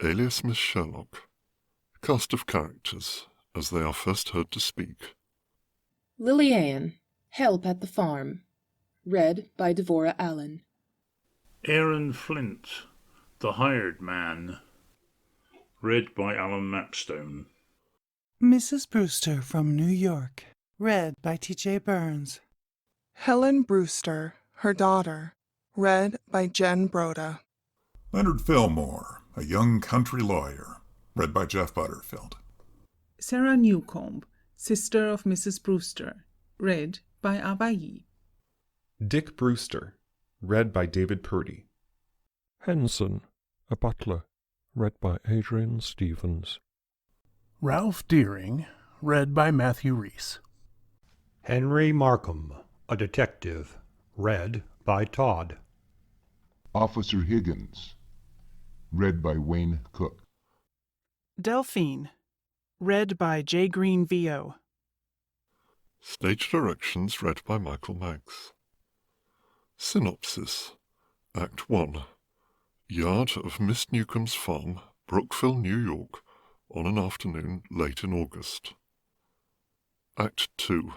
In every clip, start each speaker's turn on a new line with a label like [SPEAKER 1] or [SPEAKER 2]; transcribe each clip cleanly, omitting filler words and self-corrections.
[SPEAKER 1] Alias Miss Sherlock. Cast of characters, as they are first heard to speak.
[SPEAKER 2] Lily-Ann, Help at the Farm. Read by Devorah Allen.
[SPEAKER 3] Aaron Flint, The Hired Man. Read by Alan Mapstone.
[SPEAKER 4] Mrs. Brewster from New York. Read by T.J. Burns.
[SPEAKER 5] Helen Brewster, her daughter. Read by Jen Broda.
[SPEAKER 6] Leonard Fillmore, a young country lawyer. Read by Jeff Butterfield.
[SPEAKER 7] Sarah Newcomb, sister of Mrs. Brewster. Read by Abayi.
[SPEAKER 8] Dick Brewster. Read by David Purdy.
[SPEAKER 9] Henson, a butler. Read by Adrian Stevens.
[SPEAKER 10] Ralph Deering. Read by Matthew Reese.
[SPEAKER 11] Henry Markham, a detective. Read by Todd.
[SPEAKER 12] Officer Higgins. Read by Wayne Cook.
[SPEAKER 4] Delphine. Read by J. Green V.O.
[SPEAKER 1] Stage directions read by Michael Maggs. Synopsis. Act 1. Yard of Miss Newcomb's farm, Brookville, New York, on an afternoon late in August. Act 2.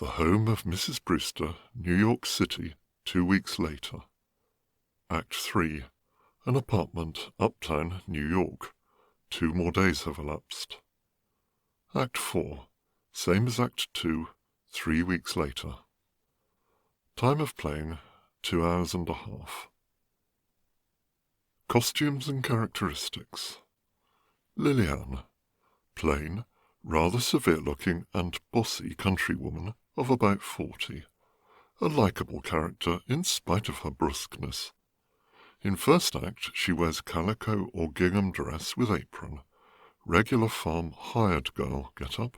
[SPEAKER 1] The home of Mrs. Brewster, New York City, 2 weeks later. Act 3. An apartment, uptown, New York. 2 more days have elapsed. Act 4. Same as Act 2, 3 weeks later. Time of playing, 2 hours and a half. Costumes and characteristics. Lily-Ann. Plain, rather severe-looking and bossy countrywoman of about 40. A likeable character in spite of her brusqueness. In first act, she wears calico or gingham dress with apron, regular farm hired girl get-up,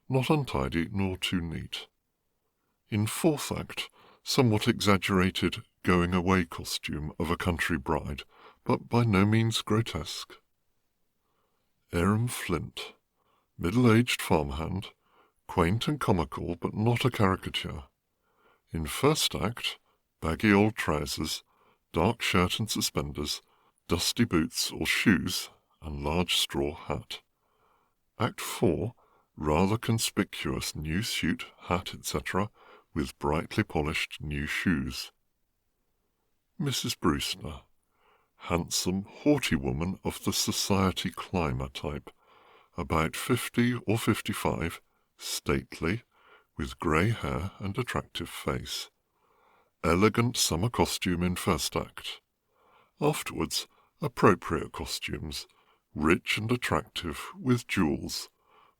[SPEAKER 1] not untidy nor too neat. In fourth act, somewhat exaggerated going-away costume of a country bride, but by no means grotesque. Aaron Flint, middle-aged farmhand, quaint and comical but not a caricature. In first act, baggy old trousers, dark shirt and suspenders, dusty boots or shoes, and large straw hat. Act 4, rather conspicuous new suit, hat, etc., with brightly polished new shoes. Mrs. Brewster, handsome, haughty woman of the society climber type, about 50 or 55, stately, with grey hair and attractive face. Elegant summer costume in first act. Afterwards, appropriate costumes, rich and attractive, with jewels,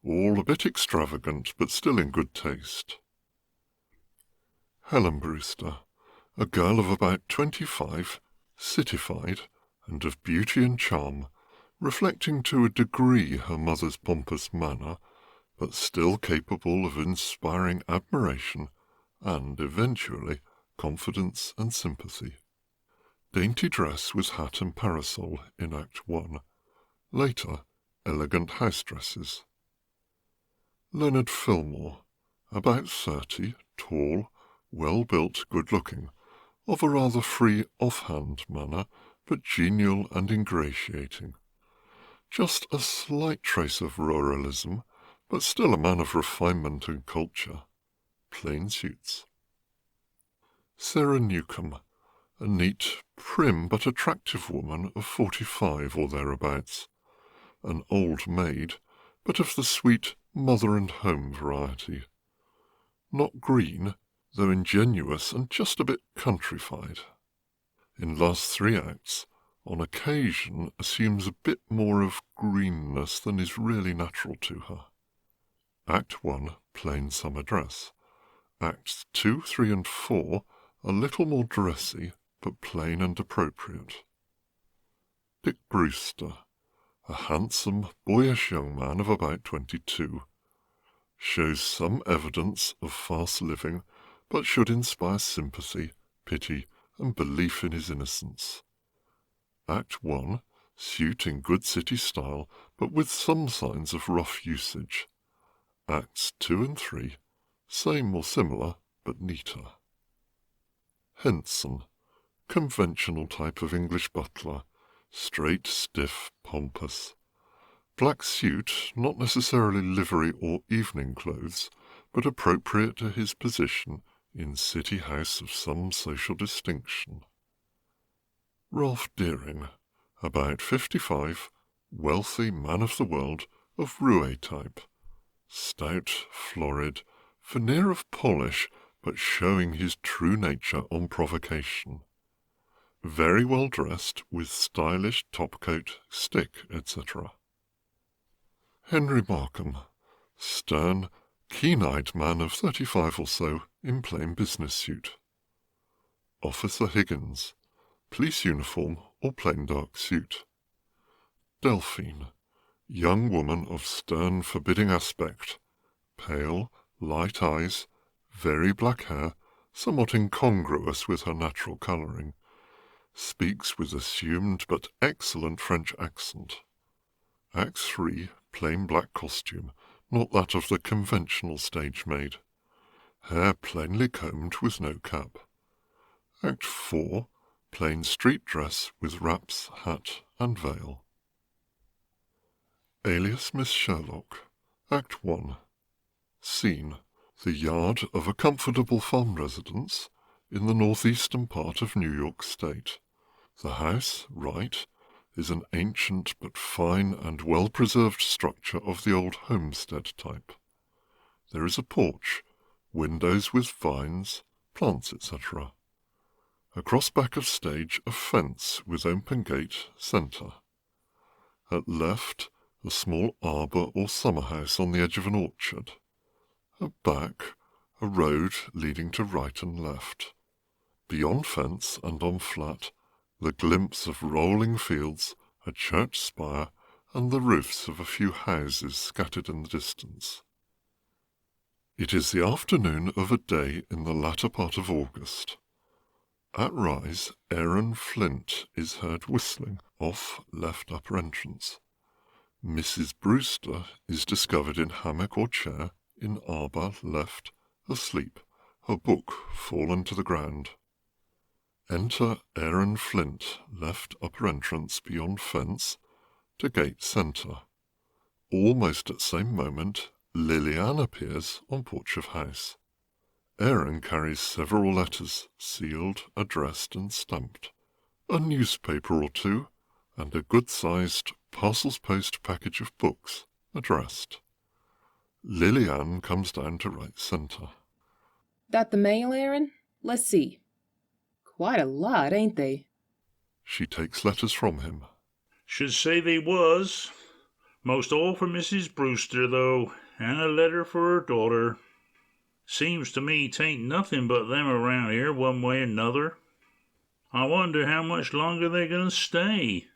[SPEAKER 1] all a bit extravagant but still in good taste. Helen Brewster, a girl of about 25, cityfied, and of beauty and charm, reflecting to a degree her mother's pompous manner, but still capable of inspiring admiration and, eventually, confidence and sympathy. Dainty dress with hat and parasol in Act 1. Later, elegant house dresses. Leonard Fillmore, about 30, tall, well-built, good-looking, of a rather free, off-hand manner, but genial and ingratiating. Just a slight trace of ruralism, but still a man of refinement and culture. Plain suits. Sarah Newcomb, a neat, prim but attractive woman of 45 or thereabouts. An old maid, but of the sweet mother-and-home variety. Not green, though ingenuous and just a bit countrified. In last 3 acts, on occasion assumes a bit more of greenness than is really natural to her. Act 1, plain summer dress. Acts 2, 3 and 4, a little more dressy, but plain and appropriate. Dick Brewster, a handsome, boyish young man of about 22. Shows some evidence of fast living, but should inspire sympathy, pity, and belief in his innocence. Act 1, suit in good city style, but with some signs of rough usage. Acts 2 and 3, same or similar, but neater. Henson, conventional type of English butler, straight, stiff, pompous. Black suit, not necessarily livery or evening clothes, but appropriate to his position in city house of some social distinction. Ralph Deering, about 55, wealthy man of the world of roue type. Stout, florid, veneer of polish, but showing his true nature on provocation. Very well dressed, with stylish topcoat, stick, etc. Henry Markham, stern, keen-eyed man of 35 or so, in plain business suit. Officer Higgins, police uniform or plain dark suit. Delphine, young woman of stern, forbidding aspect, pale, light eyes, very black hair, somewhat incongruous with her natural colouring, speaks with assumed but excellent French accent. Act 3, plain black costume, not that of the conventional stage maid. Hair plainly combed with no cap. Act 4, plain street dress with wraps, hat, and veil. Alias Miss Sherlock. Act 1. Scene: the yard of a comfortable farm residence in the northeastern part of New York State. The house, right, is an ancient but fine and well-preserved structure of the old homestead type. There is a porch, windows with vines, plants, etc. Across back of stage, a fence with open gate, centre. At left, a small arbour or summer house on the edge of an orchard. At back, a road leading to right and left. Beyond fence and on flat, the glimpse of rolling fields, a church spire, and the roofs of a few houses scattered in the distance. It is the afternoon of a day in the latter part of August. At rise, Aaron Flint is heard whistling off left upper entrance. Mrs. Brewster is discovered in hammock or chair, in arbour left, asleep, her book fallen to the ground. Enter Aaron Flint, left upper entrance beyond fence, to gate centre. Almost at same moment, Lillian appears on porch of house. Aaron carries several letters, sealed, addressed, and stamped, a newspaper or two, and a good-sized parcels post package of books, addressed. Lillian comes down to right centre.
[SPEAKER 2] That the mail, Aaron? Let's see. Quite a lot, ain't they?
[SPEAKER 1] She takes letters from him.
[SPEAKER 3] Should say they was. Most all for Mrs. Brewster, though, and a letter for her daughter. Seems to me 'tain't nothing but them around here, one way or another. I wonder how much longer they're going to stay.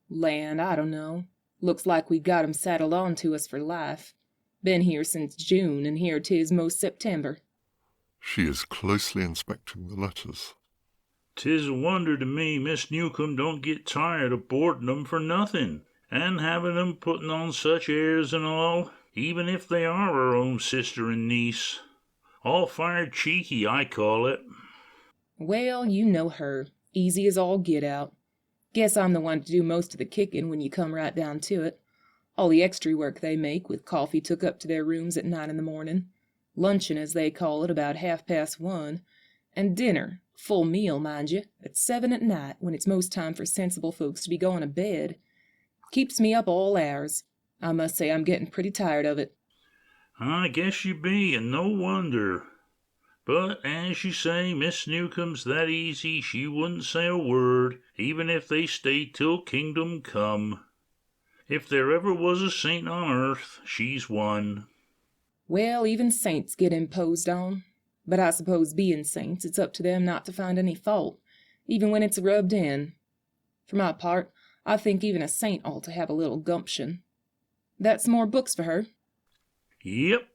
[SPEAKER 2] Land, I don't know. Looks like we got 'em saddled on to us for life. Been here since June, and here 'tis most September.
[SPEAKER 1] She is closely inspecting the letters.
[SPEAKER 3] 'Tis a wonder to me Miss Newcomb don't get tired of boarding 'em for nothing, and having 'em putting on such airs and all, even if they are her own sister and niece. All fired cheeky, I call it.
[SPEAKER 2] Well, you know her. Easy as all get out. Guess I'm the one to do most of the kicking when you come right down to it. All the extra work they make, with coffee took up to their rooms at 9 in the morning, luncheon, as they call it, about 1:30, and dinner, full meal, mind you, at 7 at night, when it's most time for sensible folks to be going to bed. Keeps me up all hours. I must say I'm getting pretty tired of it.
[SPEAKER 3] I guess you be, and no wonder. But, as you say, Miss Newcomb's that easy she wouldn't say a word, even if they stayed till kingdom come. If there ever was a saint on earth, she's one.
[SPEAKER 2] Well, even saints get imposed on. But I suppose being saints, it's up to them not to find any fault, even when it's rubbed in. For my part, I think even a saint ought to have a little gumption. That's more books for her.
[SPEAKER 3] Yep.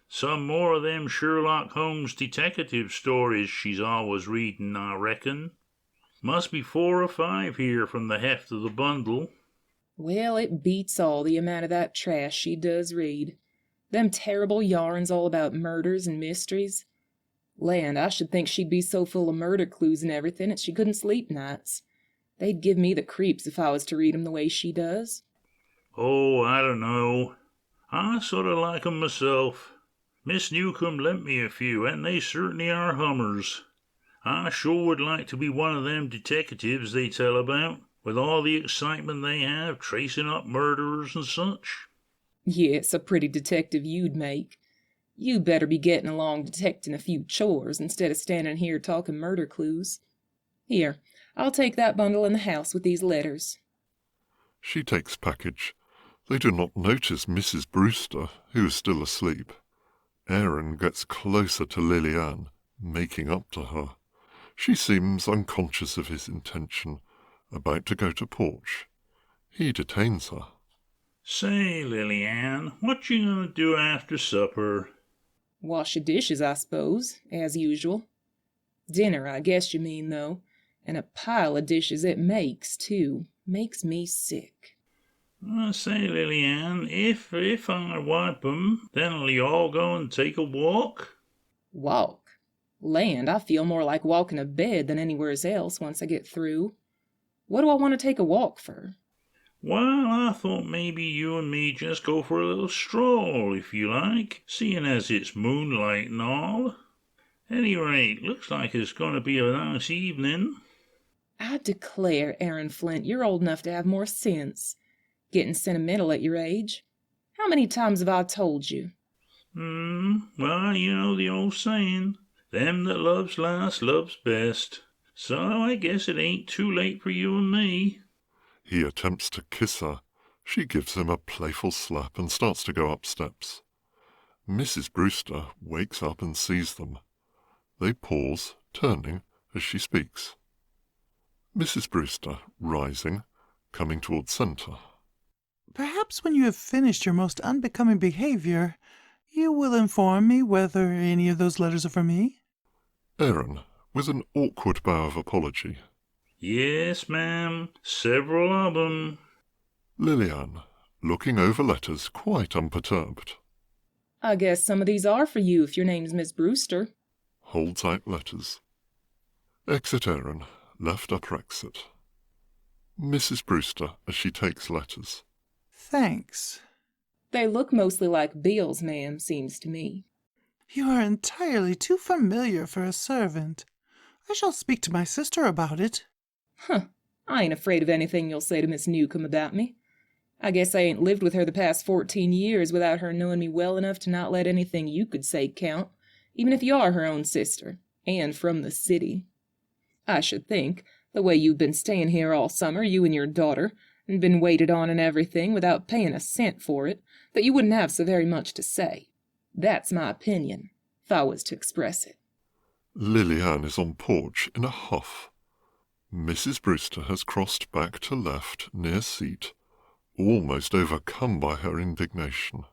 [SPEAKER 3] Some more of them Sherlock Holmes deteckative stories she's always reading, I reckon. Must be 4 or 5 here from the heft of the bundle.
[SPEAKER 2] Well, it beats all the amount of that trash she does read. Them terrible yarns all about murders and mysteries. Land, I should think she'd be so full of murder clues and everything that she couldn't sleep nights. They'd give me the creeps if I was to read 'em the way she does.
[SPEAKER 3] Oh, I don't know. I sort of like 'em myself. Miss Newcomb lent me a few, and they certainly are hummers. I sure would like to be one of them detectives they tell about, with all the excitement they have tracing up murderers and such.
[SPEAKER 2] Yes, a pretty detective you'd make. You better be getting along detecting a few chores instead of standing here talking murder clues. Here, I'll take that bundle in the house with these letters.
[SPEAKER 1] She takes package. They do not notice Mrs. Brewster, who is still asleep. Aaron gets closer to Lily-Ann, making up to her. She seems unconscious of his intention, about to go to porch. He detains her.
[SPEAKER 3] Say, Lily-Ann, what you gonna do after supper?
[SPEAKER 2] Wash the dishes, I suppose, as usual. Dinner, I guess you mean, though. And a pile of dishes it makes, too. Makes me sick.
[SPEAKER 3] Say, Lily-Ann, if I wipe 'em, then'll you all go and take a walk?
[SPEAKER 2] Walk? Land, I feel more like walking a bed than anywheres else once I get through. What do I want to take a walk for?
[SPEAKER 3] Well, I thought maybe you and me just go for a little stroll, if you like, seeing as it's moonlight and all. Any rate, looks like it's going to be a nice evening.
[SPEAKER 2] I declare, Aaron Flint, you're old enough to have more sense. Getting sentimental at your age. How many times have I told you?
[SPEAKER 3] Well, you know the old saying, them that loves last loves best. So I guess it ain't too late for you and me.
[SPEAKER 1] He attempts to kiss her. She gives him a playful slap and starts to go up steps. Mrs. Brewster wakes up and sees them. They pause, turning as she speaks. Mrs. Brewster, rising, coming towards centre.
[SPEAKER 4] Perhaps when you have finished your most unbecoming behavior, you will inform me whether any of those letters are for me?
[SPEAKER 1] Aaron, with an awkward bow of apology.
[SPEAKER 3] Yes, ma'am, several of 'em.
[SPEAKER 1] Lily-Ann, looking over letters, quite unperturbed.
[SPEAKER 2] I guess some of these are for you if your name's Miss Brewster.
[SPEAKER 1] Holds out letters. Exit Aaron, left upper exit. Mrs. Brewster, as she takes letters.
[SPEAKER 4] Thanks.
[SPEAKER 2] They look mostly like bills, ma'am, seems to me.
[SPEAKER 4] You are entirely too familiar for a servant. I shall speak to my sister about it.
[SPEAKER 2] Huh. I ain't afraid of anything you'll say to Miss Newcomb about me. I guess I ain't lived with her the past 14 years without her knowing me well enough to not let anything you could say count, even if you are her own sister, and from the city. I should think, the way you've been staying here all summer, you and your daughter, and been waited on and everything without paying a cent for it, that you wouldn't have so very much to say. That's my opinion, if I was to express it.
[SPEAKER 1] Lily-Ann is on porch in a huff. Mrs. Brewster has crossed back to left near seat, almost overcome by her indignation.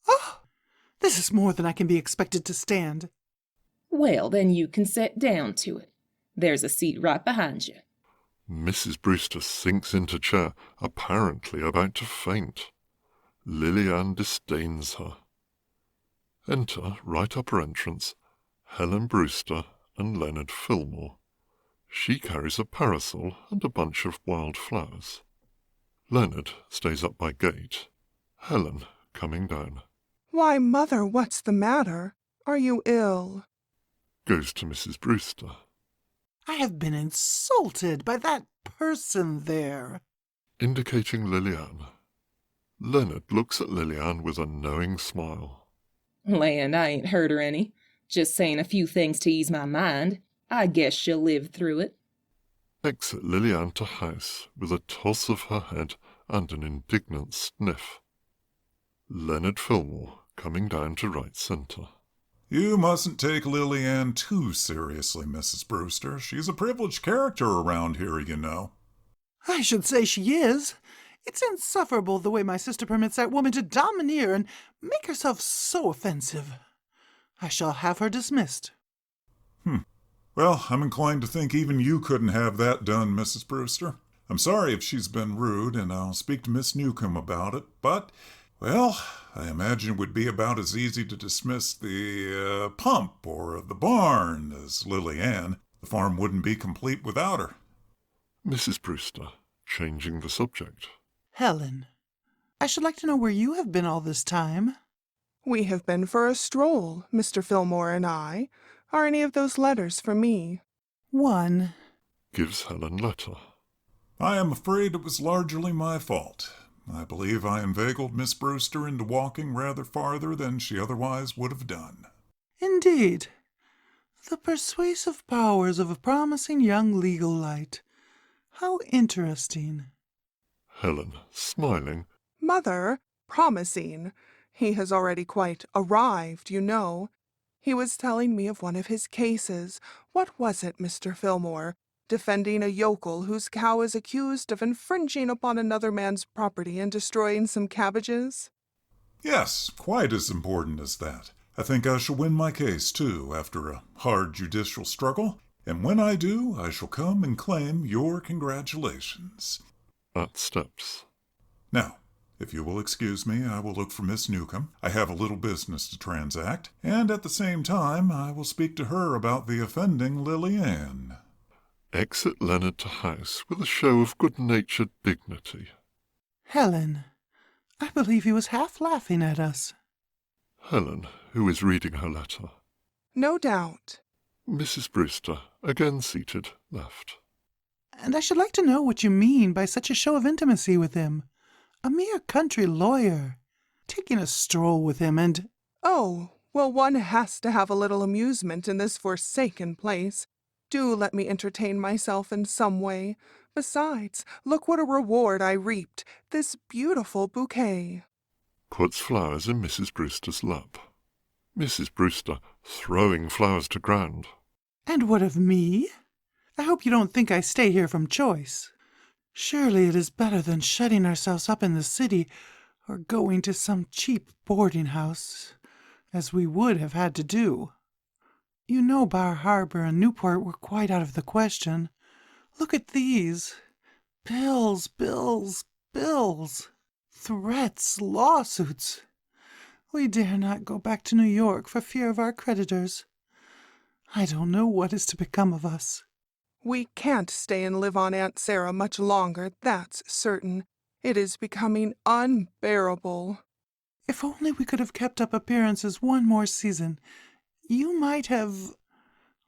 [SPEAKER 4] Oh, this is more than I can be expected to stand.
[SPEAKER 2] Well, then you can sit down to it. There's a seat right behind you.
[SPEAKER 1] Mrs. Brewster sinks into chair, apparently about to faint. Lily-Ann disdains her. Enter, right upper entrance, Helen Brewster and Leonard Fillmore. She carries a parasol and a bunch of wild flowers. Leonard stays up by gate. Helen coming down.
[SPEAKER 5] Why, Mother, what's the matter? Are you ill?
[SPEAKER 1] Goes to Mrs. Brewster.
[SPEAKER 4] I have been insulted by that person there.
[SPEAKER 1] Indicating Lily-Ann. Leonard looks at Lily-Ann with a knowing smile.
[SPEAKER 2] Land, I ain't hurt her any. Just saying a few things to ease my mind. I guess she'll live through it.
[SPEAKER 1] Exit Lily-Ann to house with a toss of her head and an indignant sniff. Leonard Fillmore coming down to right centre.
[SPEAKER 6] You mustn't take Lily-Ann too seriously, Mrs. Brewster. She's a privileged character around here, you know.
[SPEAKER 4] I should say she is. It's insufferable the way my sister permits that woman to domineer and make herself so offensive. I shall have her dismissed.
[SPEAKER 6] Well, I'm inclined to think even you couldn't have that done, Mrs. Brewster. I'm sorry if she's been rude, and I'll speak to Miss Newcomb about it, but, well, I imagine it would be about as easy to dismiss the pump or the barn as Lily-Ann. The farm wouldn't be complete without her.
[SPEAKER 1] Mrs. Brewster, changing the subject.
[SPEAKER 4] Helen, I should like to know where you have been all this time.
[SPEAKER 5] We have been for a stroll, Mr. Fillmore and I. Are any of those letters for me?
[SPEAKER 4] One.
[SPEAKER 1] Gives Helen letter.
[SPEAKER 6] I am afraid it was largely my fault. I believe I inveigled Miss Brewster into walking rather farther than she otherwise would have done.
[SPEAKER 4] Indeed. The persuasive powers of a promising young legal light. How interesting.
[SPEAKER 1] Helen, smiling.
[SPEAKER 5] Mother, promising. He has already quite arrived, you know. He was telling me of one of his cases. What was it, Mr. Fillmore? Defending a yokel whose cow is accused of infringing upon another man's property and destroying some cabbages?
[SPEAKER 6] Yes, quite as important as that. I think I shall win my case, too, after a hard judicial struggle, and when I do, I shall come and claim your congratulations.
[SPEAKER 1] At steps.
[SPEAKER 6] Now, if you will excuse me, I will look for Miss Newcomb. I have a little business to transact, and at the same time I will speak to her about the offending Lily Ann.
[SPEAKER 1] Exit Leonard to house with a show of good-natured dignity.
[SPEAKER 4] Helen, I believe he was half laughing at us.
[SPEAKER 1] Helen, who is reading her letter.
[SPEAKER 5] No doubt.
[SPEAKER 1] Mrs. Brewster, again seated, left.
[SPEAKER 4] And I should like to know what you mean by such a show of intimacy with him. A mere country lawyer. Taking a stroll with him and...
[SPEAKER 5] Oh, well, one has to have a little amusement in this forsaken place. Do let me entertain myself in some way. Besides, look what a reward I reaped. This beautiful bouquet.
[SPEAKER 1] Puts flowers in Mrs. Brewster's lap. Mrs. Brewster, throwing flowers to ground.
[SPEAKER 4] And what of me? I hope you don't think I stay here from choice. Surely it is better than shutting ourselves up in the city or going to some cheap boarding house, as we would have had to do. You know Bar Harbor and Newport were quite out of the question. Look at these. Bills, bills, bills. Threats, lawsuits. We dare not go back to New York for fear of our creditors. I don't know what is to become of us.
[SPEAKER 5] We can't stay and live on Aunt Sarah much longer, that's certain. It is becoming unbearable.
[SPEAKER 4] If only we could have kept up appearances one more season, you might have...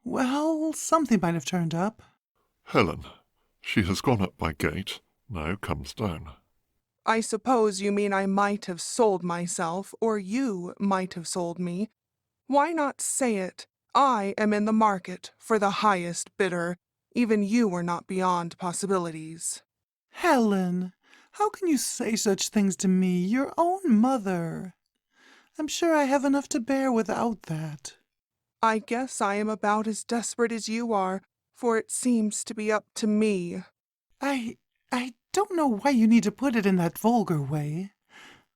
[SPEAKER 4] well, something might have turned up.
[SPEAKER 1] Helen, she has gone up by gate, now comes down.
[SPEAKER 5] I suppose you mean I might have sold myself, or you might have sold me. Why not say it? I am in the market for the highest bidder. Even you are not beyond possibilities.
[SPEAKER 4] Helen, how can you say such things to me, your own mother? I'm sure I have enough to bear without that.
[SPEAKER 5] I guess I am about as desperate as you are, for it seems to be up to me.
[SPEAKER 4] I don't know why you need to put it in that vulgar way.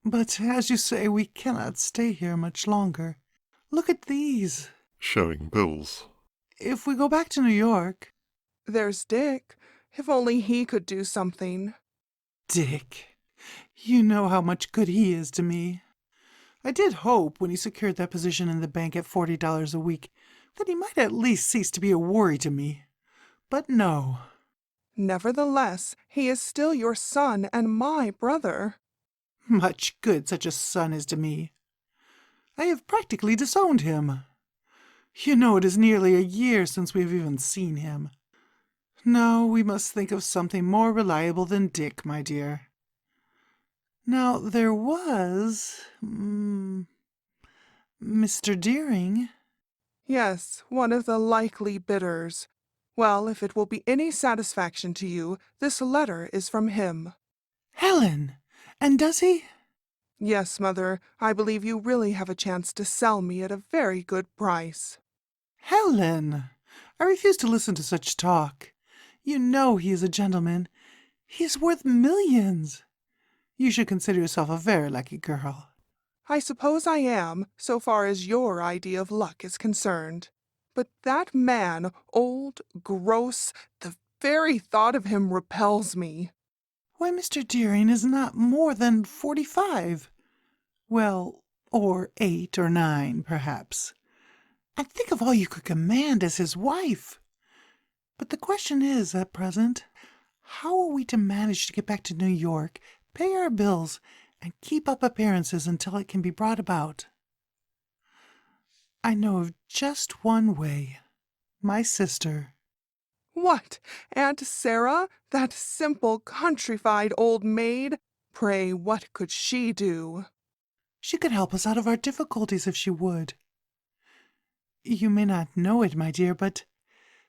[SPEAKER 4] But as you say, we cannot stay here much longer. Look at these.
[SPEAKER 1] Showing bills.
[SPEAKER 4] If we go back to New York...
[SPEAKER 5] There's Dick. If only he could do something.
[SPEAKER 4] Dick. You know how much good he is to me. I did hope, when he secured that position in the bank at $40 a week, that he might at least cease to be a worry to me. But no.
[SPEAKER 5] Nevertheless, he is still your son and my brother.
[SPEAKER 4] Much good such a son is to me. I have practically disowned him. You know it is nearly a year since we have even seen him. No, we must think of something more reliable than Dick, my dear. Now, there was... Mr. Deering.
[SPEAKER 5] Yes, one of the likely bidders. Well, if it will be any satisfaction to you, this letter is from him.
[SPEAKER 4] Helen! And does he?
[SPEAKER 5] Yes, Mother, I believe you really have a chance to sell me at a very good price.
[SPEAKER 4] Helen! I refuse to listen to such talk. You know he is a gentleman. He is worth millions. You should consider yourself a very lucky girl.
[SPEAKER 5] I suppose I am, so far as your idea of luck is concerned. But that man, old, gross, the very thought of him repels me.
[SPEAKER 4] Why, Mr. Deering is not more than 45. Well, or 8 or 9, perhaps. And think of all you could command as his wife. But the question is, at present, How are we to manage to get back to New York, pay our bills, and keep up appearances until it can be brought about? I know of just one way. My sister.
[SPEAKER 5] What, Aunt Sarah, that simple, countrified old maid? Pray, what could she do?
[SPEAKER 4] She could help us out of our difficulties if she would. You may not know it, my dear, but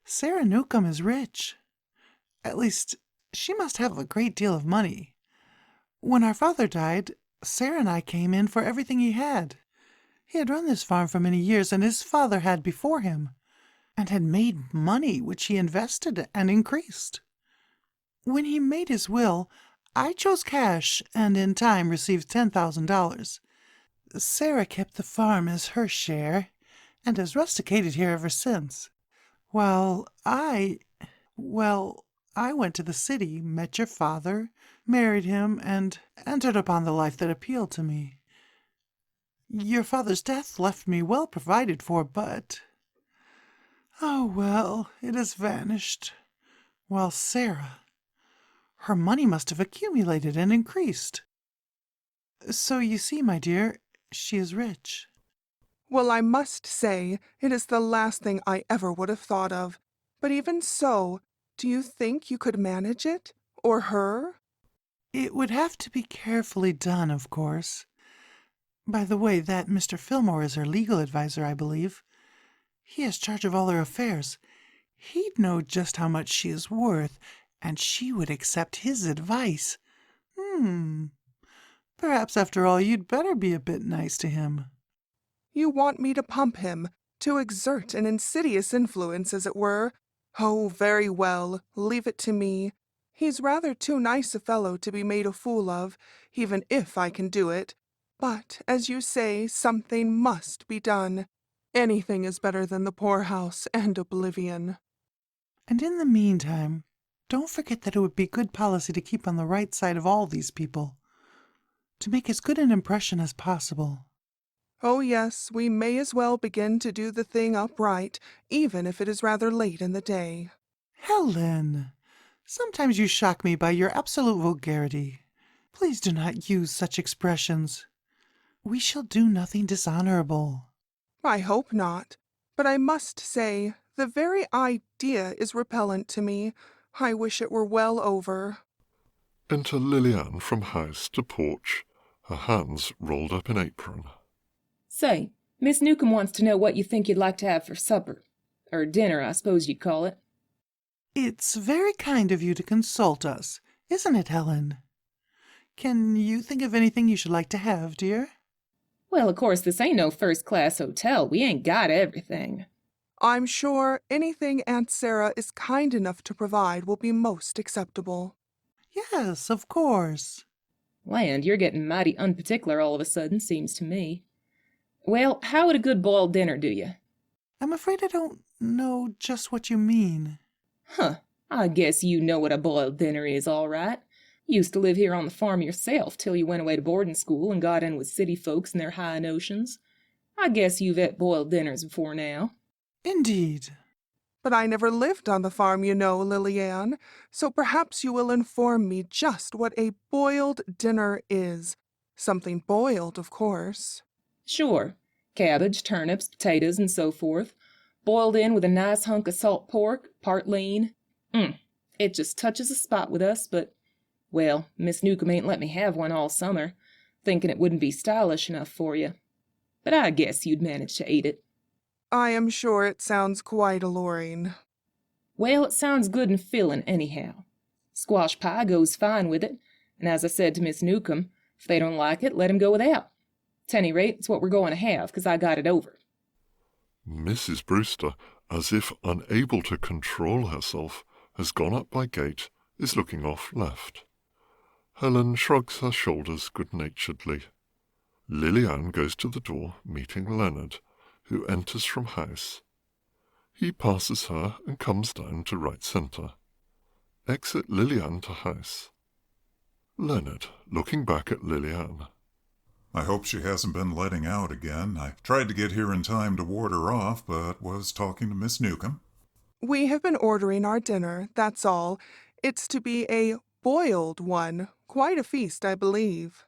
[SPEAKER 4] Sarah Newcomb is rich. At least, she must have a great deal of money. When our father died, Sarah and I came in for everything he had. He had run this farm for many years, and his father had before him, and had made money which he invested and increased. When he made his will, I chose cash and in time received $10,000. Sarah kept the farm as her share, and has rusticated here ever since. While I went to the city, met your father, married him, and entered upon the life that appealed to me. Your father's death left me well provided for, but... oh, well, it has vanished. While Sarah, her money must have accumulated and increased. So you see, my dear, she is rich.
[SPEAKER 5] Well, I must say, it is the last thing I ever would have thought of. But even so, do you think you could manage it? Or her?
[SPEAKER 4] It would have to be carefully done, of course. By the way, that Mr. Fillmore is her legal adviser, I believe. He has charge of all her affairs. He'd know just how much she is worth, and she would accept his advice. Perhaps, after all, you'd better be a bit nice to him.
[SPEAKER 5] You want me to pump him, to exert an insidious influence, as it were? Oh, very well, leave it to me. He's rather too nice a fellow to be made a fool of, even if I can do it. But, as you say, something must be done. Anything is better than the poorhouse and oblivion.
[SPEAKER 4] And in the meantime, don't forget that it would be good policy to keep on the right side of all these people, to make as good an impression as possible.
[SPEAKER 5] Oh yes, we may as well begin to do the thing upright, even if it is rather late in the day.
[SPEAKER 4] Helen, sometimes you shock me by your absolute vulgarity. Please do not use such expressions. We shall do nothing dishonorable.
[SPEAKER 5] I hope not, but I must say, the very idea is repellent to me. I wish it were well over.
[SPEAKER 1] Enter Lilian from house to porch, her hands rolled up in apron.
[SPEAKER 2] Say, Miss Newcomb wants to know what you think you'd like to have for supper. Or dinner, I suppose you'd call it.
[SPEAKER 4] It's very kind of you to consult us, isn't it, Helen? Can you think of anything you should like to have, dear?
[SPEAKER 2] Well, of course, this ain't no first-class hotel. We ain't got everything.
[SPEAKER 5] I'm sure anything Aunt Sarah is kind enough to provide will be most acceptable.
[SPEAKER 4] Yes, of course.
[SPEAKER 2] Land, you're getting mighty unparticular all of a sudden, seems to me. Well, how would a good boiled dinner do you?
[SPEAKER 4] I'm afraid I don't know just what you mean.
[SPEAKER 2] Huh, I guess you know what a boiled dinner is, all right. Used to live here on the farm yourself till you went away to boarding school and got in with city folks and their high notions. I guess you've ate boiled dinners before now.
[SPEAKER 4] Indeed.
[SPEAKER 5] But I never lived on the farm, you know, Lilian, so perhaps you will inform me just what a boiled dinner is. Something boiled, of course.
[SPEAKER 2] Sure. Cabbage, turnips, potatoes, and so forth. Boiled in with a nice hunk of salt pork, part lean. It just touches a spot with us, but, well, Miss Newcomb ain't let me have one all summer, thinking it wouldn't be stylish enough for you. But I guess you'd manage to eat it.
[SPEAKER 5] I am sure it sounds quite alluring.
[SPEAKER 2] Well, it sounds good and filling, anyhow. Squash pie goes fine with it, and as I said to Miss Newcomb, if they don't like it, let 'em go without. 'T any rate, it's what we're going to have, 'cause I got it over.
[SPEAKER 1] Mrs. Brewster, as if unable to control herself, has gone up by gate, is looking off left. Helen shrugs her shoulders good-naturedly. Lilian goes to the door, meeting Leonard, who enters from house. He passes her and comes down to right centre. Exit Lilian to house. Leonard, looking back at Lilian.
[SPEAKER 6] I hope she hasn't been letting out again. I tried to get here in time to ward her off, but was talking to Miss Newcomb.
[SPEAKER 5] We have been ordering our dinner, that's all. It's to be a boiled one. Quite a feast, I believe.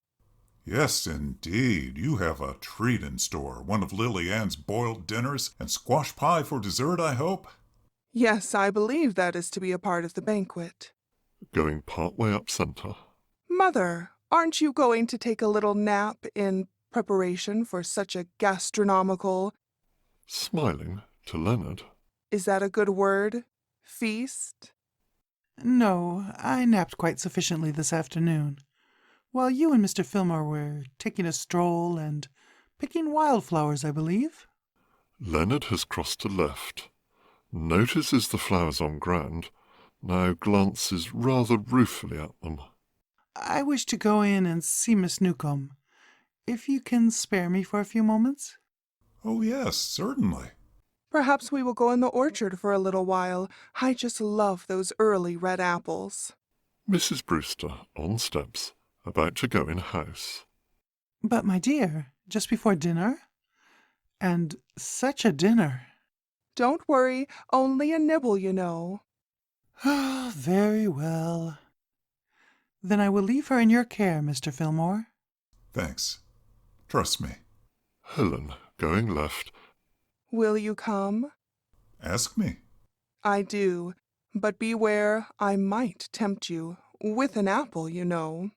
[SPEAKER 6] Yes, indeed. You have a treat in store. One of Lily Ann's boiled dinners and squash pie for dessert, I hope?
[SPEAKER 5] Yes, I believe that is to be a part of the banquet.
[SPEAKER 1] Going partway up centre.
[SPEAKER 5] Mother, aren't you going to take a little nap in preparation for such a gastronomical—
[SPEAKER 1] Smiling to Leonard.
[SPEAKER 5] Is that a good word? Feast?
[SPEAKER 4] No, I napped quite sufficiently this afternoon, while you and Mr. Fillmore were taking a stroll and picking wildflowers, I believe.
[SPEAKER 1] Leonard has crossed to left, notices the flowers on ground, now glances rather ruefully at them.
[SPEAKER 4] I wish to go in and see Miss Newcomb, if you can spare me for a few moments.
[SPEAKER 6] Oh, yes, certainly.
[SPEAKER 5] Perhaps we will go in the orchard for a little while. I just love those early red apples.
[SPEAKER 1] Mrs. Brewster, on steps, about to go in house.
[SPEAKER 4] But, my dear, just before dinner? And such a dinner.
[SPEAKER 5] Don't worry, only a nibble, you know.
[SPEAKER 4] Ah, very well. Then I will leave her in your care, Mr. Fillmore.
[SPEAKER 6] Thanks. Trust me.
[SPEAKER 1] Helen, going left.
[SPEAKER 5] Will you come?
[SPEAKER 6] Ask me.
[SPEAKER 5] I do, but beware, I might tempt you. With an apple, you know.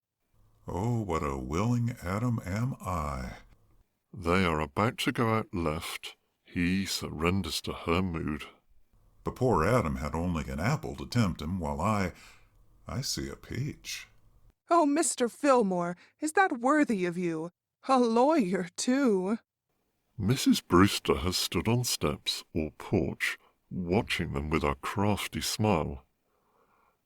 [SPEAKER 6] Oh, what a willing atom am I.
[SPEAKER 1] They are about to go out left. He surrenders to her mood.
[SPEAKER 6] The poor Adam had only an apple to tempt him, while I see a peach.
[SPEAKER 5] Oh, Mr. Fillmore, is that worthy of you? A lawyer, too.
[SPEAKER 1] Mrs. Brewster has stood on steps or porch, watching them with a crafty smile.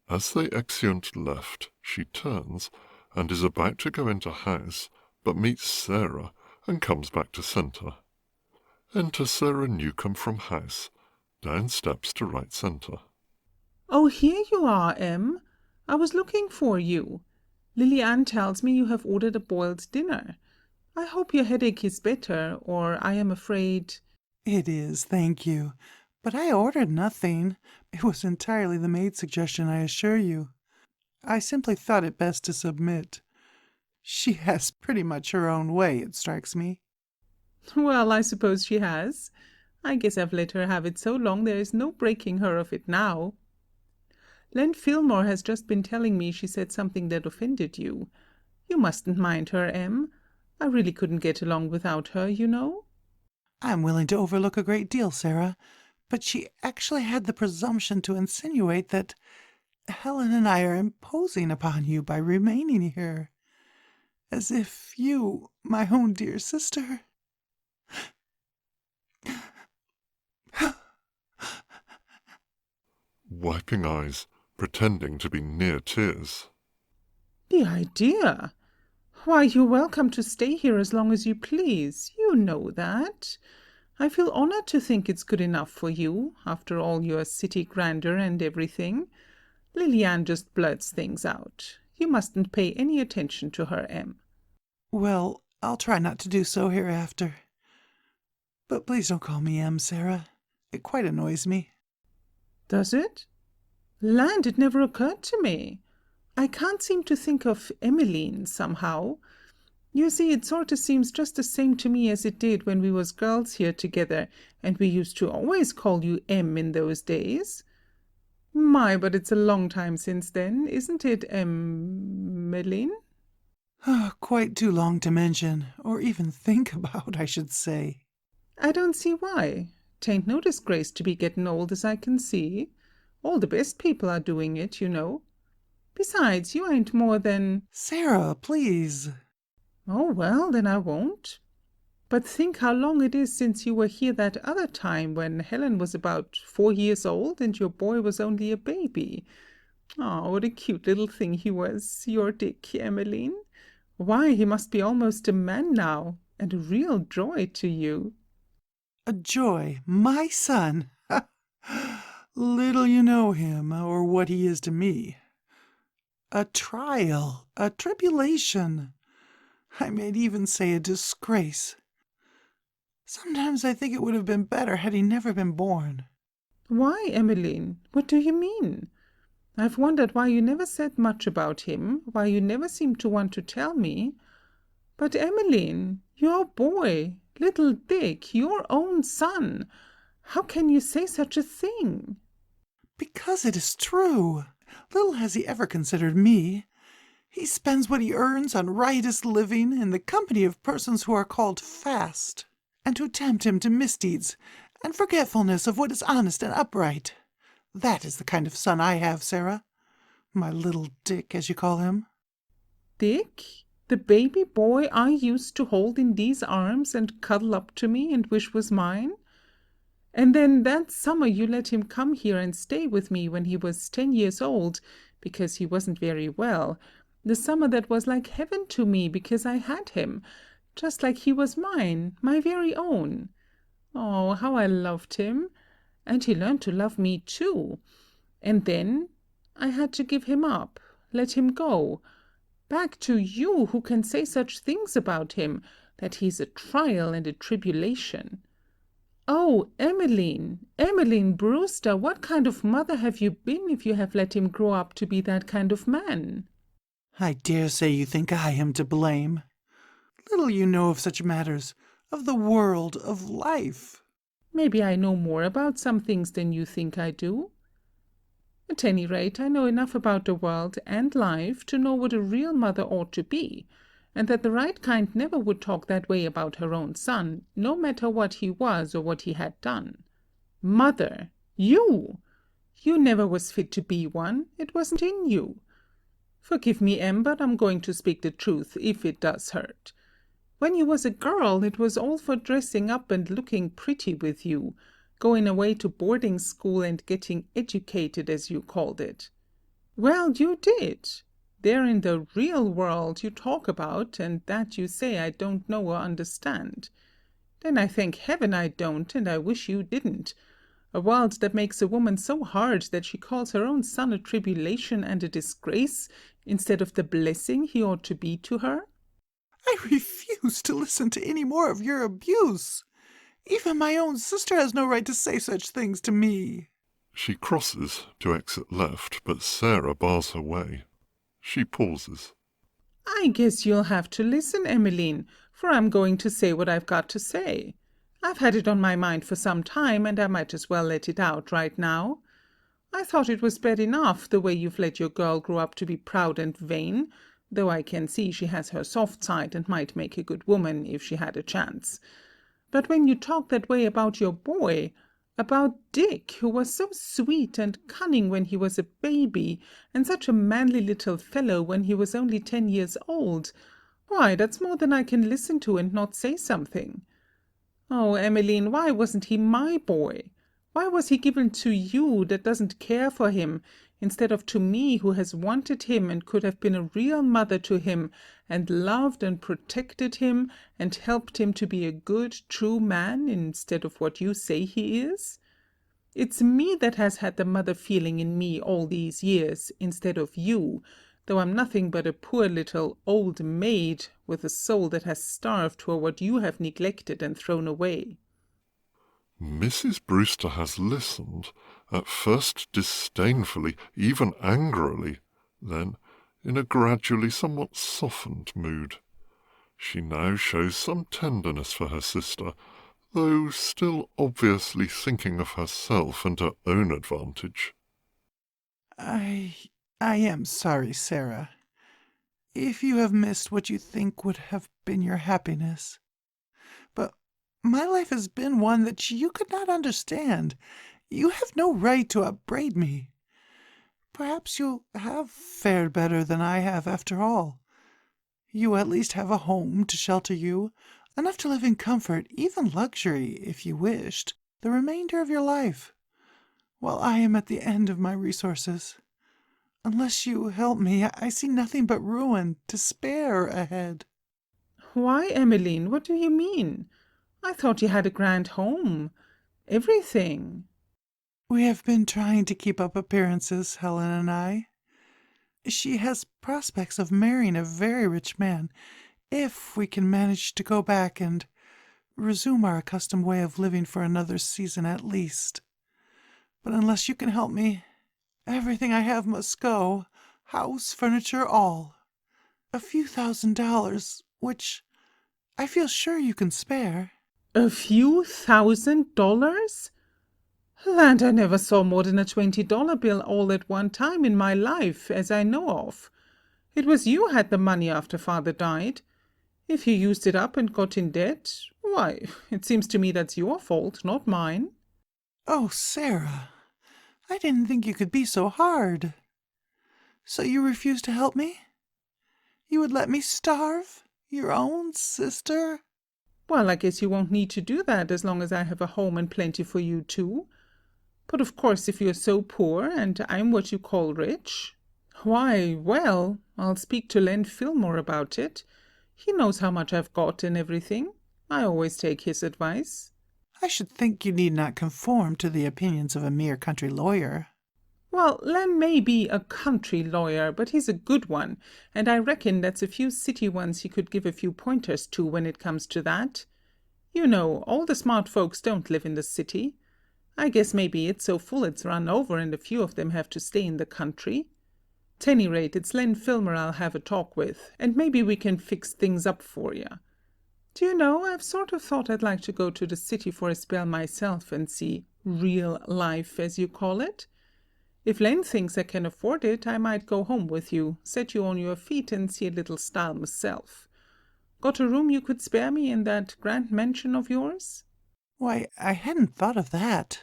[SPEAKER 1] As they exeunt left, she turns and is about to go into house, but meets Sarah and comes back to centre. Enter Sarah Newcomb from house, down steps to right centre.
[SPEAKER 7] Oh, here you are, Em. I was looking for you. Lily Ann tells me you have ordered a boiled dinner. I hope your headache is better, or I am afraid—
[SPEAKER 4] It is, thank you. But I ordered nothing. It was entirely the maid's suggestion, I assure you. I simply thought it best to submit. She has pretty much her own way, it strikes me.
[SPEAKER 7] Well, I suppose she has. I guess I've let her have it so long there is no breaking her of it now. Len Fillmore has just been telling me she said something that offended you. You mustn't mind her, Em. I really couldn't get along without her, you know.
[SPEAKER 4] I'm willing to overlook a great deal, Sarah, but she actually had the presumption to insinuate that Helen and I are imposing upon you by remaining here, as if you, my own dear sister—
[SPEAKER 1] Wiping eyes, pretending to be near tears.
[SPEAKER 7] The idea! Why, you're welcome to stay here as long as you please. You know that. I feel honored to think it's good enough for you, after all your city grandeur and everything. Lily Ann just blurts things out. You mustn't pay any attention to her, Em.
[SPEAKER 4] Well, I'll try not to do so hereafter. But please don't call me Em, Sarah. It quite annoys me.
[SPEAKER 7] Does it? Land, it never occurred to me. I can't seem to think of Emmeline, somehow. You see, it sort of seems just the same to me as it did when we was girls here together, and we used to always call you Em in those days. My, but it's a long time since then, isn't it, Emmeline?
[SPEAKER 4] Quite too long to mention, or even think about, I should say.
[SPEAKER 7] I don't see why. 'Tain't no disgrace to be getting old, as I can see. All the best people are doing it, you know. Besides, you ain't more than—
[SPEAKER 4] Sarah, please.
[SPEAKER 7] Oh, well, then I won't. But think how long it is since you were here that other time when Helen was about 4 years old and your boy was only a baby. Oh, what a cute little thing he was, your Dick, Emmeline. Why, he must be almost a man now, and a real joy to you.
[SPEAKER 4] A joy, my son! Little you know him, or what he is to me. A trial, a tribulation. I might even say a disgrace. Sometimes I think it would have been better had he never been born.
[SPEAKER 7] Why, Emmeline? What do you mean? I've wondered why you never said much about him, why you never seemed to want to tell me. But Emmeline, your boy, little Dick, your own son, how can you say such a thing?
[SPEAKER 4] Because it is true. Little has he ever considered me. He spends what he earns on riotous living in the company of persons who are called fast, and who tempt him to misdeeds and forgetfulness of what is honest and upright. That is the kind of son I have, Sarah. My little Dick, as you call him.
[SPEAKER 7] Dick? The baby boy I used to hold in these arms and cuddle up to me and wish was mine? And then that summer you let him come here and stay with me when he was 10 years old, because he wasn't very well. The summer that was like heaven to me, because I had him, just like he was mine, my very own. Oh, how I loved him! And he learned to love me too. And then I had to give him up, let him go. Back to you, who can say such things about him, that he's a trial and a tribulation. Oh, Emmeline Brewster, what kind of mother have you been if you have let him grow up to be that kind of man?
[SPEAKER 4] I dare say you think I am to blame. Little you know of such matters, of the world, of life.
[SPEAKER 7] Maybe I know more about some things than you think I do. At any rate, I know enough about the world and life to know what a real mother ought to be, and that the right kind never would talk that way about her own son, no matter what he was or what he had done. Mother! You! You never was fit to be one. It wasn't in you. Forgive me, Em, but I'm going to speak the truth, if it does hurt. When you was a girl, it was all for dressing up and looking pretty with you, going away to boarding school and getting educated, as you called it. Well, you did. There in the real world you talk about, and that you say I don't know or understand. Then I thank heaven I don't, and I wish you didn't. A world that makes a woman so hard that she calls her own son a tribulation and a disgrace, instead of the blessing he ought to be to her.
[SPEAKER 4] I refuse to listen to any more of your abuse. Even my own sister has no right to say such things to me.
[SPEAKER 1] She crosses to exit left, but Sarah bars her way. She pauses.
[SPEAKER 7] I guess you'll have to listen, Emmeline, for I'm going to say what I've got to say. I've had it on my mind for some time, and I might as well let it out right now. I thought it was bad enough the way you've let your girl grow up to be proud and vain, though I can see she has her soft side and might make a good woman if she had a chance. But when you talk that way about your boy, about Dick, who was so sweet and cunning when he was a baby, and such a manly little fellow when he was only 10 years old, why, that's more than I can listen to and not say something. Oh, Emmeline, why wasn't he my boy? Why was he given to you that doesn't care for him, instead of to me who has wanted him and could have been a real mother to him, and loved and protected him, and helped him to be a good, true man, instead of what you say he is? It's me that has had the mother feeling in me all these years, instead of you, though I'm nothing but a poor little old maid with a soul that has starved for what you have neglected and thrown away.
[SPEAKER 1] Mrs. Brewster has listened, at first disdainfully, even angrily, then in a gradually somewhat softened mood. She now shows some tenderness for her sister, though still obviously thinking of herself and her own advantage.
[SPEAKER 4] I am sorry, Sarah, if you have missed what you think would have been your happiness. But my life has been one that you could not understand. You have no right to upbraid me. Perhaps you have fared better than I have after all. You at least have a home to shelter you, enough to live in comfort, even luxury, if you wished, the remainder of your life, while I am at the end of my resources. Unless you help me, I see nothing but ruin, despair ahead.
[SPEAKER 7] Why, Emmeline, what do you mean? I thought you had a grand home. Everything.
[SPEAKER 4] We have been trying to keep up appearances, Helen and I. She has prospects of marrying a very rich man, if we can manage to go back and resume our accustomed way of living for another season at least. But unless you can help me, Everything I have must go. House, furniture, all. A few $1,000s, which I feel sure you can spare.
[SPEAKER 7] A few $1,000s? Land, I never saw more than a $20 bill all at one time in my life, as I know of. It was you had the money after father died. If you used it up and got in debt, why, it seems to me that's your fault, not mine.
[SPEAKER 4] Oh, Sarah, I didn't think you could be so hard. So you refuse to help me? You would let me starve? Your own sister?
[SPEAKER 7] Well, I guess you won't need to do that as long as I have a home and plenty for you too. But of course, if you're so poor and I'm what you call rich, why, well, I'll speak to Len Fillmore about it. He knows how much I've got and everything. I always take his advice.
[SPEAKER 4] I should think you need not conform to the opinions of a mere country lawyer.
[SPEAKER 7] Well, Len may be a country lawyer, but he's a good one, and I reckon that's a few city ones he could give a few pointers to when it comes to that. You know, all the smart folks don't live in the city. I guess maybe it's so full it's run over and a few of them have to stay in the country. At any rate, it's Len Fillmore I'll have a talk with, and maybe we can fix things up for you. Do you know, I've sort of thought I'd like to go to the city for a spell myself and see real life, as you call it. If Len thinks I can afford it, I might go home with you, set you on your feet and see a little style myself. Got a room you could spare me in that grand mansion of yours?
[SPEAKER 4] Why, I hadn't thought of that.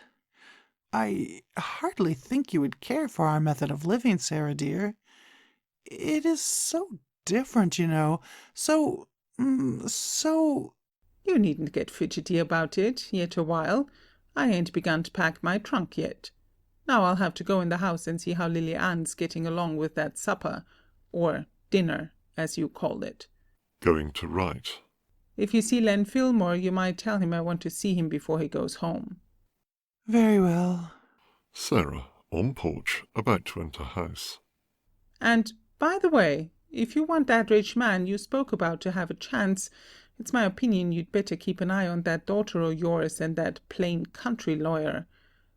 [SPEAKER 4] I hardly think you would care for our method of living, Sarah dear. It is so different, you know. So...
[SPEAKER 7] You needn't get fidgety about it yet a while. I ain't begun to pack my trunk yet. Now I'll have to go in the house and see how Lily Ann's getting along with that supper, or dinner, as you call it.
[SPEAKER 1] Going to write.
[SPEAKER 7] If you see Len Fillmore, you might tell him I want to see him before he goes home.
[SPEAKER 4] Very well.
[SPEAKER 1] Sarah, on porch, about to enter house.
[SPEAKER 7] And, by the way, if you want that rich man you spoke about to have a chance, it's my opinion you'd better keep an eye on that daughter of yours and that plain country lawyer.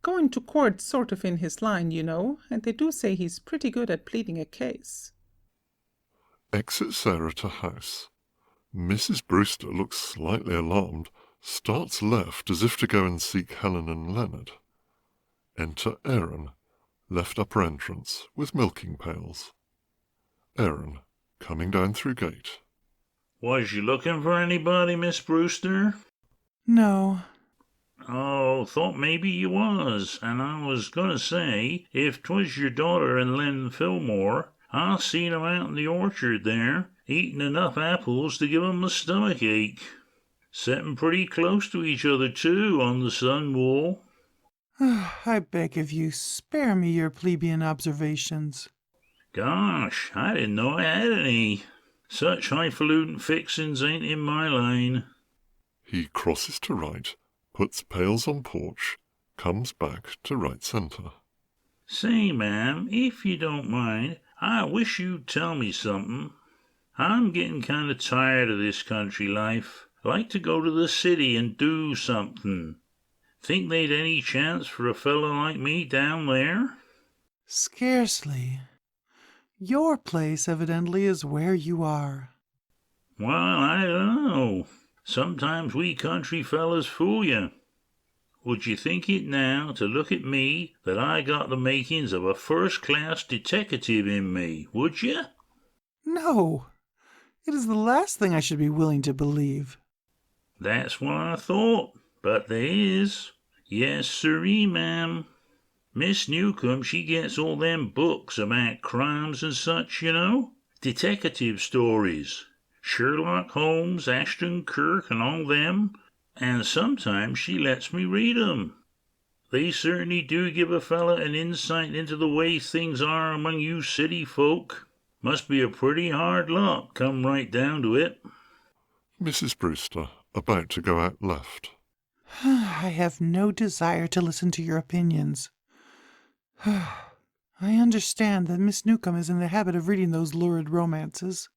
[SPEAKER 7] Going to court's sort of in his line, you know, and they do say he's pretty good at pleading a case.
[SPEAKER 1] Exit Sarah to house. Mrs. Brewster looks slightly alarmed, starts left as if to go and seek Helen and Leonard. Enter Aaron, left upper entrance, with milking pails. Aaron, coming down through gate.
[SPEAKER 3] Was you looking for anybody, Miss Brewster?
[SPEAKER 4] No.
[SPEAKER 3] Oh, thought maybe you was, and I was gonna say, if 'twas your daughter and Len Fillmore, I seen 'em out in the orchard there, eating enough apples to give 'em a stomach ache. Setting pretty close to each other, too, on the sun wall.
[SPEAKER 4] I beg of you, spare me your plebeian observations.
[SPEAKER 3] Gosh, I didn't know I had any. Such highfalutin fixins ain't in my line.
[SPEAKER 1] He crosses to right, puts pails on porch, comes back to right centre.
[SPEAKER 3] Say, ma'am, if you don't mind, I wish you'd tell me something. I'm getting kind of tired of this country life. Like to go to the city and do something. Think they'd any chance for a fellow like me down there?
[SPEAKER 4] Scarcely. Your place evidently is where you are.
[SPEAKER 3] Well, I don't know. Sometimes we country fellas fool you. Would you think it now, to look at me, that I got the makings of a first-class deteckative in me, would you?
[SPEAKER 4] No. It is the last thing I should be willing to believe.
[SPEAKER 3] That's what I thought, but there is. Yes, sirree, ma'am. Miss Newcomb, she gets all them books about crimes and such, you know. Deteckative stories. Sherlock Holmes, Ashton Kirk, and all them. And sometimes she lets me read 'em. They certainly do give a fella an insight into the way things are among you city folk. Must be a pretty hard lot, come right down to it.
[SPEAKER 1] Mrs. Brewster, about to go out left.
[SPEAKER 4] I have no desire to listen to your opinions. I understand that Miss Newcomb is in the habit of reading those lurid romances,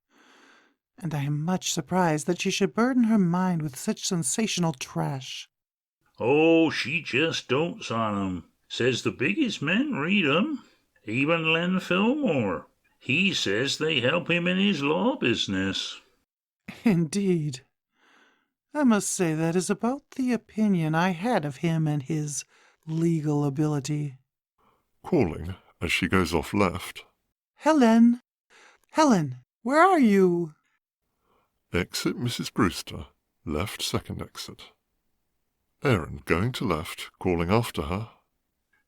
[SPEAKER 4] and I am much surprised that she should burden her mind with such sensational trash.
[SPEAKER 3] Oh, she just dotes on 'em. Says the biggest men read 'em. Even Len Fillmore. He says they help him in his law business.
[SPEAKER 4] Indeed. I must say that is about the opinion I had of him and his legal ability.
[SPEAKER 1] Calling as she goes off left.
[SPEAKER 4] Helen! Helen, where are you?
[SPEAKER 1] Exit Mrs. Brewster. Left second exit. Aaron going to left, calling after her.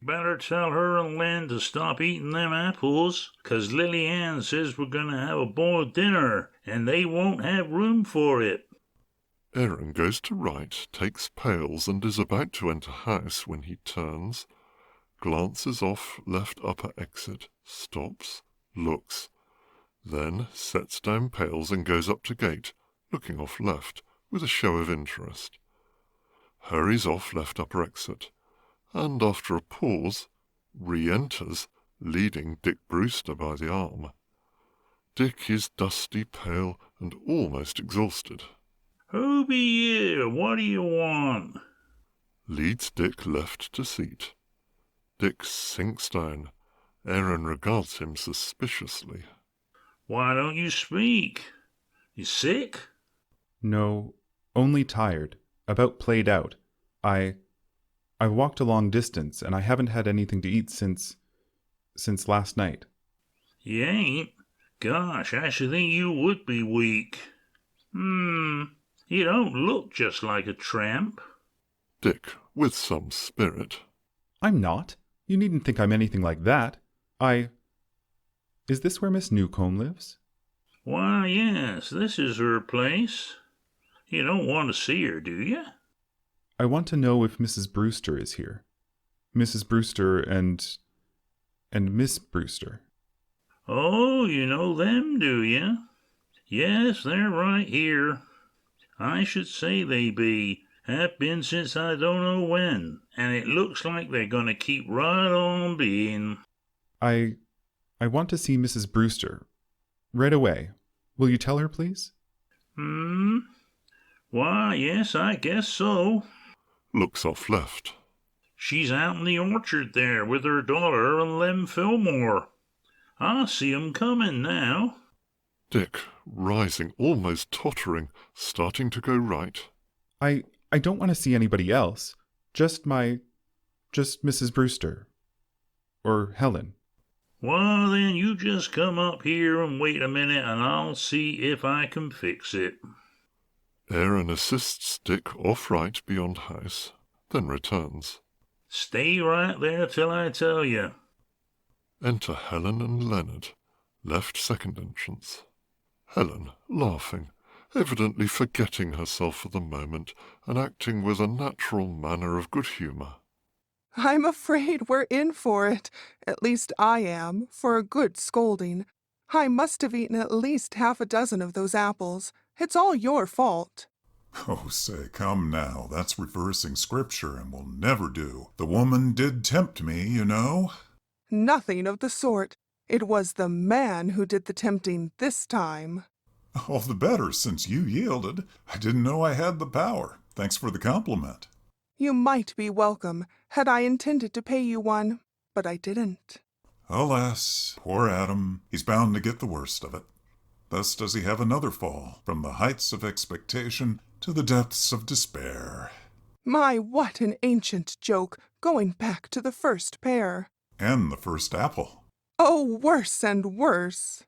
[SPEAKER 3] Better tell her and Len to stop eating them apples, 'cause Lily Ann says we're going to have a boiled dinner, and they won't have room for it.
[SPEAKER 1] Aaron goes to right, takes pails, and is about to enter house when he turns, glances off left upper exit, stops, looks, then sets down pails and goes up to gate, looking off left, with a show of interest. Hurries off left upper exit, and after a pause, re-enters, leading Dick Brewster by the arm. Dick is dusty, pale, and almost exhausted.
[SPEAKER 3] Who be you? What do you want?
[SPEAKER 1] Leads Dick left to seat. Dick sinks down. Aaron regards him suspiciously.
[SPEAKER 3] Why don't you speak? You sick?
[SPEAKER 8] No, only tired. About played out. I've walked a long distance, and I haven't had anything to eat since last night.
[SPEAKER 3] You ain't? Gosh, I should think you would be weak. You don't look just like a tramp.
[SPEAKER 1] Dick, with some spirit.
[SPEAKER 8] I'm not. You needn't think I'm anything like that. Is this where Miss Newcomb lives?
[SPEAKER 3] Why, yes, this is her place. You don't want to see her, do you?
[SPEAKER 8] I want to know if Mrs. Brewster is here. Mrs. Brewster and Miss Brewster.
[SPEAKER 3] Oh, you know them, do you? Yes, they're right here. I should say they be. Have been since I don't know when, and it looks like they're going to keep right on being.
[SPEAKER 8] I want to see Mrs. Brewster. Right away. Will you tell her, please?
[SPEAKER 3] Why, yes, I guess so.
[SPEAKER 1] Looks off left.
[SPEAKER 3] She's out in the orchard there with her daughter and Lem Fillmore. I see 'em coming now.
[SPEAKER 1] Dick, rising, almost tottering, starting to go right.
[SPEAKER 8] I don't want to see anybody else. Just Mrs. Brewster. Or Helen.
[SPEAKER 3] Well, then you just come up here and wait a minute and I'll see if I can fix it.
[SPEAKER 1] Aaron assists Dick off right beyond house, then returns.
[SPEAKER 3] Stay right there till I tell you.
[SPEAKER 1] Enter Helen and Leonard, left second entrance. Helen, laughing, evidently forgetting herself for the moment and acting with a natural manner of good humour.
[SPEAKER 5] I'm afraid we're in for it. At least I am, for a good scolding. I must have eaten at least half a dozen of those apples. It's all your fault.
[SPEAKER 6] Oh, say, come now. That's reversing scripture and will never do. The woman did tempt me, you know.
[SPEAKER 5] Nothing of the sort. It was the man who did the tempting this time.
[SPEAKER 6] All the better, since you yielded. I didn't know I had the power. Thanks for the compliment.
[SPEAKER 5] You might be welcome, had I intended to pay you one, but I didn't.
[SPEAKER 6] Alas, poor Adam. He's bound to get the worst of it. Thus does he have another fall, from the heights of expectation to the depths of despair.
[SPEAKER 5] My, what an ancient joke, going back to the first pear.
[SPEAKER 6] And the first apple.
[SPEAKER 5] Oh, worse and worse.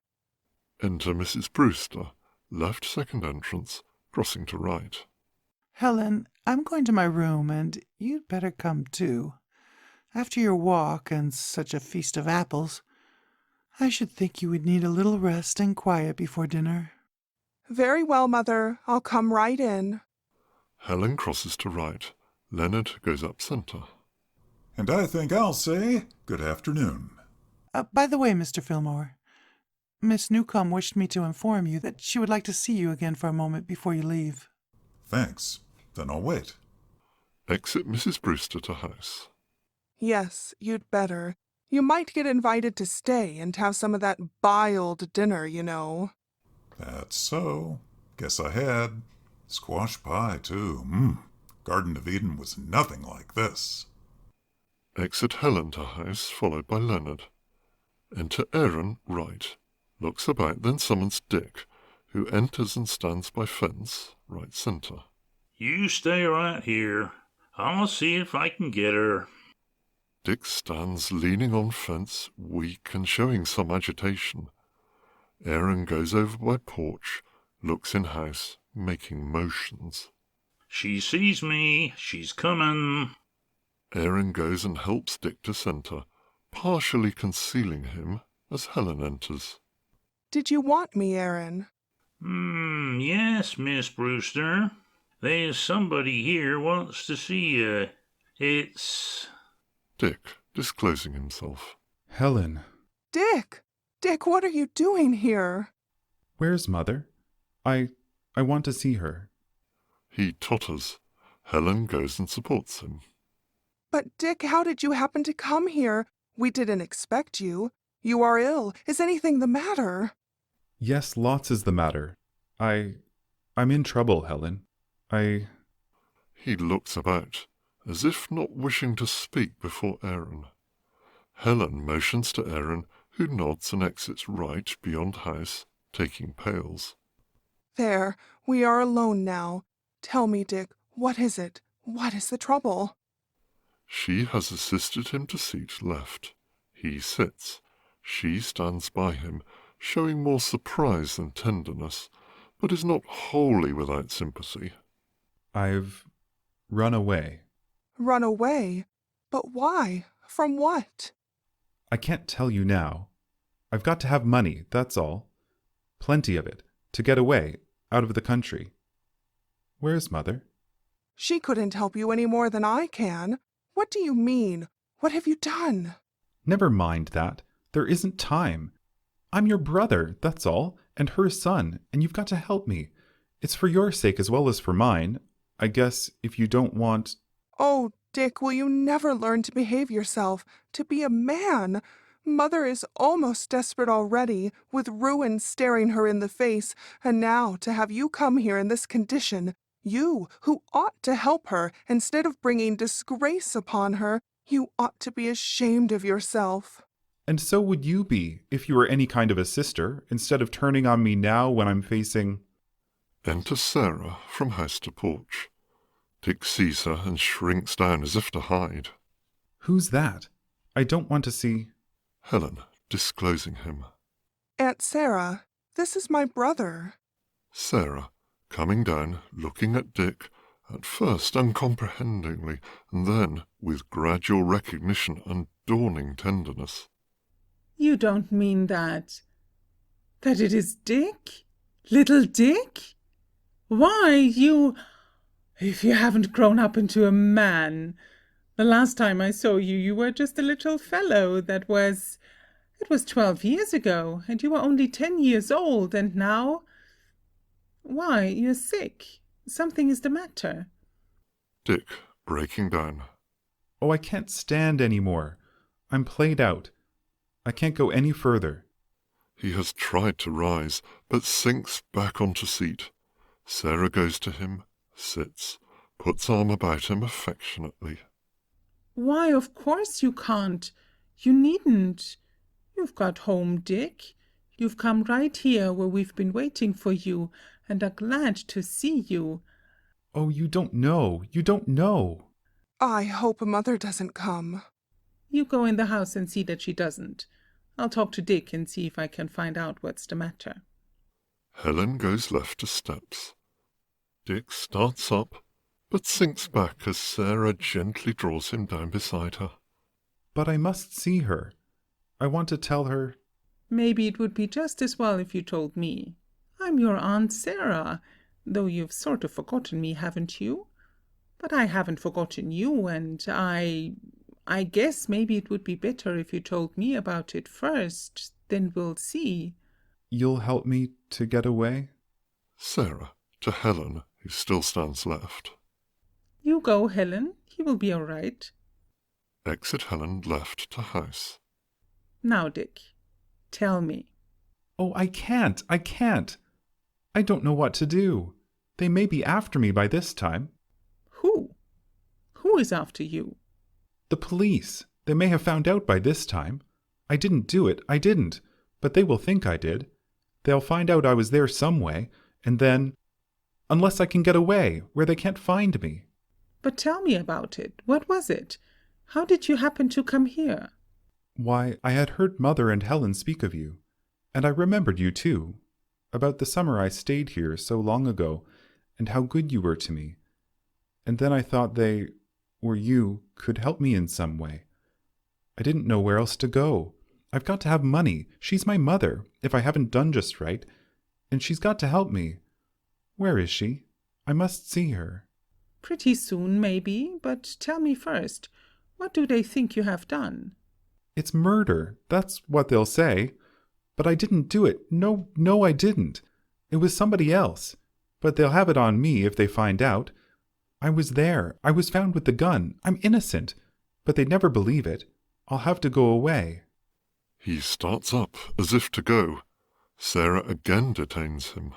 [SPEAKER 1] Enter Mrs. Brewster, left second entrance, crossing to right.
[SPEAKER 4] Helen, I'm going to my room, and you'd better come too. After your walk and such a feast of apples, I should think you would need a little rest and quiet before dinner.
[SPEAKER 5] Very well, Mother. I'll come right in.
[SPEAKER 1] Helen crosses to right. Leonard goes up centre.
[SPEAKER 6] And I think I'll say good afternoon.
[SPEAKER 4] By the way, Mr. Fillmore, Miss Newcomb wished me to inform you that she would like to see you again for a moment before you leave.
[SPEAKER 6] Thanks. Then I'll wait.
[SPEAKER 1] Exit Mrs. Brewster to house.
[SPEAKER 5] Yes, you'd better. You might get invited to stay and have some of that biled dinner, you know.
[SPEAKER 6] That's so. Guess I had. Squash pie, too. Garden of Eden was nothing like this.
[SPEAKER 1] Exit Helen to house, followed by Leonard. Enter Aaron, right. Looks about, then summons Dick, who enters and stands by fence, right center.
[SPEAKER 3] You stay right here. I'll see if I can get her.
[SPEAKER 1] Dick stands leaning on fence, weak and showing some agitation. Aaron goes over by porch, looks in house, making motions.
[SPEAKER 3] She sees me. She's coming.
[SPEAKER 1] Aaron goes and helps Dick to center, partially concealing him as Helen enters.
[SPEAKER 5] Did you want me, Aaron?
[SPEAKER 3] Yes, Miss Brewster. There's somebody here wants to see you. It's...
[SPEAKER 1] Dick, disclosing himself.
[SPEAKER 8] Helen.
[SPEAKER 5] Dick! Dick, what are you doing here?
[SPEAKER 8] Where's Mother? I want to see her.
[SPEAKER 1] He totters. Helen goes and supports him.
[SPEAKER 5] But Dick, how did you happen to come here? We didn't expect you. You are ill. Is anything the matter?
[SPEAKER 8] Yes, lots is the matter. I'm in trouble, Helen.
[SPEAKER 1] He looks about, as if not wishing to speak before Aaron. Helen motions to Aaron, who nods and exits right beyond house, taking pails.
[SPEAKER 5] There, we are alone now. Tell me, Dick, what is it? What is the trouble?
[SPEAKER 1] She has assisted him to seat left. He sits. She stands by him, showing more surprise than tenderness, but is not wholly without sympathy.
[SPEAKER 8] I've run away.
[SPEAKER 5] Run away? But why? From what?
[SPEAKER 8] I can't tell you now. I've got to have money, that's all. Plenty of it, to get away, out of the country. Where's Mother?
[SPEAKER 5] She couldn't help you any more than I can. What do you mean? What have you done?
[SPEAKER 8] Never mind that. There isn't time. I'm your brother, that's all, and her son, and you've got to help me. It's for your sake as well as for mine. I guess if you don't want...
[SPEAKER 5] Oh, Dick, will you never learn to behave yourself, to be a man? Mother is almost desperate already, with ruin staring her in the face, and now to have you come here in this condition, you, who ought to help her, instead of bringing disgrace upon her, you ought to be ashamed of yourself.
[SPEAKER 8] And so would you be, if you were any kind of a sister, instead of turning on me now when I'm facing...
[SPEAKER 1] Enter Sarah from house to porch. Dick sees her and shrinks down as if to hide.
[SPEAKER 8] Who's that? I don't want to see...
[SPEAKER 1] Helen, disclosing him.
[SPEAKER 5] Aunt Sarah, this is my brother.
[SPEAKER 1] Sarah, coming down, looking at Dick, at first uncomprehendingly, and then with gradual recognition and dawning tenderness.
[SPEAKER 7] You don't mean that it is Dick? Little Dick? Why, if you haven't grown up into a man. The last time I saw you, you were just a little fellow it was 12 years ago, and you were only 10 years old, and now... Why, you're sick. Something is the matter.
[SPEAKER 1] Dick, breaking down.
[SPEAKER 8] Oh, I can't stand any more. I'm played out. I can't go any further.
[SPEAKER 1] He has tried to rise, but sinks back onto seat. Sarah goes to him, sits, puts arm about him affectionately.
[SPEAKER 7] Why, of course you can't. You needn't. You've got home, Dick. You've come right here where we've been waiting for you, and are glad to see you.
[SPEAKER 8] Oh, you don't know. You don't know.
[SPEAKER 5] I hope Mother doesn't come.
[SPEAKER 7] You go in the house and see that she doesn't. I'll talk to Dick and see if I can find out what's the matter.
[SPEAKER 1] Helen goes left a steps. Dick starts up, but sinks back as Sarah gently draws him down beside her.
[SPEAKER 8] But I must see her. I want to tell her...
[SPEAKER 7] Maybe it would be just as well if you told me. I'm your Aunt Sarah, though you've sort of forgotten me, haven't you? But I haven't forgotten you, and I guess maybe it would be better if you told me about it first. Then we'll see.
[SPEAKER 8] You'll help me to get away?
[SPEAKER 1] Sarah, to Helen, who still stands left.
[SPEAKER 7] You go, Helen. He will be all right.
[SPEAKER 1] Exit Helen left to house.
[SPEAKER 7] Now, Dick, tell me.
[SPEAKER 8] Oh, I can't. I don't know what to do. They may be after me by this time.
[SPEAKER 7] Who? Who is after you?
[SPEAKER 8] The police. They may have found out by this time. I didn't do it, I didn't. But they will think I did. They'll find out I was there some way, and then... Unless I can get away, where they can't find me.
[SPEAKER 7] But tell me about it. What was it? How did you happen to come here?
[SPEAKER 8] Why, I had heard Mother and Helen speak of you. And I remembered you, too. About the summer I stayed here so long ago, and how good you were to me. And then I thought they, or you, could help me in some way. I didn't know where else to go. I've got to have money. She's my mother, if I haven't done just right. And she's got to help me. Where is she? I must see her.
[SPEAKER 7] Pretty soon, maybe, but tell me first, what do they think you have done?
[SPEAKER 8] It's murder. That's what they'll say. But I didn't do it. No, I didn't. It was somebody else. But they'll have it on me if they find out. I was there. I was found with the gun. I'm innocent. But they'd never believe it. I'll have to go away.
[SPEAKER 1] He starts up as if to go. Sarah again detains him.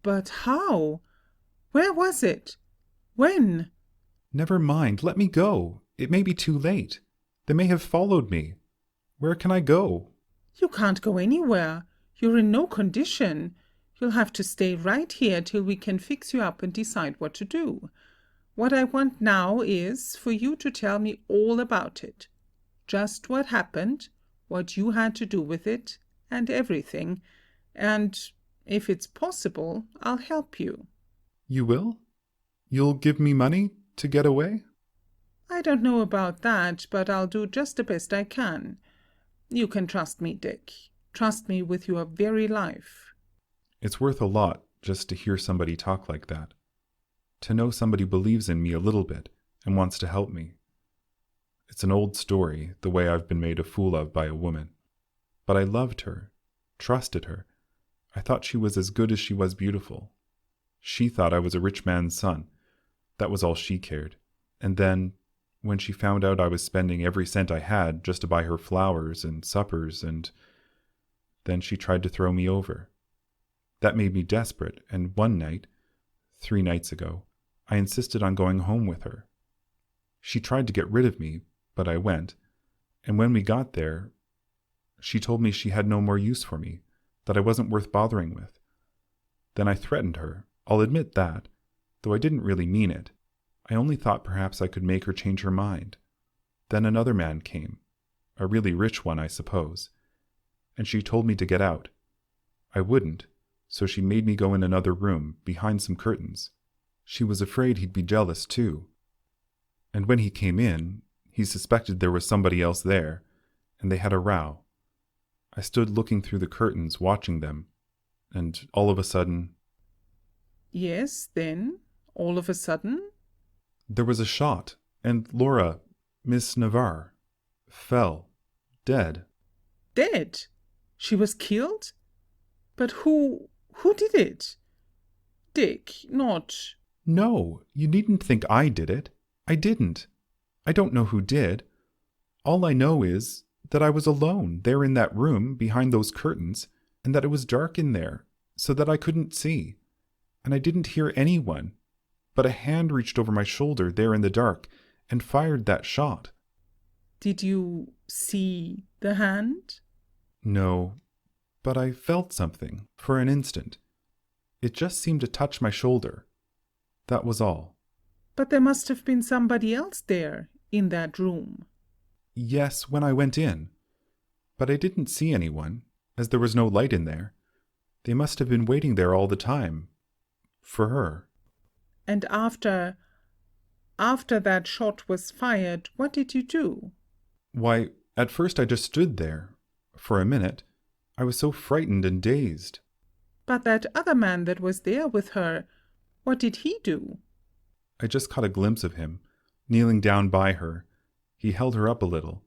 [SPEAKER 7] But how? Where was it? When?
[SPEAKER 8] Never mind. Let me go. It may be too late. They may have followed me. Where can I go?
[SPEAKER 7] You can't go anywhere. You're in no condition. You'll have to stay right here till we can fix you up and decide what to do. What I want now is for you to tell me all about it. Just what happened, what you had to do with it, and everything. And, if it's possible, I'll help you.
[SPEAKER 8] You will? You'll give me money to get away?
[SPEAKER 7] I don't know about that, but I'll do just the best I can. You can trust me, Dick. Trust me with your very life.
[SPEAKER 8] It's worth a lot just to hear somebody talk like that. To know somebody believes in me a little bit and wants to help me. It's an old story, the way I've been made a fool of by a woman. But I loved her, trusted her. I thought she was as good as she was beautiful. She thought I was a rich man's son. That was all she cared. And then, when she found out I was spending every cent I had just to buy her flowers and suppers, and then she tried to throw me over. That made me desperate, and one night, 3 nights ago, I insisted on going home with her. She tried to get rid of me, but I went, and when we got there, she told me she had no more use for me, that I wasn't worth bothering with. Then I threatened her, I'll admit that, though I didn't really mean it. I only thought perhaps I could make her change her mind. Then another man came, a really rich one, I suppose, and she told me to get out. I wouldn't, so she made me go in another room, behind some curtains. She was afraid he'd be jealous, too. And when he came in, he suspected there was somebody else there, and they had a row. I stood looking through the curtains, watching them, and all of a sudden...
[SPEAKER 7] Yes, then, all of a sudden?
[SPEAKER 8] There was a shot, and Laura, Miss Navarre, fell, dead.
[SPEAKER 7] Dead? She was killed? But who did it? Dick, not...
[SPEAKER 8] No, you needn't think I did it. I didn't. I don't know who did. All I know is that I was alone there in that room behind those curtains, and that it was dark in there, so that I couldn't see. And I didn't hear anyone, but a hand reached over my shoulder there in the dark and fired that shot.
[SPEAKER 7] Did you see the hand?
[SPEAKER 8] No, but I felt something for an instant. It just seemed to touch my shoulder. That was all.
[SPEAKER 7] But there must have been somebody else there, in that room.
[SPEAKER 8] Yes, when I went in. But I didn't see anyone, as there was no light in there. They must have been waiting there all the time. For her.
[SPEAKER 7] And after that shot was fired, what did you do?
[SPEAKER 8] Why, at first I just stood there. For a minute. I was so frightened and dazed.
[SPEAKER 7] But that other man that was there with her, what did he do?
[SPEAKER 8] I just caught a glimpse of him, kneeling down by her. He held her up a little.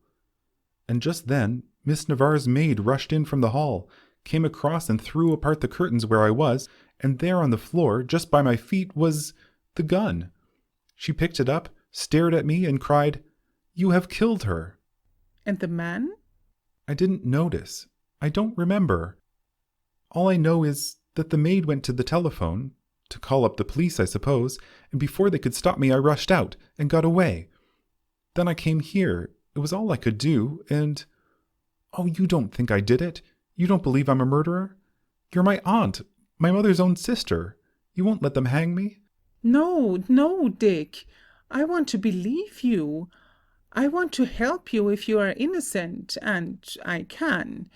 [SPEAKER 8] And just then, Miss Navarre's maid rushed in from the hall, came across and threw apart the curtains where I was, and there on the floor, just by my feet, was the gun. She picked it up, stared at me, and cried, "You have killed her."
[SPEAKER 7] And the man?
[SPEAKER 8] I didn't notice. I don't remember. All I know is that the maid went to the telephone, to call up the police, I suppose, and before they could stop me, I rushed out and got away. Then I came here. It was all I could do, and... Oh, you don't think I did it? You don't believe I'm a murderer? You're my aunt, my mother's own sister. You won't let them hang me?
[SPEAKER 7] No, no, Dick. I want to believe you. I want to help you if you are innocent, and I can.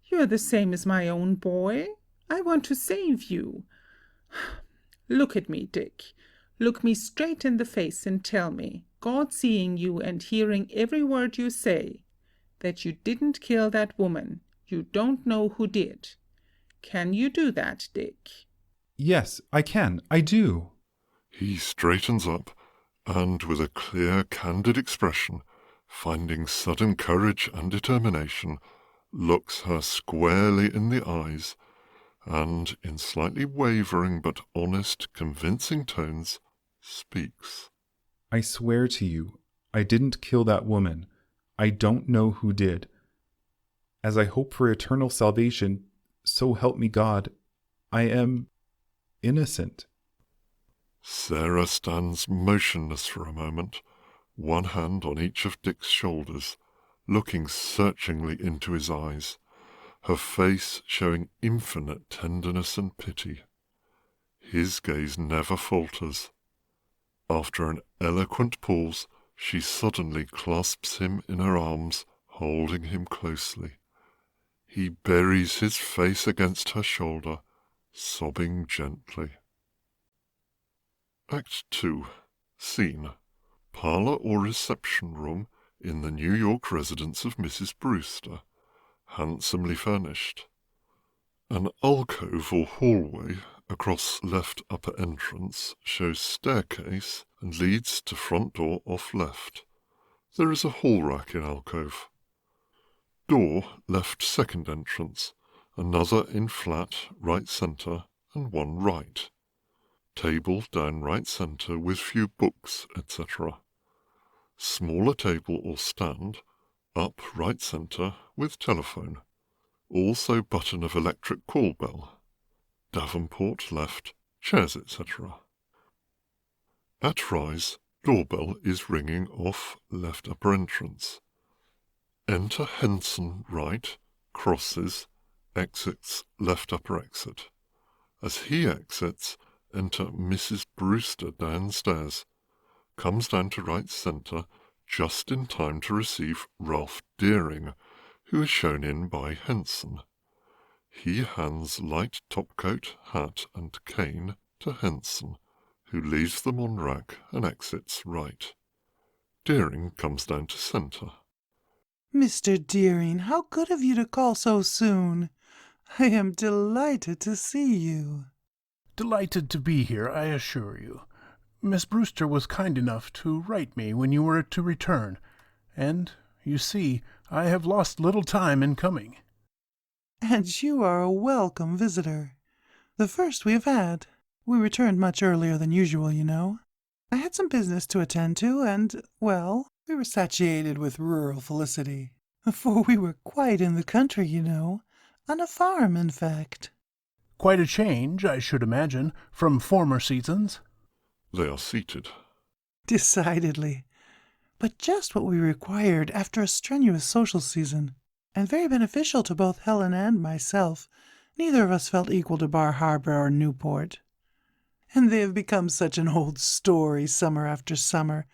[SPEAKER 7] You are the same as my own boy. I want to save you. Look at me, Dick. Look me straight in the face and tell me, God seeing you and hearing every word you say, that you didn't kill that woman. You don't know who did. Can you do that, Dick?
[SPEAKER 8] Yes, I can. I do.
[SPEAKER 1] He straightens up, and with a clear, candid expression, finding sudden courage and determination, looks her squarely in the eyes, and, in slightly wavering but honest, convincing tones, speaks.
[SPEAKER 8] I swear to you, I didn't kill that woman. I don't know who did. As I hope for eternal salvation, so help me God, I am innocent.
[SPEAKER 1] Sarah stands motionless for a moment, one hand on each of Dick's shoulders, looking searchingly into his eyes, her face showing infinite tenderness and pity. His gaze never falters. After an eloquent pause, she suddenly clasps him in her arms, holding him closely. He buries his face against her shoulder, sobbing gently. Act 2. Scene: parlour or reception room in the New York residence of Mrs. Brewster, handsomely furnished. An alcove or hallway across left upper entrance shows staircase and leads to front door off left. There is a hall rack in alcove. Door left second entrance, another in flat right centre and one right. Table down right centre with few books, etc. Smaller table or stand, up right centre with telephone. Also button of electric call bell. Davenport left, chairs, etc. At rise, doorbell is ringing off left upper entrance. Enter Henson right, crosses, exits left upper exit. As he exits, enter Mrs. Brewster downstairs, comes down to right centre just in time to receive Ralph Deering, who is shown in by Henson. He hands light topcoat, hat, and cane to Henson, who leaves them on rack and exits right. Deering comes down to centre.
[SPEAKER 4] Mr. Deering, how good of you to call so soon. I am delighted to see you.
[SPEAKER 10] Delighted to be here, I assure you. Miss Brewster was kind enough to write me when you were to return, and, you see, I have lost little time in coming.
[SPEAKER 4] And you are a welcome visitor. The first we have had. We returned much earlier than usual, you know. I had some business to attend to, and, well, we were satiated with rural felicity. For we were quite in the country, you know. On a farm, in fact.
[SPEAKER 10] Quite a change, I should imagine, from former seasons.
[SPEAKER 1] They are seated.
[SPEAKER 4] Decidedly. But just what we required after a strenuous social season, and very beneficial to both Helen and myself. Neither of us felt equal to Bar Harbor or Newport. And they have become such an old story summer after summer,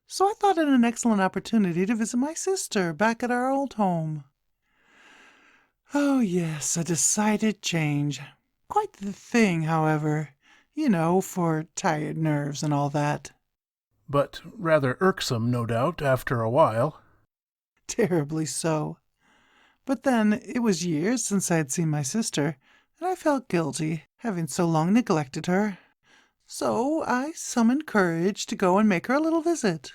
[SPEAKER 4] so I thought it an excellent opportunity to visit my sister back at our old home. Oh yes, a decided change. Quite the thing, however, you know, for tired nerves and all that.
[SPEAKER 10] But rather irksome, no doubt, after a while.
[SPEAKER 4] Terribly so. But then it was years since I had seen my sister, and I felt guilty, having so long neglected her. So I summoned courage to go and make her a little visit.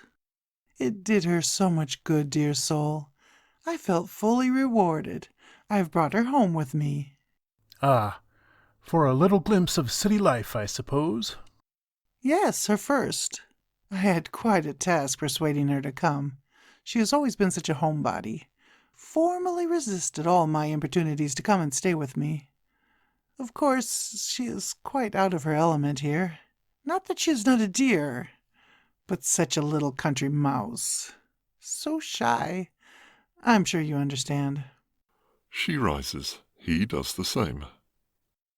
[SPEAKER 4] It did her so much good, dear soul. I felt fully rewarded. I have brought her home with me.
[SPEAKER 10] Ah, for a little glimpse of city life, I suppose.
[SPEAKER 4] Yes, her first. I had quite a task persuading her to come. She has always been such a homebody. Formally resisted all my importunities to come and stay with me. Of course, she is quite out of her element here. Not that she is not a dear, but such a little country mouse. So shy. I'm sure you understand.
[SPEAKER 1] She rises. He does the same.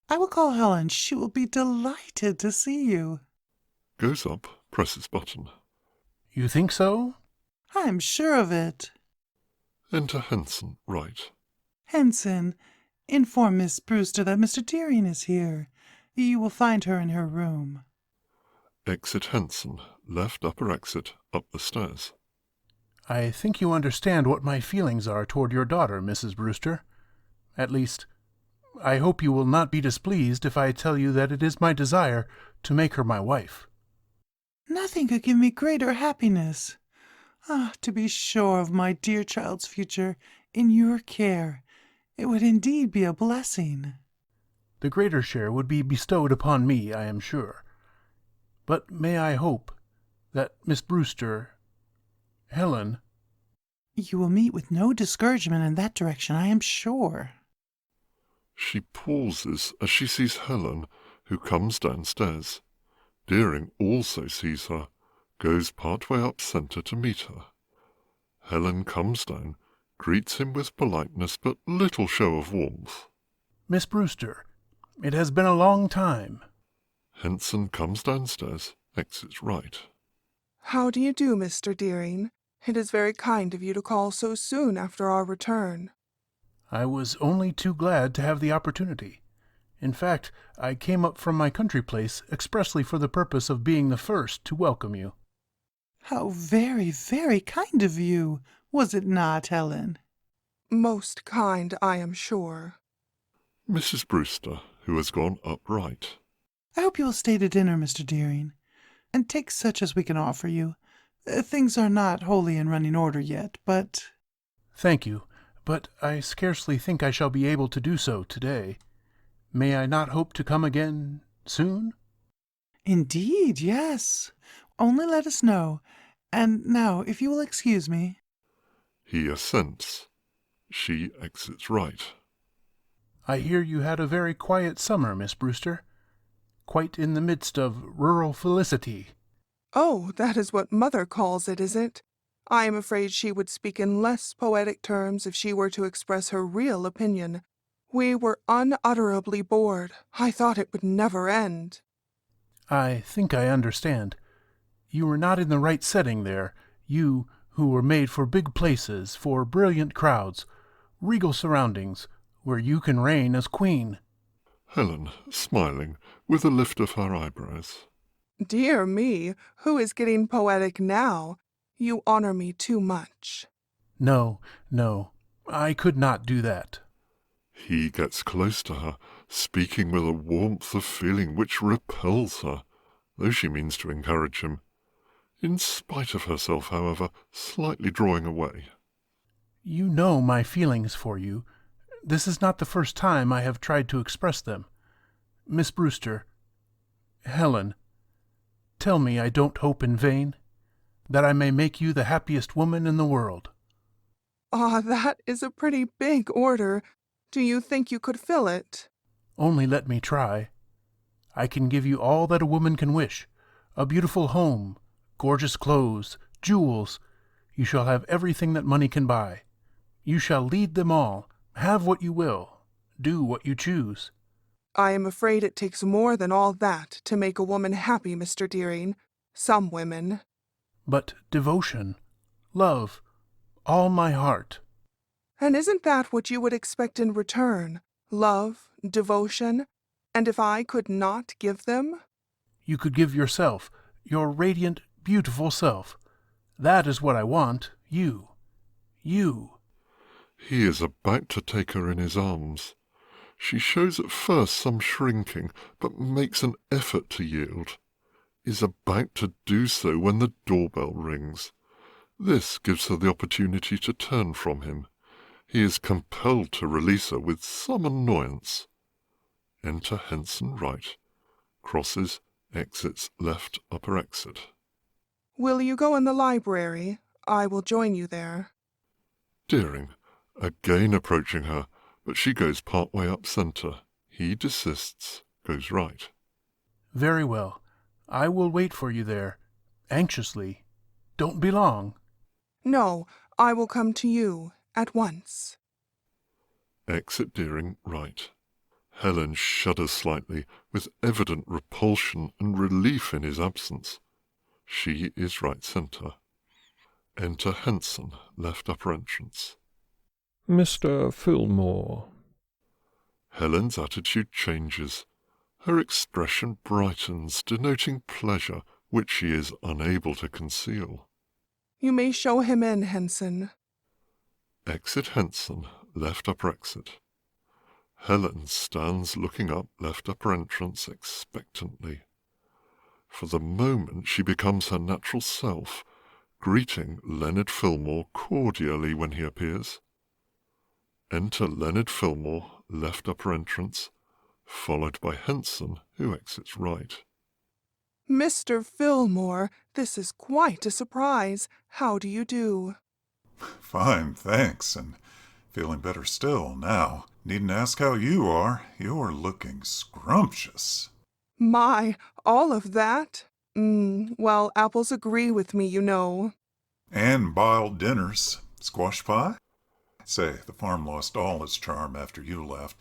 [SPEAKER 4] I will call Helen. She will be delighted to see you.
[SPEAKER 1] Goes up, presses button.
[SPEAKER 10] You think so?
[SPEAKER 4] I'm sure of it.
[SPEAKER 1] Enter Henson, right.
[SPEAKER 4] Henson, inform Miss Brewster that Mr. Deering is here. You will find her in her room.
[SPEAKER 1] Exit Henson, left upper exit, up the stairs.
[SPEAKER 10] I think you understand what my feelings are toward your daughter, Mrs. Brewster. At least, I hope you will not be displeased if I tell you that it is my desire to make her my wife.
[SPEAKER 4] Nothing could give me greater happiness. To be sure of my dear child's future in your care, it would indeed be a blessing.
[SPEAKER 10] The greater share would be bestowed upon me, I am sure. But may I hope that Miss Brewster, Helen...
[SPEAKER 4] You will meet with no discouragement in that direction, I am sure.
[SPEAKER 1] She pauses as she sees Helen, who comes downstairs. Deering also sees her, goes partway up centre to meet her. Helen comes down, greets him with politeness but little show of warmth.
[SPEAKER 10] Miss Brewster, it has been a long time.
[SPEAKER 1] Henson comes downstairs, exits right.
[SPEAKER 5] How do you do, Mr. Deering? It is very kind of you to call so soon after our return.
[SPEAKER 10] I was only too glad to have the opportunity. In fact, I came up from my country place expressly for the purpose of being the first to welcome you.
[SPEAKER 4] How very, very kind of you, was it not, Helen?
[SPEAKER 5] Most kind, I am sure.
[SPEAKER 1] Mrs. Brewster, who has gone upright.
[SPEAKER 4] I hope you will stay to dinner, Mr. Deering, and take such as we can offer you. Things are not wholly in running order yet, but...
[SPEAKER 10] Thank you, but I scarcely think I shall be able to do so today. May I not hope to come again soon?
[SPEAKER 4] Indeed, yes. Only let us know. And now, if you will excuse me...
[SPEAKER 1] He assents. She exits right.
[SPEAKER 10] I hear you had a very quiet summer, Miss Brewster. Quite in the midst of rural felicity.
[SPEAKER 5] Oh, that is what Mother calls it, is it? I am afraid she would speak in less poetic terms if she were to express her real opinion. We were unutterably bored. I thought it would never end.
[SPEAKER 10] I think I understand. You were not in the right setting there, you who were made for big places, for brilliant crowds, regal surroundings, where you can reign as queen.
[SPEAKER 1] Helen, smiling, with a lift of her eyebrows.
[SPEAKER 5] Dear me, who is getting poetic now? You honor me too much.
[SPEAKER 10] No, I could not do that.
[SPEAKER 1] He gets close to her, speaking with a warmth of feeling which repels her, though she means to encourage him. In spite of herself, however, slightly drawing away.
[SPEAKER 10] You know my feelings for you. This is not the first time I have tried to express them. Miss Brewster, Helen, tell me I don't hope in vain, that I may make you the happiest woman in the world.
[SPEAKER 5] That is a pretty big order. Do you think you could fill it?
[SPEAKER 10] Only let me try. I can give you all that a woman can wish. A beautiful home, gorgeous clothes, jewels. You shall have everything that money can buy. You shall lead them all, have what you will, do what you choose.
[SPEAKER 5] I am afraid it takes more than all that to make a woman happy, Mr. Deering. Some women.
[SPEAKER 10] But devotion, love, all my heart.
[SPEAKER 5] And isn't that what you would expect in return? Love, devotion, and if I could not give them?
[SPEAKER 10] You could give yourself, your radiant, beautiful self. That is what I want, you. You.
[SPEAKER 1] He is about to take her in his arms. She shows at first some shrinking, but makes an effort to yield. Is about to do so when the doorbell rings. This gives her the opportunity to turn from him. He is compelled to release her with some annoyance. Enter Henson right. Crosses, exits left upper exit.
[SPEAKER 5] Will you go in the library? I will join you there.
[SPEAKER 1] Deering, again approaching her, but she goes part way up centre. He desists, goes right.
[SPEAKER 10] Very well. I will wait for you there, anxiously. Don't be long.
[SPEAKER 5] No, I will come to you at once.
[SPEAKER 1] Exit Deering right. Helen shudders slightly, with evident repulsion and relief in his absence. She is right centre. Enter Henson, left upper entrance.
[SPEAKER 9] Mr. Fillmore.
[SPEAKER 1] Helen's attitude changes. Her expression brightens, denoting pleasure, which she is unable to conceal.
[SPEAKER 5] You may show him in, Henson.
[SPEAKER 1] Exit Henson, left upper exit. Helen stands looking up left upper entrance expectantly. For the moment she becomes her natural self, greeting Leonard Fillmore cordially when he appears. Enter Leonard Fillmore, left upper entrance, followed by Henson, who exits right.
[SPEAKER 5] Mr. Fillmore, this is quite a surprise. How do you do?
[SPEAKER 6] Fine, thanks, and feeling better still now. Needn't ask how you are. You're looking scrumptious.
[SPEAKER 5] My, all of that? Well, apples agree with me, you know.
[SPEAKER 6] And biled dinners. Squash pie? Say, the farm lost all its charm after you left.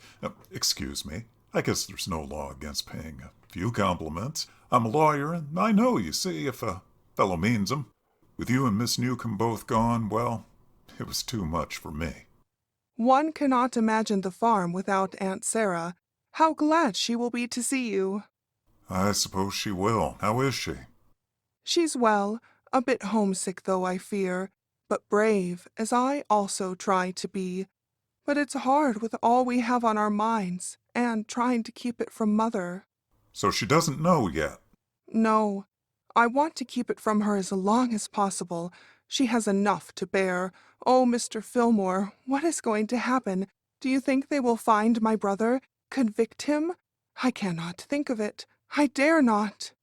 [SPEAKER 6] Excuse me. I guess there's no law against paying a few compliments. I'm a lawyer, and I know, you see, if a fellow means 'em. With you and Miss Newcomb both gone, well, it was too much for me.
[SPEAKER 5] One cannot imagine the farm without Aunt Sarah. How glad she will be to see you.
[SPEAKER 6] I suppose she will. How is she?
[SPEAKER 5] She's well, a bit homesick though, I fear, but brave, as I also try to be. But it's hard with all we have on our minds, and trying to keep it from Mother.
[SPEAKER 6] So she doesn't know yet?
[SPEAKER 5] No. I want to keep it from her as long as possible. She has enough to bear. Oh, Mr. Fillmore, what is going to happen? Do you think they will find my brother? Convict him? I cannot think of it. I dare not.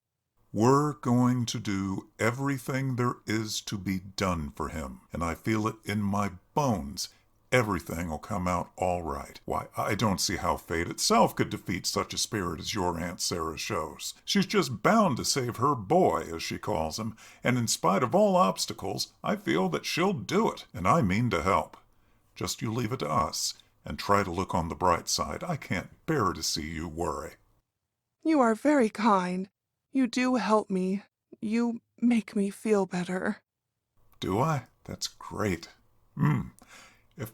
[SPEAKER 6] We're going to do everything there is to be done for him, and I feel it in my bones. Everything will come out all right. Why, I don't see how fate itself could defeat such a spirit as your Aunt Sarah shows. She's just bound to save her boy, as she calls him, and in spite of all obstacles, I feel that she'll do it, and I mean to help. Just you leave it to us, and try to look on the bright side. I can't bear to see you worry.
[SPEAKER 5] You are very kind. You do help me. You make me feel better.
[SPEAKER 6] Do I? That's great.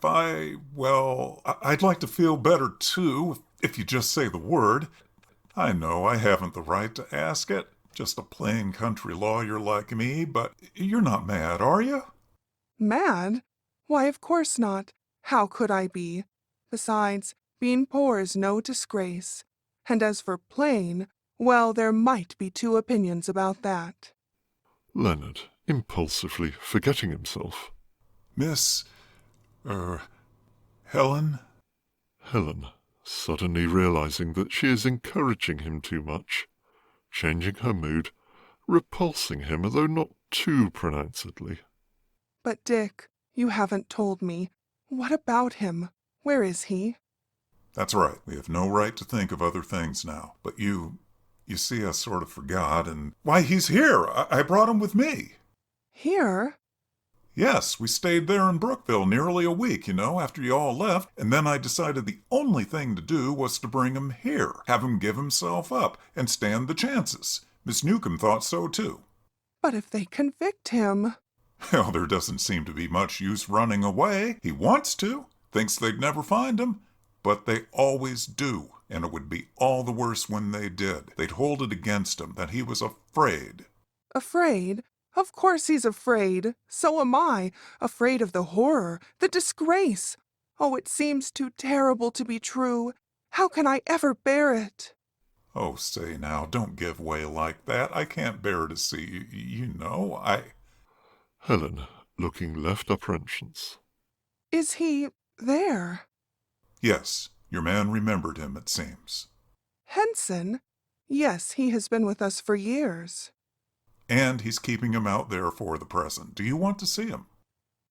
[SPEAKER 6] I'd like to feel better too, if you just say the word. I know I haven't the right to ask it, just a plain country lawyer like me, but you're not mad, are you?
[SPEAKER 5] Mad? Why, of course not. How could I be? Besides, being poor is no disgrace. And as for plain, well, there might be two opinions about that.
[SPEAKER 1] Leonard, impulsively forgetting himself.
[SPEAKER 6] Miss... Helen?
[SPEAKER 1] Helen, suddenly realizing that she is encouraging him too much, changing her mood, repulsing him, though not too pronouncedly.
[SPEAKER 5] But Dick, you haven't told me. What about him? Where is he?
[SPEAKER 6] That's right. We have no right to think of other things now. But you see, I sort of forgot, and... Why, he's here! I brought him with me.
[SPEAKER 5] Here?
[SPEAKER 6] Yes, we stayed there in Brookville nearly a week, after you all left, and then I decided the only thing to do was to bring him here, have him give himself up, and stand the chances. Miss Newcomb thought so, too.
[SPEAKER 5] But if they convict him...
[SPEAKER 6] Well, there doesn't seem to be much use running away. He wants to, thinks they'd never find him, but they always do, and it would be all the worse when they did. They'd hold it against him that he was afraid.
[SPEAKER 5] Afraid? Of course he's afraid. So am I. Afraid of the horror, the disgrace. Oh, it seems too terrible to be true. How can I ever bear it?
[SPEAKER 6] Oh, say now, don't give way like that. I can't bear to see you,
[SPEAKER 1] Helen, looking left upper entrance.
[SPEAKER 5] Is he there?
[SPEAKER 6] Yes, your man remembered him, it seems.
[SPEAKER 5] Henson? Yes, he has been with us for years.
[SPEAKER 6] And he's keeping him out there for the present. Do you want to see him?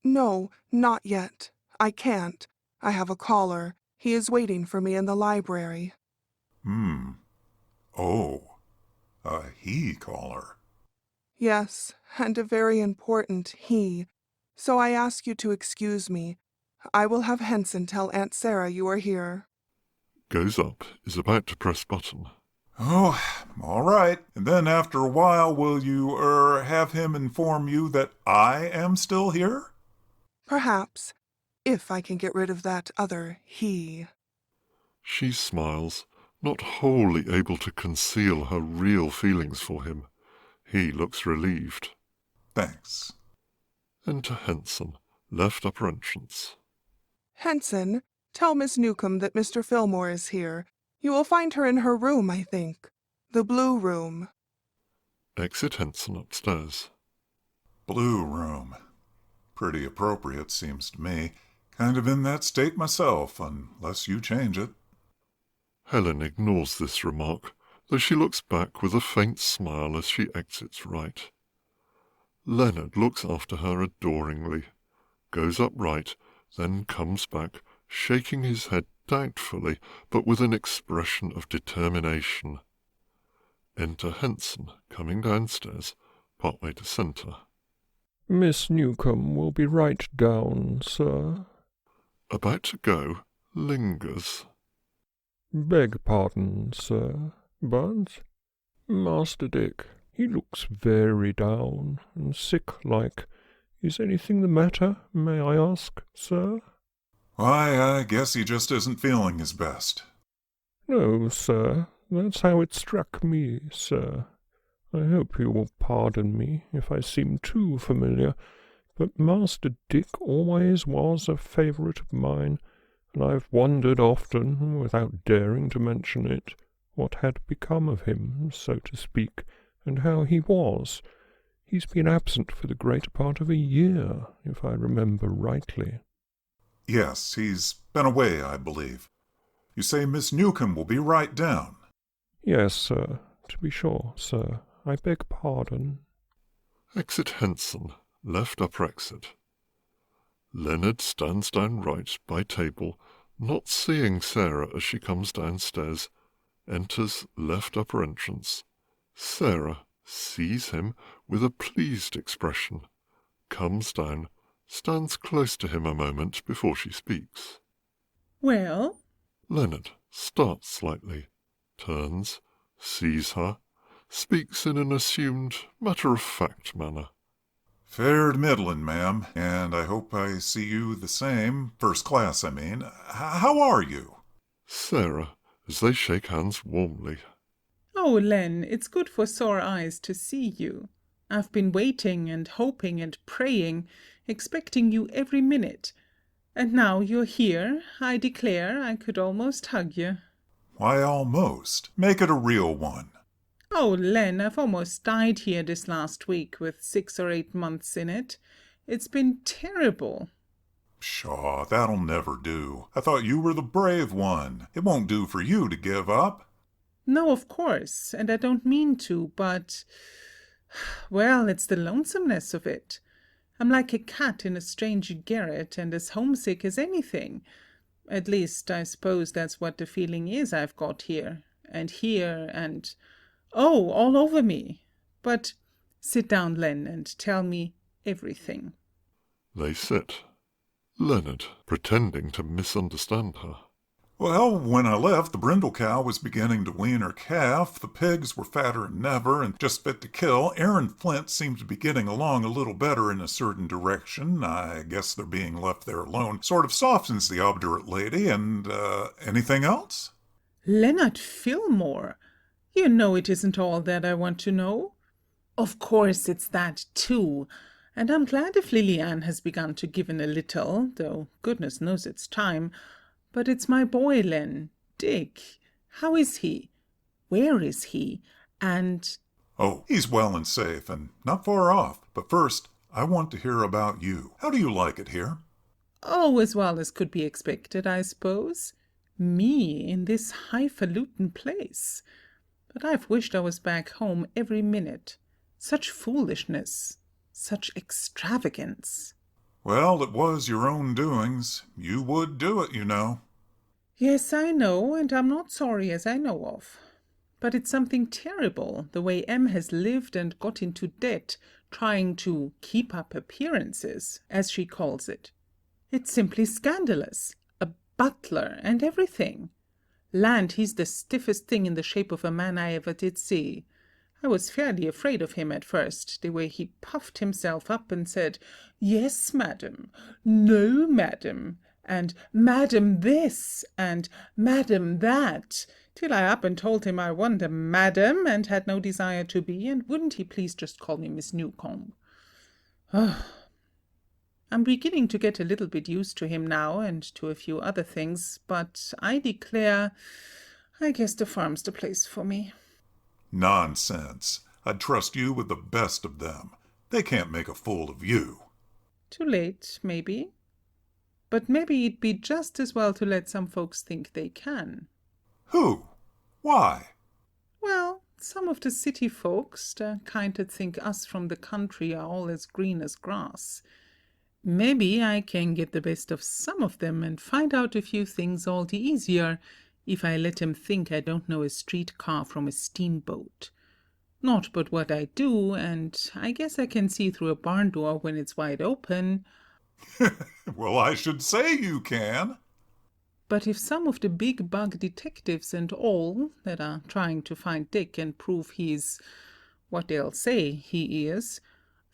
[SPEAKER 5] No, not yet. I can't. I have a caller. He is waiting for me in the library.
[SPEAKER 6] Oh, a he caller.
[SPEAKER 5] Yes, and a very important he. So I ask you to excuse me. I will have Henson tell Aunt Sarah you are here.
[SPEAKER 1] Goes up, is about to press button.
[SPEAKER 6] Oh, all right. And then after a while, will you, have him inform you that I am still here?
[SPEAKER 5] Perhaps, if I can get rid of that other he.
[SPEAKER 1] She smiles, not wholly able to conceal her real feelings for him. He looks relieved.
[SPEAKER 6] Thanks.
[SPEAKER 1] Enter Henson, left upper entrance.
[SPEAKER 5] Henson, tell Miss Newcomb that Mr. Fillmore is here. You will find her in her room, I think. The blue room.
[SPEAKER 1] Exit Henson upstairs.
[SPEAKER 6] Blue room. Pretty appropriate, seems to me. Kind of in that state myself, unless you change it.
[SPEAKER 1] Helen ignores this remark, though she looks back with a faint smile as she exits right. Leonard looks after her adoringly, goes upright, then comes back, shaking his head doubtfully, but with an expression of determination. Enter Henson, coming downstairs, partway to centre.
[SPEAKER 9] Miss Newcomb will be right down, sir.
[SPEAKER 1] About to go, lingers.
[SPEAKER 9] Beg pardon, sir, but Master Dick, he looks very down and sick-like. Is anything the matter, may I ask, sir?
[SPEAKER 6] Why, I guess he just isn't feeling his best.
[SPEAKER 9] No, sir, that's how it struck me, sir. I hope you will pardon me if I seem too familiar, but Master Dick always was a favourite of mine, and I've wondered often, without daring to mention it, what had become of him, so to speak, and how he was. He's been absent for the greater part of a year, if I remember rightly.
[SPEAKER 6] Yes, he's been away, I believe. You say Miss Newcomb will be right down?
[SPEAKER 9] Yes, sir, to be sure, sir. I beg pardon.
[SPEAKER 1] Exit Henson, left upper exit. Leonard stands down right by table, not seeing Sarah as she comes downstairs, enters left upper entrance. Sarah sees him with a pleased expression, comes down, stands close to him a moment before she speaks.
[SPEAKER 7] Well?
[SPEAKER 1] Leonard starts slightly, turns, sees her, speaks in an assumed, matter-of-fact manner.
[SPEAKER 6] Fair to middlin', ma'am, and I hope I see you the same, first class, I mean. How are you?
[SPEAKER 1] Sarah, as they shake hands warmly.
[SPEAKER 7] Oh, Len, it's good for sore eyes to see you. I've been waiting and hoping and praying, expecting you every minute. And now you're here, I declare I could almost hug you.
[SPEAKER 6] Why almost? Make it a real one.
[SPEAKER 7] Oh, Len, I've almost died here this last week with 6 or 8 months in it. It's been terrible.
[SPEAKER 6] Pshaw, that'll never do. I thought you were the brave one. It won't do for you to give up.
[SPEAKER 7] No, of course, and I don't mean to, but... well, it's the lonesomeness of it. I'm like a cat in a strange garret and as homesick as anything. At least, I suppose that's what the feeling is I've got here, and... oh, all over me. But sit down, Len, and tell me everything.
[SPEAKER 1] They sit. Leonard, pretending to misunderstand her.
[SPEAKER 6] Well, when I left, the brindle cow was beginning to wean her calf, the pigs were fatter than ever and just fit to kill. Aaron Flint seemed to be getting along a little better in a certain direction. I guess their being left there alone sort of softens the obdurate lady, and, anything else?
[SPEAKER 7] Leonard Fillmore? You know it isn't all that I want to know. Of course it's that too, and I'm glad if Liliane has begun to give in a little, though goodness knows it's time. But it's my boy, Len, Dick. How is he? Where is he? And...
[SPEAKER 6] Oh, he's well and safe, and not far off. But first, I want to hear about you. How do you like it here?
[SPEAKER 7] oh, as well as could be expected, I suppose. Me in this highfalutin place. But I've wished I was back home every minute. Such foolishness. Such extravagance.
[SPEAKER 6] Well, it was your own doings. You would do it, you know.
[SPEAKER 7] Yes, I know, and I'm not sorry as I know of. But it's something terrible, the way Em has lived and got into debt, trying to keep up appearances, as she calls it. It's simply scandalous. A butler and everything. Land, he's the stiffest thing in the shape of a man I ever did see. I was fairly afraid of him at first, the way he puffed himself up and said, "Yes, madam," "No, madam," and "Madam this," and "Madam that," till I up and told him I wasn't a madam and had no desire to be, and wouldn't he please just call me Miss Newcomb. I'm beginning to get a little bit used to him now and to a few other things, but I declare, I guess the farm's the place for me.
[SPEAKER 6] Nonsense. I'd trust you with the best of them. They can't make a fool of you.
[SPEAKER 7] Too late, maybe. But maybe it'd be just as well to let some folks think they can.
[SPEAKER 6] Who? Why?
[SPEAKER 7] Well, some of the city folks, the kind that think us from the country are all as green as grass. Maybe I can get the best of some of them and find out a few things all the easier if I let 'em think I don't know a streetcar from a steamboat. Not but what I do, and I guess I can see through a barn door when it's wide open.
[SPEAKER 6] Well, I should say you can.
[SPEAKER 7] But if some of the big bug detectives and all that are trying to find Dick and prove he's what they'll say he is,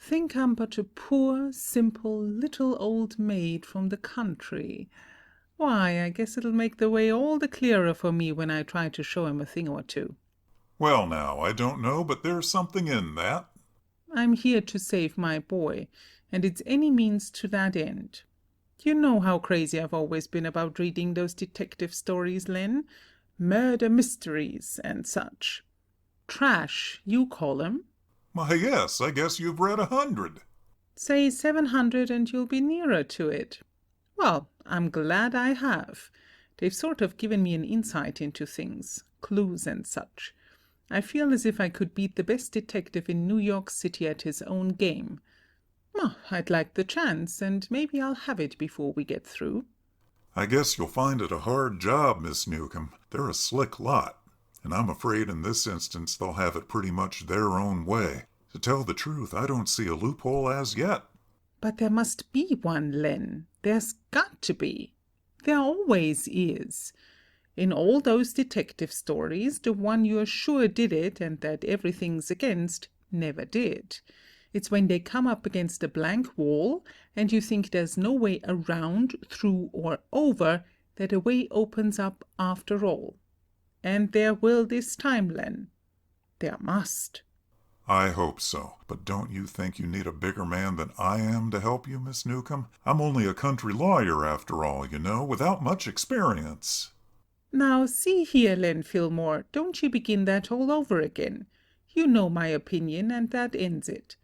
[SPEAKER 7] think I'm but a poor, simple, little old maid from the country, why, I guess it'll make the way all the clearer for me when I try to show him a thing or two.
[SPEAKER 6] Well, now, I don't know, but there's something in that.
[SPEAKER 7] I'm here to save my boy, and it's any means to that end. You know how crazy I've always been about reading those detective stories, Len. Murder mysteries and such. Trash, you call 'em.
[SPEAKER 6] Why, yes, I guess you've read 100.
[SPEAKER 7] Say 700 and you'll be nearer to it. Well, I'm glad I have. They've sort of given me an insight into things, clues and such. I feel as if I could beat the best detective in New York City at his own game. Well, I'd like the chance, and maybe I'll have it before we get through.
[SPEAKER 6] I guess you'll find it a hard job, Miss Newcomb. They're a slick lot, and I'm afraid in this instance they'll have it pretty much their own way. To tell the truth, I don't see a loophole as yet.
[SPEAKER 7] But there must be one, Len. There's got to be. There always is. In all those detective stories, the one you're sure did it and that everything's against never did. It's when they come up against a blank wall and you think there's no way around, through, or over that a way opens up after all. And there will this time, Len. There must.
[SPEAKER 6] I hope so. But don't you think you need a bigger man than I am to help you, Miss Newcomb? I'm only a country lawyer, after all, you know, without much experience.
[SPEAKER 7] Now, see here, Len Fillmore, don't you begin that all over again. You know my opinion, and that ends it.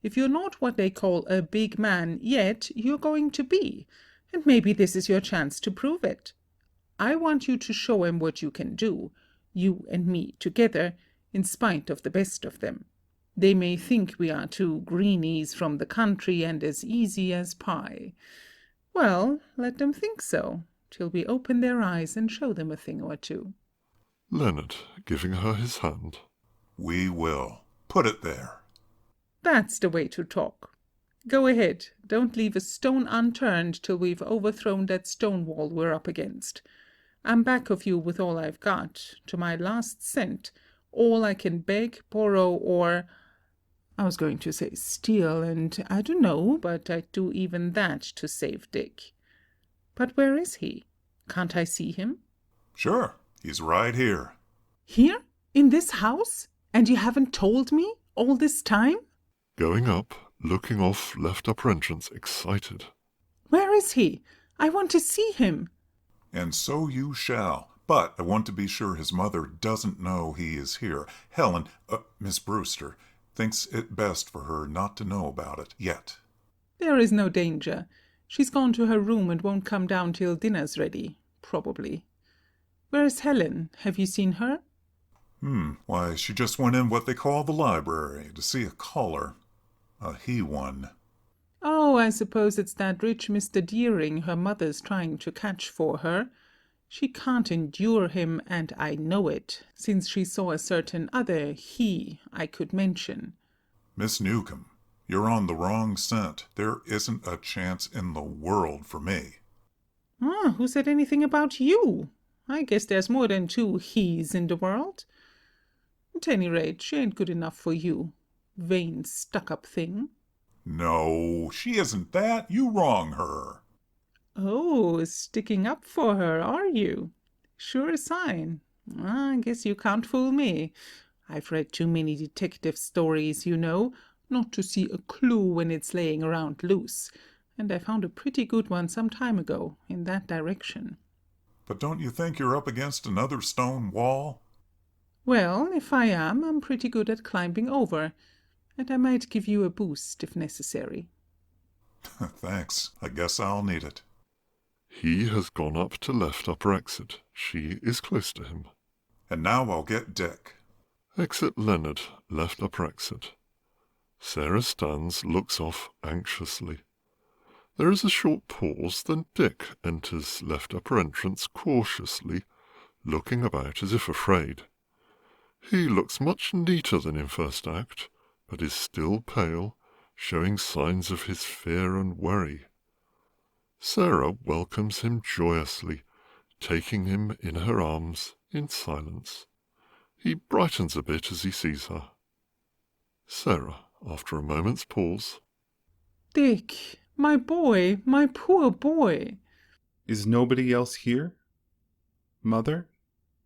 [SPEAKER 7] If you're not what they call a big man yet, you're going to be, and maybe this is your chance to prove it. I want you to show 'em what you can do, you and me together, in spite of the best of them. They may think we are two greenies from the country and as easy as pie. Well, let them think so, till we open their eyes and show them a thing or two.
[SPEAKER 1] Leonard, giving her his hand.
[SPEAKER 6] We will. Put it there.
[SPEAKER 7] That's the way to talk. Go ahead. Don't leave a stone unturned till we've overthrown that stone wall we're up against. I'm back of you with all I've got, to my last cent, all I can beg, borrow, or... I was going to say steal, and I don't know, but I'd do even that to save Dick. But where is he? Can't I see him?
[SPEAKER 6] Sure, he's right here.
[SPEAKER 7] Here? In this house? And you haven't told me all this time?
[SPEAKER 1] Going up, looking off left upper entrance, excited.
[SPEAKER 7] Where is he? I want to see him.
[SPEAKER 6] And so you shall. But I want to be sure his mother doesn't know he is here. Helen, Miss Brewster, thinks it best for her not to know about it yet.
[SPEAKER 7] There is no danger. She's gone to her room and won't come down till dinner's ready, probably. Where's Helen? Have you seen her?
[SPEAKER 6] Why, she just went in what they call the library to see a caller. A he one.
[SPEAKER 7] Oh, I suppose it's that rich Mr. Deering her mother's trying to catch for her. She can't endure him, and I know it, since she saw a certain other he I could mention.
[SPEAKER 6] Miss Newcomb, You're on the wrong scent. There isn't a chance in the world for me.
[SPEAKER 7] Ah, who said anything about you? I guess there's more than two he's in the world. At any rate, she ain't good enough for you. Vain, stuck-up thing.
[SPEAKER 6] No, she isn't that. You wrong her.
[SPEAKER 7] Oh, sticking up for her, are you? Sure a sign. I guess you can't fool me. I've read too many detective stories, you know, not to see a clue when it's laying around loose. And I found a pretty good one some time ago, in that direction.
[SPEAKER 6] But don't you think you're up against another stone wall?
[SPEAKER 7] Well, if I am, I'm pretty good at climbing over, and I might give you a boost if necessary.
[SPEAKER 6] Thanks. I guess I'll need it.
[SPEAKER 1] He has gone up to left upper exit. She is close to him.
[SPEAKER 6] And now I'll get Dick.
[SPEAKER 1] Exit Leonard, left upper exit. Sarah stands, looks off anxiously. There is a short pause, then Dick enters left upper entrance cautiously, looking about as if afraid. He looks much neater than in first act, but is still pale, showing signs of his fear and worry. Sarah welcomes him joyously, taking him in her arms in silence. He brightens a bit as he sees her. Sarah, after a moment's pause.
[SPEAKER 7] Dick, my boy, my poor boy.
[SPEAKER 8] Is nobody else here? Mother?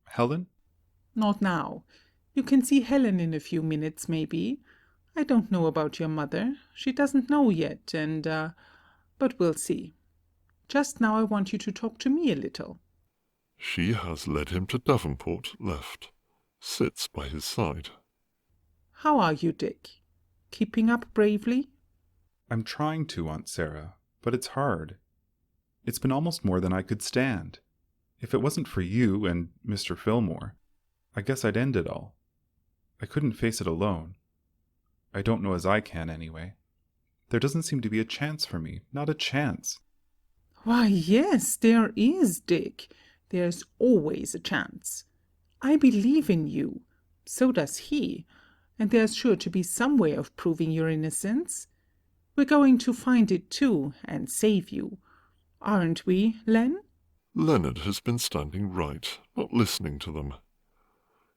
[SPEAKER 8] Helen?
[SPEAKER 7] Not now. You can see Helen in a few minutes, maybe. I don't know about your mother. She doesn't know yet, but we'll see. Just now I want you to talk to me a little.
[SPEAKER 1] She has led him to Davenport, left. Sits by his side.
[SPEAKER 7] How are you, Dick? Keeping up bravely?
[SPEAKER 8] I'm trying to, Aunt Sarah, but it's hard. It's been almost more than I could stand. If it wasn't for you and Mr. Fillmore, I guess I'd end it all. I couldn't face it alone. I don't know as I can, anyway. There doesn't seem to be a chance for me, not a chance.
[SPEAKER 7] Why, yes, there is, Dick. There's always a chance. I believe in you. So does he. And there's sure to be some way of proving your innocence. We're going to find it too, and save you. Aren't we, Len?
[SPEAKER 1] Leonard has been standing right, not listening to them.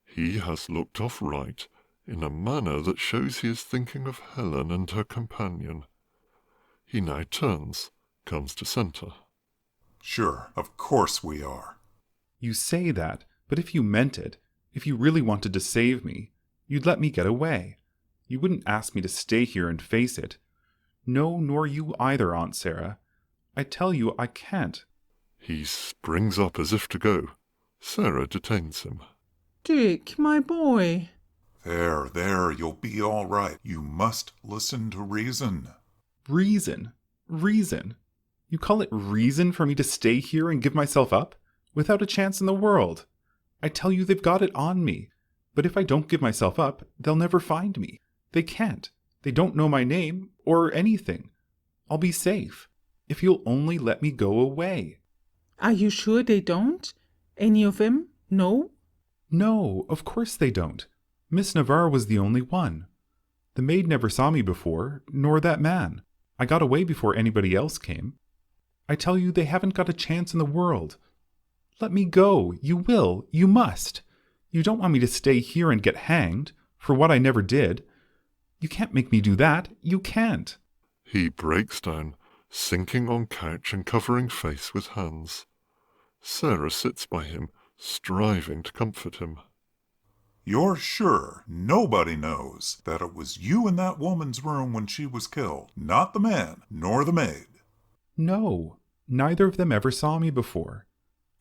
[SPEAKER 1] He has looked off right, in a manner that shows he is thinking of Helen and her companion. He now turns, comes to centre.
[SPEAKER 6] Sure, of course we are.
[SPEAKER 8] You say that, but if you meant it, if you really wanted to save me, you'd let me get away. You wouldn't ask me to stay here and face it. No, nor you either, Aunt Sarah. I tell you I can't.
[SPEAKER 1] He springs up as if to go. Sarah detains him.
[SPEAKER 7] Dick, my boy.
[SPEAKER 6] There, you'll be all right. You must listen to reason.
[SPEAKER 8] Reason? Reason? You call it reason for me to stay here and give myself up? Without a chance in the world? I tell you they've got it on me. But if I don't give myself up, they'll never find me. They can't. They don't know my name, or anything. I'll be safe. If you'll only let me go away.
[SPEAKER 7] Are you sure they don't? Any of them? No?
[SPEAKER 8] No, of course they don't. Miss Navarre was the only one. The maid never saw me before, nor that man. I got away before anybody else came. I tell you they haven't got a chance in the world. Let me go. You will. You must. You don't want me to stay here and get hanged, for what I never did. You can't make me do that. You can't.
[SPEAKER 1] He breaks down, sinking on couch and covering face with hands. Sarah sits by him, striving to comfort him.
[SPEAKER 6] You're sure nobody knows that it was you in that woman's room when she was killed, not the man, nor the maid?
[SPEAKER 8] No, neither of them ever saw me before.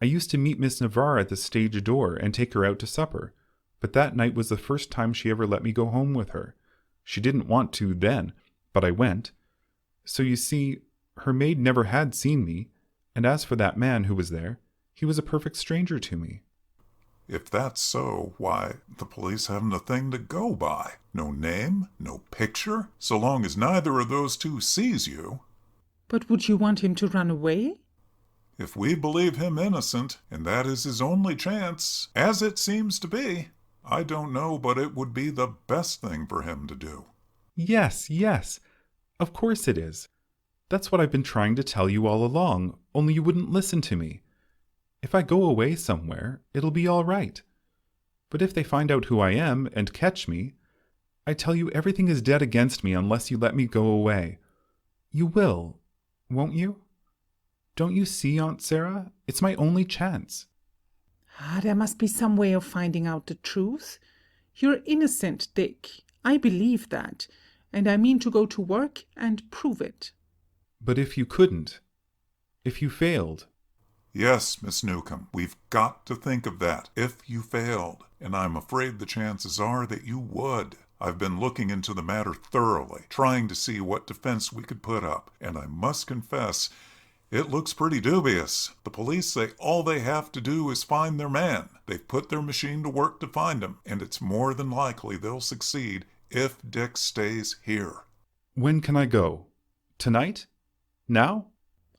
[SPEAKER 8] I used to meet Miss Navarre at the stage door and take her out to supper, but that night was the first time she ever let me go home with her. She didn't want to then, but I went. So you see, her maid never had seen me, and as for that man who was there, he was a perfect stranger to me.
[SPEAKER 6] If that's so, why, the police haven't a thing to go by. No name, no picture, so long as neither of those two sees you.
[SPEAKER 7] But would you want him to run away?
[SPEAKER 6] If we believe him innocent, and that is his only chance, as it seems to be, I don't know but it would be the best thing for him to do.
[SPEAKER 8] Yes, Of course it is. That's what I've been trying to tell you all along, only you wouldn't listen to me. If I go away somewhere, it'll be all right. But if they find out who I am and catch me, I tell you everything is dead against me unless you let me go away. You will, won't you? Don't you see, Aunt Sarah? It's my only chance.
[SPEAKER 7] There must be some way of finding out the truth. You're innocent, Dick. I believe that, and I mean to go to work and prove it.
[SPEAKER 8] But if you couldn't, if you failed...
[SPEAKER 6] Yes, Miss Newcomb, we've got to think of that, if you failed, and I'm afraid the chances are that you would. I've been looking into the matter thoroughly, trying to see what defense we could put up, and I must confess, it looks pretty dubious. The police say all they have to do is find their man. They've put their machine to work to find him, and it's more than likely they'll succeed if Dick stays here.
[SPEAKER 8] When can I go? Tonight? Now?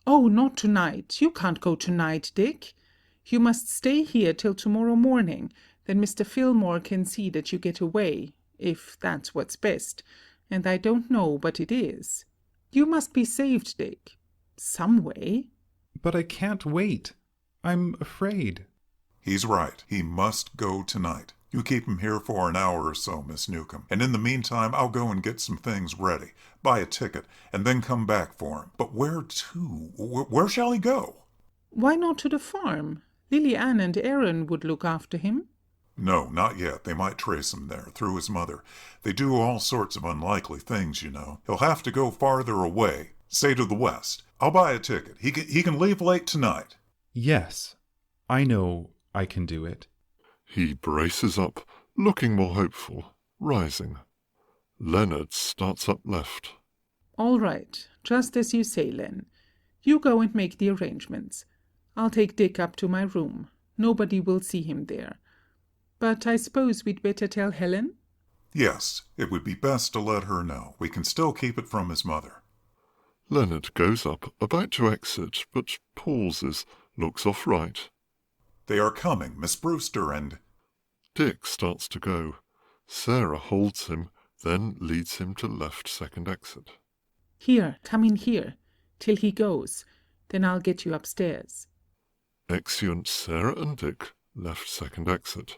[SPEAKER 7] Oh, not tonight. You can't go tonight, Dick. You must stay here till tomorrow morning. Then Mr. Fillmore can see that you get away, if that's what's best. And I don't know, but it is. You must be saved, Dick. Some way.
[SPEAKER 8] But I can't wait. I'm afraid.
[SPEAKER 6] He's right. He must go tonight. You keep him here for an hour or so, Miss Newcomb, and in the meantime I'll go and get some things ready, buy a ticket, and then come back for him. But where to? Where shall he go?
[SPEAKER 7] Why not to the farm? Lily Ann and Aaron would look after him.
[SPEAKER 6] No, not yet. They might trace him there, through his mother. They do all sorts of unlikely things, you know. He'll have to go farther away, say to the west. I'll buy a ticket. He can leave late tonight.
[SPEAKER 8] Yes, I know I can do it.
[SPEAKER 1] He braces up, looking more hopeful, rising. Leonard starts up left.
[SPEAKER 7] All right, just as you say, Len. You go and make the arrangements. I'll take Dick up to my room. Nobody will see him there. But I suppose we'd better tell Helen?
[SPEAKER 6] Yes, it would be best to let her know. We can still keep it from his mother.
[SPEAKER 1] Leonard goes up, about to exit, but pauses, looks off right.
[SPEAKER 6] They are coming, Miss Brewster and...
[SPEAKER 1] Dick starts to go. Sarah holds him, then leads him to left second exit.
[SPEAKER 7] Here, come in here, till he goes. Then I'll get you upstairs.
[SPEAKER 1] Exeunt Sarah and Dick, left second exit.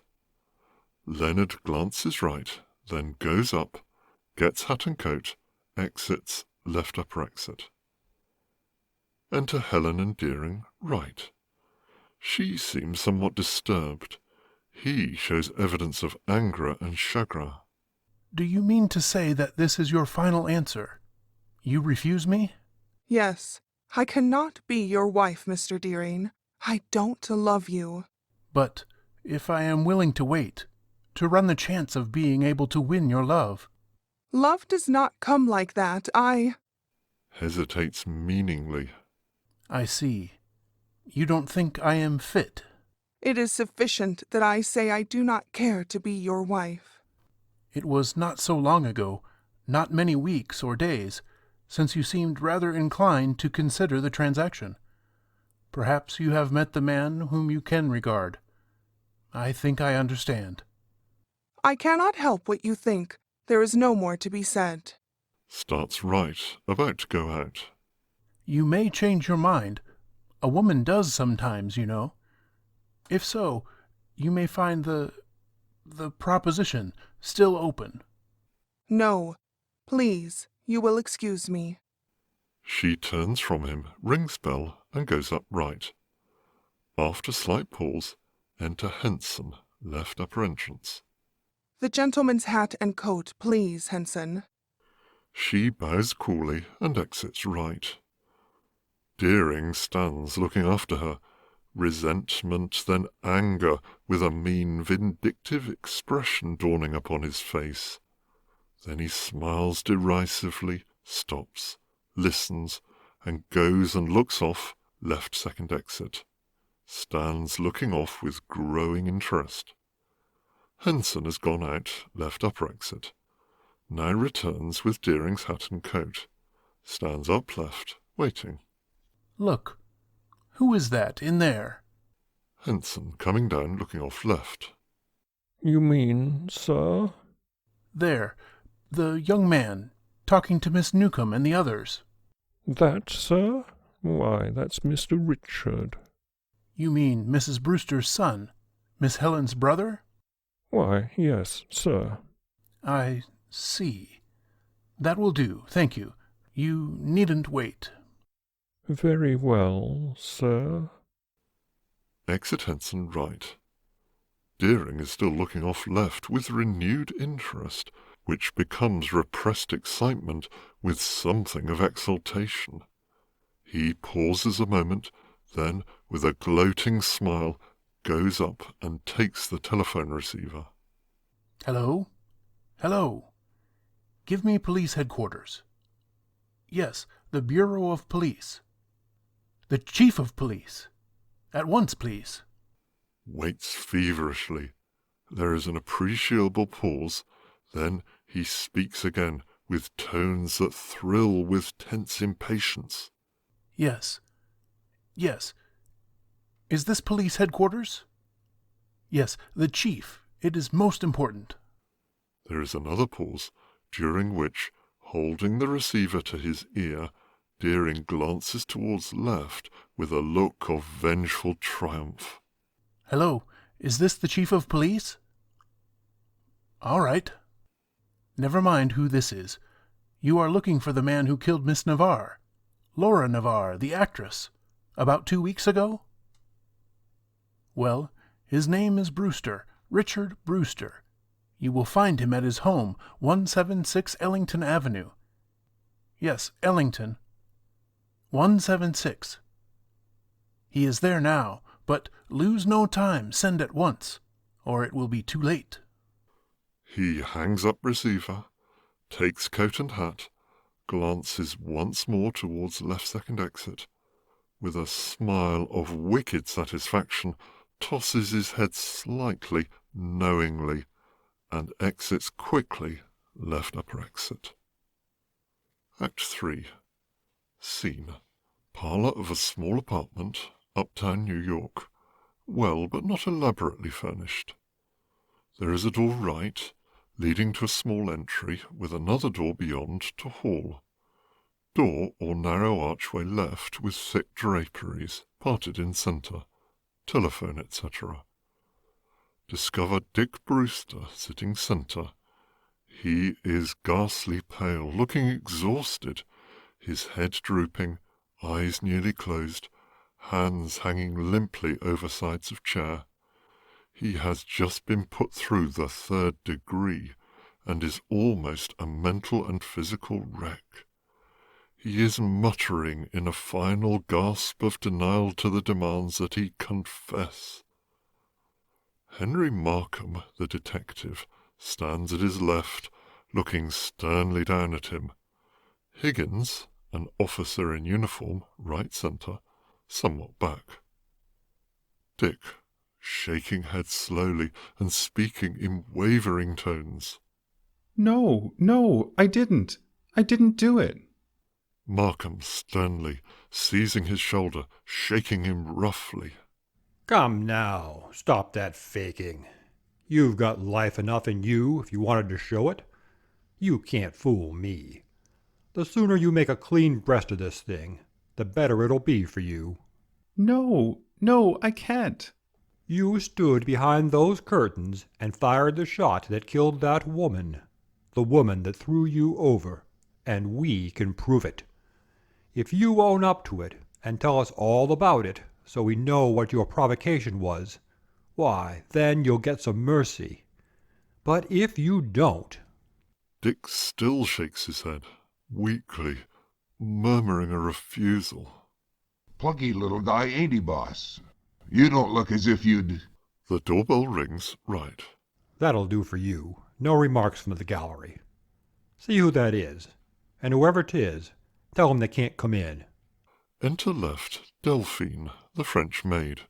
[SPEAKER 1] Leonard glances right, then goes up, gets hat and coat, exits left upper exit. Enter Helen and Deering, right. She seems somewhat disturbed. He shows evidence of anger and chagrin.
[SPEAKER 10] Do you mean to say that this is your final answer? You refuse me?
[SPEAKER 5] Yes, I cannot be your wife, Mr. Deering. I don't love you.
[SPEAKER 10] But if I am willing to wait, to run the chance of being able to win your love...
[SPEAKER 5] Love does not come like that.
[SPEAKER 1] Hesitates meaningly.
[SPEAKER 10] I see. You don't think I am fit?
[SPEAKER 5] It is sufficient that I say I do not care to be your wife.
[SPEAKER 10] It was not so long ago, not many weeks or days, since you seemed rather inclined to consider the transaction. Perhaps you have met the man whom you can regard. I think I understand.
[SPEAKER 5] I cannot help what you think. There is no more to be said.
[SPEAKER 1] Starts right, about to go out.
[SPEAKER 10] You may change your mind. A woman does sometimes, you know. If so, you may find the proposition still open.
[SPEAKER 5] No, please, you will excuse me.
[SPEAKER 1] She turns from him, rings bell, and goes up right. After slight pause, enter Henson, left upper entrance.
[SPEAKER 5] The gentleman's hat and coat, please, Henson.
[SPEAKER 1] She bows coolly and exits right. Deering stands looking after her, resentment, then anger, with a mean, vindictive expression dawning upon his face. Then he smiles derisively, stops, listens, and goes and looks off, left second exit. Stands looking off with growing interest. Henson has gone out, left upper exit. Now returns with Deering's hat and coat. Stands up left, waiting.
[SPEAKER 10] Look, who is that in there?
[SPEAKER 1] Henson coming down, looking off left.
[SPEAKER 9] You mean, sir?
[SPEAKER 10] There, the young man. talking to Miss Newcomb and the others.
[SPEAKER 9] That, sir? Why, that's Mr. Richard.
[SPEAKER 10] You mean Mrs. Brewster's son, Miss Helen's brother?
[SPEAKER 9] Why, yes, sir.
[SPEAKER 10] I see. That will do, thank you. You needn't wait.
[SPEAKER 9] Very well, sir.
[SPEAKER 1] Exit Henson right. Deering is still looking off left with renewed interest, which becomes repressed excitement with something of exultation. He pauses a moment, then, with a gloating smile, goes up and takes the telephone receiver.
[SPEAKER 10] Hello? Hello? Give me police headquarters. Yes, the Bureau of Police. The Chief of Police. At once, please.
[SPEAKER 1] Waits feverishly. There is an appreciable pause. Then he speaks again, with tones that thrill with tense impatience.
[SPEAKER 10] Yes. Yes. Is this police headquarters? Yes, the chief. It is most important.
[SPEAKER 1] There is another pause, during which, holding the receiver to his ear, Deering glances towards left with a look of vengeful triumph.
[SPEAKER 10] Hello, is this the chief of police? All right. Never mind who this is. You are looking for the man who killed Miss Navarre, Laura Navarre, the actress, about 2 weeks ago? Well, his name is Brewster, Richard Brewster. You will find him at his home, 176 Ellington Avenue. Yes, Ellington. 176. He is there now, but lose no time, send at once, or it will be too late.
[SPEAKER 1] He hangs up receiver, takes coat and hat, glances once more towards left second exit, with a smile of wicked satisfaction, tosses his head slightly, knowingly, and exits quickly left upper exit. Act 3. Scene. Parlour of a small apartment, uptown New York, well but not elaborately furnished. There is a door right, leading to a small entry, with another door beyond to hall. Door or narrow archway left with thick draperies, parted in centre, telephone, etc. Discover Dick Brewster sitting centre. He is ghastly pale, looking exhausted, his head drooping, eyes nearly closed, hands hanging limply over sides of chair. He has just been put through the 3rd degree, and is almost a mental and physical wreck. He is muttering in a final gasp of denial to the demands that he confess. Henry Markham, the detective, stands at his left, looking sternly down at him. Higgins, an officer in uniform, right centre, somewhat back. Dick, shaking head slowly and speaking in wavering tones.
[SPEAKER 8] No, I didn't do it.
[SPEAKER 1] Markham sternly, seizing his shoulder, shaking him roughly.
[SPEAKER 11] Come now, stop that faking. You've got life enough in you if you wanted to show it. You can't fool me. The sooner you make a clean breast of this thing, the better it'll be for you.
[SPEAKER 8] No, I can't.
[SPEAKER 11] You stood behind those curtains and fired the shot that killed that woman, the woman that threw you over, and we can prove it. If you own up to it and tell us all about it so we know what your provocation was, why, then you'll get some mercy. But if you don't...
[SPEAKER 1] Dick still shakes his head, weakly, murmuring a refusal.
[SPEAKER 12] Plucky little guy, ain't he, boss? You don't look as if you'd...
[SPEAKER 1] The doorbell rings, right.
[SPEAKER 11] That'll do for you. No remarks from the gallery. See who that is, and whoever 'tis, tell 'em they can't come in.
[SPEAKER 1] Enter left Delphine, the French maid.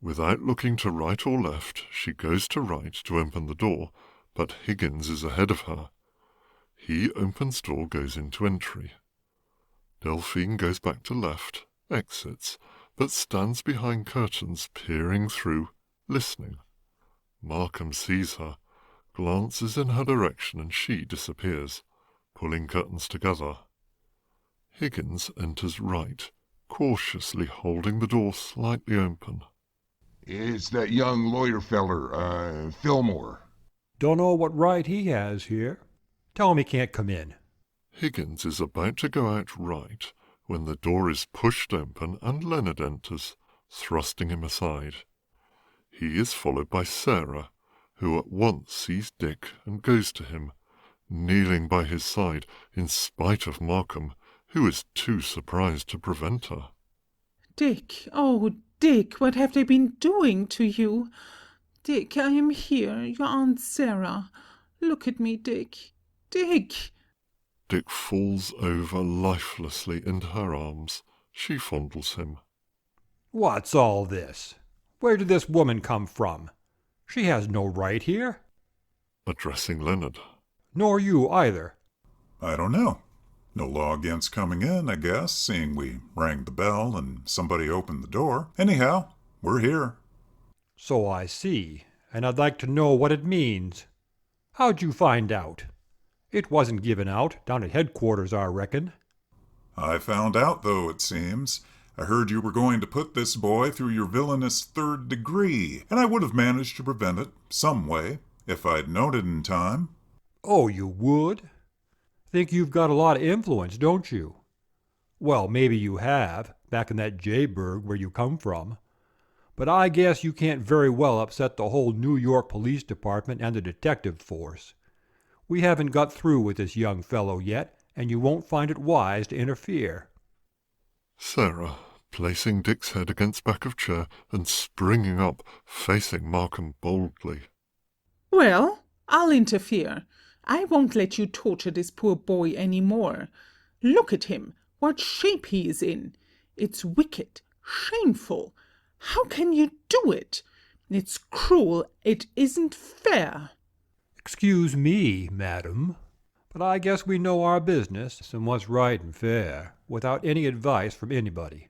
[SPEAKER 1] Without looking to right or left, she goes to right to open the door, but Higgins is ahead of her. He opens door, goes into entry. Delphine goes back to left, exits, but stands behind curtains, peering through, listening. Markham sees her, glances in her direction, and she disappears, pulling curtains together. Higgins enters right, cautiously holding the door slightly open.
[SPEAKER 12] It's that young lawyer feller, Fillmore.
[SPEAKER 11] Dunno what right he has here. Tell him he can't come in.
[SPEAKER 1] Higgins is about to go out right when the door is pushed open and Leonard enters, thrusting him aside. He is followed by Sarah, who at once sees Dick and goes to him, kneeling by his side in spite of Markham, who is too surprised to prevent her.
[SPEAKER 7] Dick, oh, Dick, what have they been doing to you? Dick, I am here, your Aunt Sarah. Look at me, Dick. Dick!
[SPEAKER 1] Dick falls over lifelessly into her arms. She fondles him.
[SPEAKER 11] What's all this? Where did this woman come from? She has no right here.
[SPEAKER 1] Addressing Leonard.
[SPEAKER 11] Nor you either.
[SPEAKER 6] I don't know. No law against coming in, I guess, seeing we rang the bell and somebody opened the door. Anyhow, we're here.
[SPEAKER 11] So I see, and I'd like to know what it means. How'd you find out? It wasn't given out down at headquarters, I reckon.
[SPEAKER 6] I found out, though, it seems. I heard you were going to put this boy through your villainous 3rd degree, and I would have managed to prevent it, some way, if I'd known it in time.
[SPEAKER 11] Oh, you would? Think you've got a lot of influence, don't you? Well, maybe you have, back in that Jayburg where you come from. But I guess you can't very well upset the whole New York Police Department and the detective force. We haven't got through with this young fellow yet, and you won't find it wise to interfere.
[SPEAKER 1] Sarah, placing Dick's head against back of chair and springing up, facing Markham boldly.
[SPEAKER 7] Well, I'll interfere. I won't let you torture this poor boy any more. Look at him, what shape he is in. It's wicked, shameful. How can you do it? It's cruel. It isn't fair.
[SPEAKER 11] Excuse me, madam, but I guess we know our business and what's right and fair, without any advice from anybody.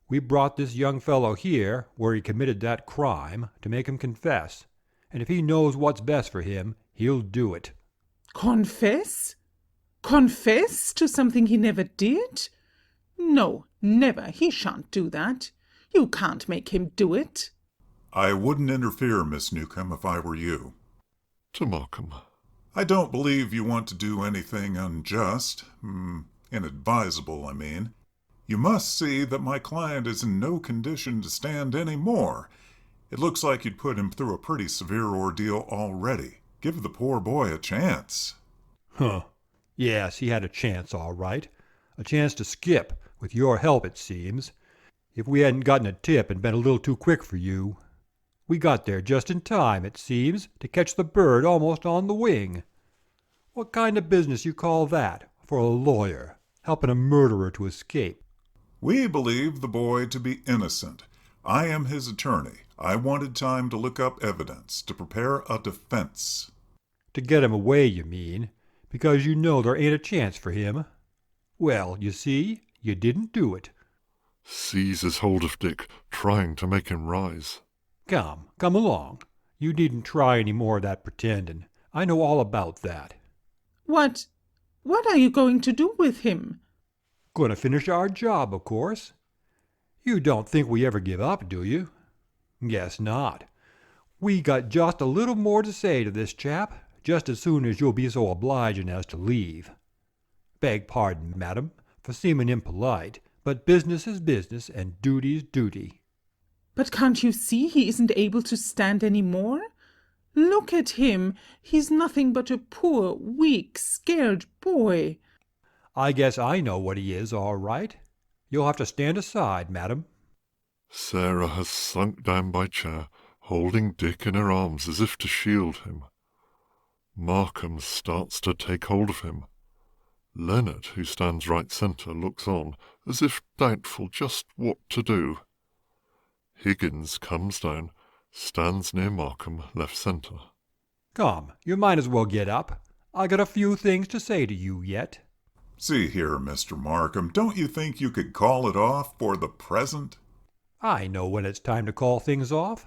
[SPEAKER 11] We brought this young fellow here, where he committed that crime, to make him confess, and if he knows what's best for him, he'll do it.
[SPEAKER 7] Confess? Confess to something he never did? No, never. He shan't do that. You can't make him do it.
[SPEAKER 6] I wouldn't interfere, Miss Newcomb, if I were you.
[SPEAKER 1] To Markham.
[SPEAKER 6] I don't believe you want to do anything unjust. Inadvisable, I mean. You must see that my client is in no condition to stand any more. It looks like you'd put him through a pretty severe ordeal already. Give the poor boy a chance.
[SPEAKER 11] Huh. Yes, he had a chance, all right. A chance to skip, with your help, it seems. If we hadn't gotten a tip and been a little too quick for you. We got there just in time, it seems, to catch the bird almost on the wing. What kind of business you call that, for a lawyer, helping a murderer to escape?
[SPEAKER 6] We believe the boy to be innocent. I am his attorney. I wanted time to look up evidence, to prepare a defense.
[SPEAKER 11] To get him away, you mean, because you know there ain't a chance for him. Well, you see, you didn't do it.
[SPEAKER 1] Seizes hold of Dick, trying to make him rise.
[SPEAKER 11] Come along. You needn't try any more of that pretending. I know all about that.
[SPEAKER 7] What are you going to do with him?
[SPEAKER 11] Gonna finish our job, of course. You don't think we ever give up, do you? Guess not. We got just a little more to say to this chap, just as soon as you'll be so obliging as to leave. Beg pardon, madam, for seeming impolite, but business is business and duty's duty.
[SPEAKER 7] But can't you see he isn't able to stand any more? Look at him. He's nothing but a poor, weak, scared boy.
[SPEAKER 11] I guess I know what he is, all right. You'll have to stand aside, madam.
[SPEAKER 1] Sarah has sunk down by chair, holding Dick in her arms as if to shield him. Markham starts to take hold of him. Leonard, who stands right centre, looks on, as if doubtful just what to do. Higgins comes down, stands near Markham, left centre.
[SPEAKER 11] Come, you might as well get up. I got a few things to say to you yet.
[SPEAKER 6] See here, Mr. Markham, don't you think you could call it off for the present?
[SPEAKER 11] I know when it's time to call things off.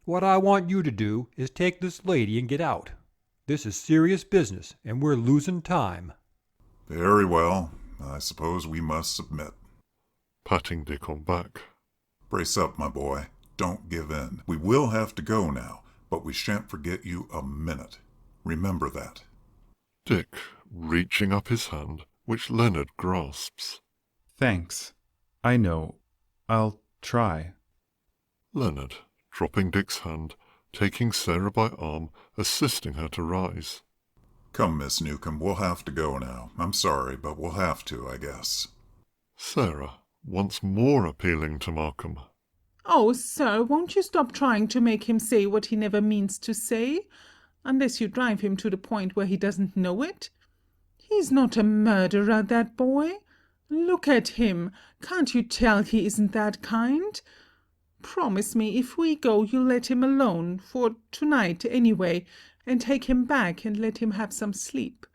[SPEAKER 11] What I want you to do is take this lady and get out. This is serious business, and we're losing time.
[SPEAKER 6] Very well. I suppose we must submit.
[SPEAKER 1] Patting Dick on back.
[SPEAKER 6] Brace up, my boy. Don't give in. We will have to go now, but we shan't forget you a minute. Remember that.
[SPEAKER 1] Dick, reaching up his hand, which Leonard grasps.
[SPEAKER 8] Thanks. I know. I'll try.
[SPEAKER 1] Leonard, dropping Dick's hand, taking Sarah by arm, assisting her to rise.
[SPEAKER 6] Come, Miss Newcomb, we'll have to go now. I'm sorry, but we'll have to, I guess.
[SPEAKER 1] Sarah, once more appealing to Markham.
[SPEAKER 7] Oh, sir, won't you stop trying to make him say what he never means to say? Unless you drive him to the point where he doesn't know it. He's not a murderer, that boy. Look at him. Can't you tell he isn't that kind? Promise me if we go you'll let him alone, for tonight anyway, and take him back and let him have some sleep.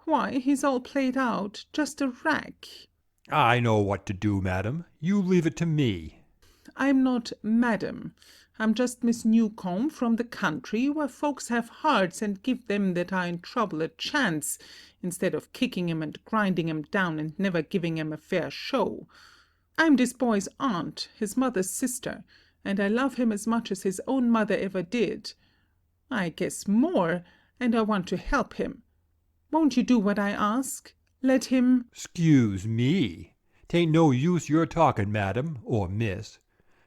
[SPEAKER 7] Why, he's all played out, just a wreck.
[SPEAKER 11] I know what to do, madam. You leave it to me.
[SPEAKER 7] I'm not madam. I'm just Miss Newcomb from the country, where folks have hearts and give them that are in trouble a chance, instead of kicking 'em and grinding 'em down and never giving 'em a fair show. I'm this boy's aunt, his mother's sister, and I love him as much as his own mother ever did. I guess more, and I want to help him. Won't you do what I ask? Let him—
[SPEAKER 11] "'Scuse me. 'Tain't no use your talking, madam, or miss,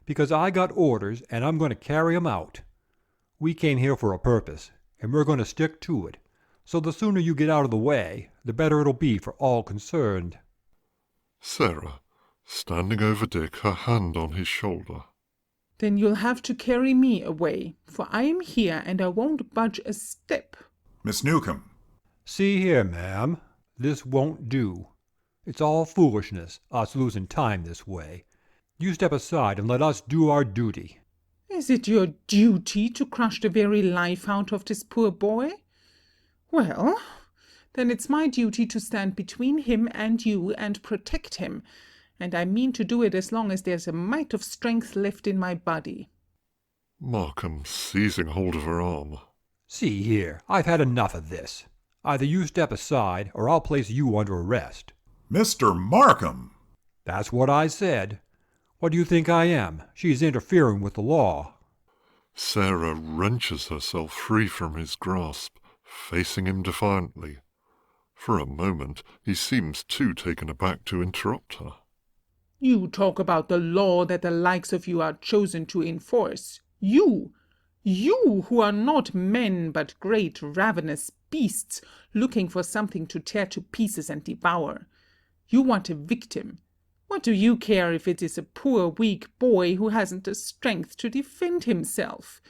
[SPEAKER 11] because I got orders and I'm going to carry 'em out. We came here for a purpose, and we're going to stick to it. So the sooner you get out of the way, the better it'll be for all concerned."
[SPEAKER 1] Sarah, standing over Dick, her hand on his shoulder.
[SPEAKER 7] Then you'll have to carry me away, for I am here and I won't budge a step.
[SPEAKER 6] Miss Newcomb.
[SPEAKER 11] "See here, ma'am, this won't do. It's all foolishness, us losing time this way. You step aside and let us do our duty."
[SPEAKER 7] Is it your duty to crush the very life out of this poor boy? Well, then it's my duty to stand between him and you and protect him, and I mean to do it as long as there's a mite of strength left in my body.
[SPEAKER 1] Markham seizing hold of her arm.
[SPEAKER 11] "See here, I've had enough of this. Either you step aside, or I'll place you under arrest."
[SPEAKER 6] Mr. Markham!
[SPEAKER 11] "That's what I said. What do you think I am? She's interfering with the law."
[SPEAKER 1] Sarah wrenches herself free from his grasp, facing him defiantly. For a moment he seems too taken aback to interrupt her.
[SPEAKER 7] You talk about the law that the likes of you are chosen to enforce. You who are not men but great ravenous beasts looking for something to tear to pieces and devour. You want a victim. What do you care if it is a poor weak boy who hasn't the strength to defend himself?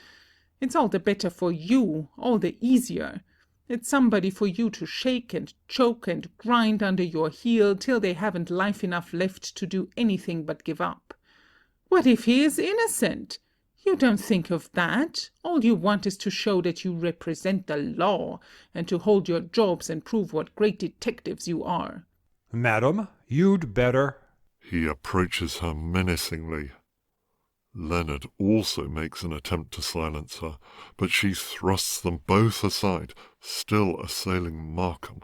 [SPEAKER 7] It's all the better for you, all the easier. It's somebody for you to shake and choke and grind under your heel till they haven't life enough left to do anything but give up. What if he is innocent? You don't think of that. All you want is to show that you represent the law, and to hold your jobs and prove what great detectives you are.
[SPEAKER 11] "Madam, you'd better—"
[SPEAKER 1] He approaches her menacingly. Leonard also makes an attempt to silence her, but she thrusts them both aside, still assailing Markham.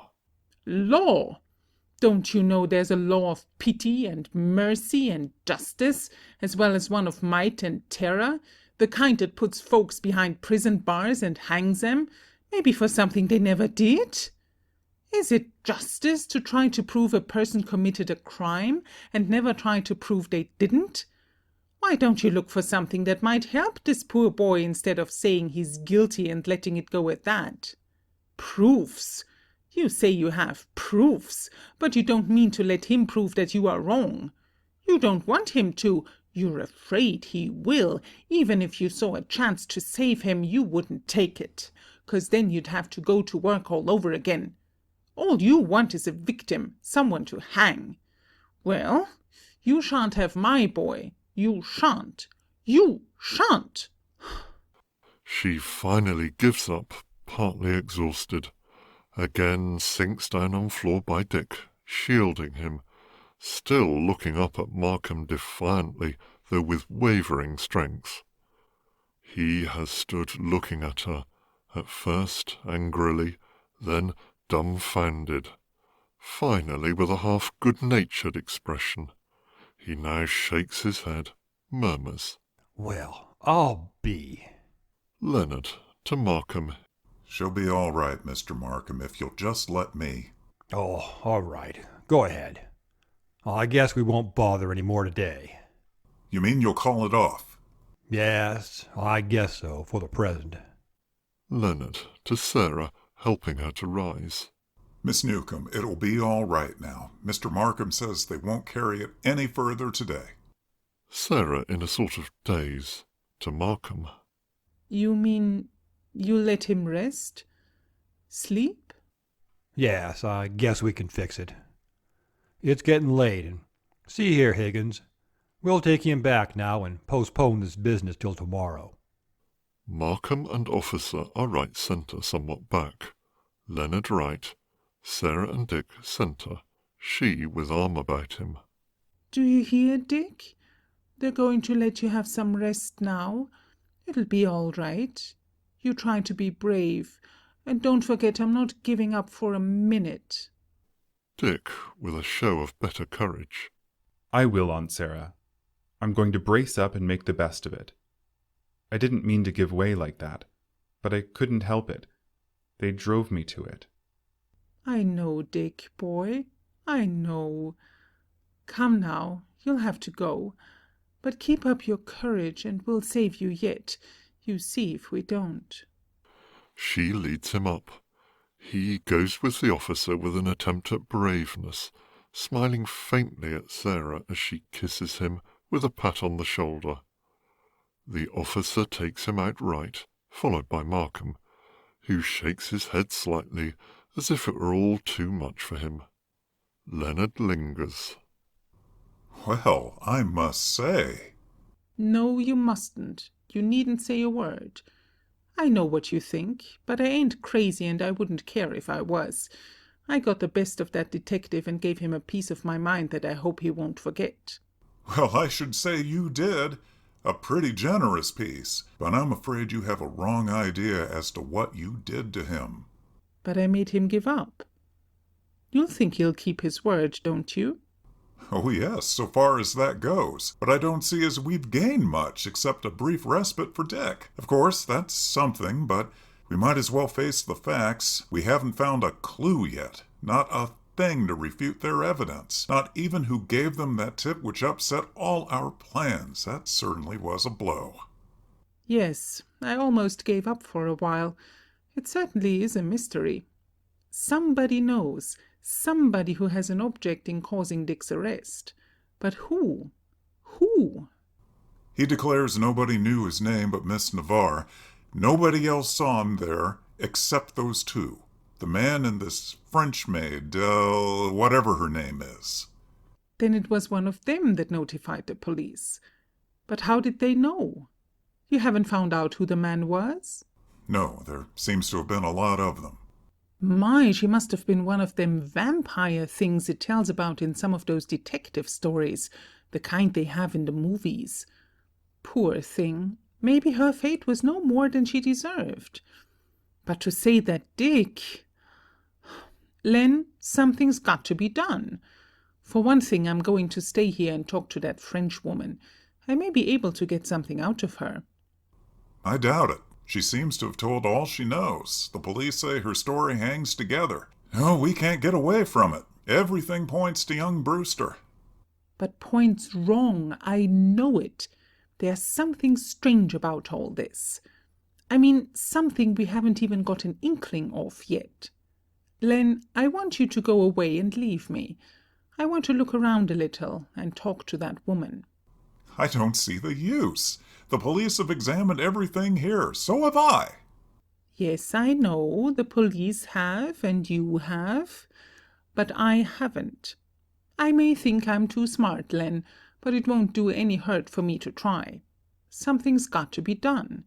[SPEAKER 7] Law? Don't you know there's a law of pity and mercy and justice, as well as one of might and terror, the kind that puts folks behind prison bars and hangs them, maybe for something they never did? Is it justice to try to prove a person committed a crime and never try to prove they didn't? Why don't you look for something that might help this poor boy instead of saying he's guilty and letting it go at that? Proofs? You say you have proofs, but you don't mean to let him prove that you are wrong. You don't want him to. You're afraid he will. Even if you saw a chance to save him, you wouldn't take it, 'cause then you'd have to go to work all over again. All you want is a victim, someone to hang. Well, you shan't have my boy. You shan't. You shan't.
[SPEAKER 1] She finally gives up, partly exhausted. Again sinks down on floor by Dick, shielding him, still looking up at Markham defiantly, though with wavering strength. He has stood looking at her, at first angrily, then dumbfounded. finally with a half good-natured expression. He now shakes his head, murmurs.
[SPEAKER 11] Well, I'll be.
[SPEAKER 1] Leonard, to Markham.
[SPEAKER 6] She'll be all right, Mr. Markham, if you'll just let me.
[SPEAKER 11] Oh, all right. Go ahead. I guess we won't bother any more today.
[SPEAKER 6] You mean you'll call it off?
[SPEAKER 11] Yes, I guess so, for the present.
[SPEAKER 1] Leonard, to Sarah, helping her to rise.
[SPEAKER 6] Miss Newcomb, it'll be all right now. Mr. Markham says they won't carry it any further today.
[SPEAKER 1] Sarah, in a sort of daze, to Markham.
[SPEAKER 7] You mean you let him rest? Sleep?
[SPEAKER 11] Yes, I guess we can fix it. It's getting late, and see here, Higgins, we'll take him back now and postpone this business till tomorrow.
[SPEAKER 1] Markham and officer are right centre, somewhat back. Leonard right, Sarah and Dick centre, she with arm about him.
[SPEAKER 7] Do you hear, Dick? They're going to let you have some rest now. It'll be all right. You try to be brave, and don't forget I'm not giving up for a minute.
[SPEAKER 1] Dick, with a show of better courage.
[SPEAKER 8] I will, Aunt Sarah. I'm going to brace up and make the best of it. I didn't mean to give way like that, but I couldn't help it. They drove me to it.
[SPEAKER 7] I know, Dick, boy. I know. Come now, you'll have to go. But keep up your courage, and we'll save you yet. You see if we don't.
[SPEAKER 1] She leads him up. He goes with the officer with an attempt at braveness, smiling faintly at Sarah as she kisses him with a pat on the shoulder. The officer takes him out right, followed by Markham, who shakes his head slightly as if it were all too much for him. Leonard lingers.
[SPEAKER 6] Well, I must say.
[SPEAKER 7] No, you mustn't. You needn't say a word. I know what you think, but I ain't crazy, and I wouldn't care if I was. I got the best of that detective and gave him a piece of my mind that I hope he won't forget.
[SPEAKER 6] Well, I should say you did. A pretty generous piece, but I'm afraid you have a wrong idea as to what you did to him.
[SPEAKER 7] But I made him give up. You think he'll keep his word, don't you?
[SPEAKER 6] Oh, yes, so far as that goes. But I don't see as we've gained much except a brief respite for Dick. Of course, that's something, but we might as well face the facts. We haven't found a clue yet. Not a thing to refute their evidence. Not even who gave them that tip which upset all our plans. That certainly was a blow.
[SPEAKER 7] Yes, I almost gave up for a while. It certainly is a mystery. Somebody knows. Somebody who has an object in causing Dick's arrest. But who? Who?
[SPEAKER 6] He declares nobody knew his name but Miss Navarre. Nobody else saw him there except those two. The man and this French maid, whatever her name is.
[SPEAKER 7] Then it was one of them that notified the police. But how did they know? You haven't found out who the man was?
[SPEAKER 6] No, there seems to have been a lot of them.
[SPEAKER 7] My, she must have been one of them vampire things it tells about in some of those detective stories, the kind they have in the movies. Poor thing. Maybe her fate was no more than she deserved. But to say that Dick... Len, something's got to be done. For one thing, I'm going to stay here and talk to that French woman. I may be able to get something out of her.
[SPEAKER 6] I doubt it. She seems to have told all she knows. The police say her story hangs together. No, we can't get away from it. Everything points to young Brewster.
[SPEAKER 7] But point's wrong. I know it. There's something strange about all this. I mean, something we haven't even got an inkling of yet. Len, I want you to go away and leave me. I want to look around a little and talk to that woman.
[SPEAKER 6] I don't see the use. The police have examined everything here. So have I.
[SPEAKER 7] Yes, I know the police have and you have, but I haven't. I may think I'm too smart, Len, but it won't do any hurt for me to try. Something's got to be done.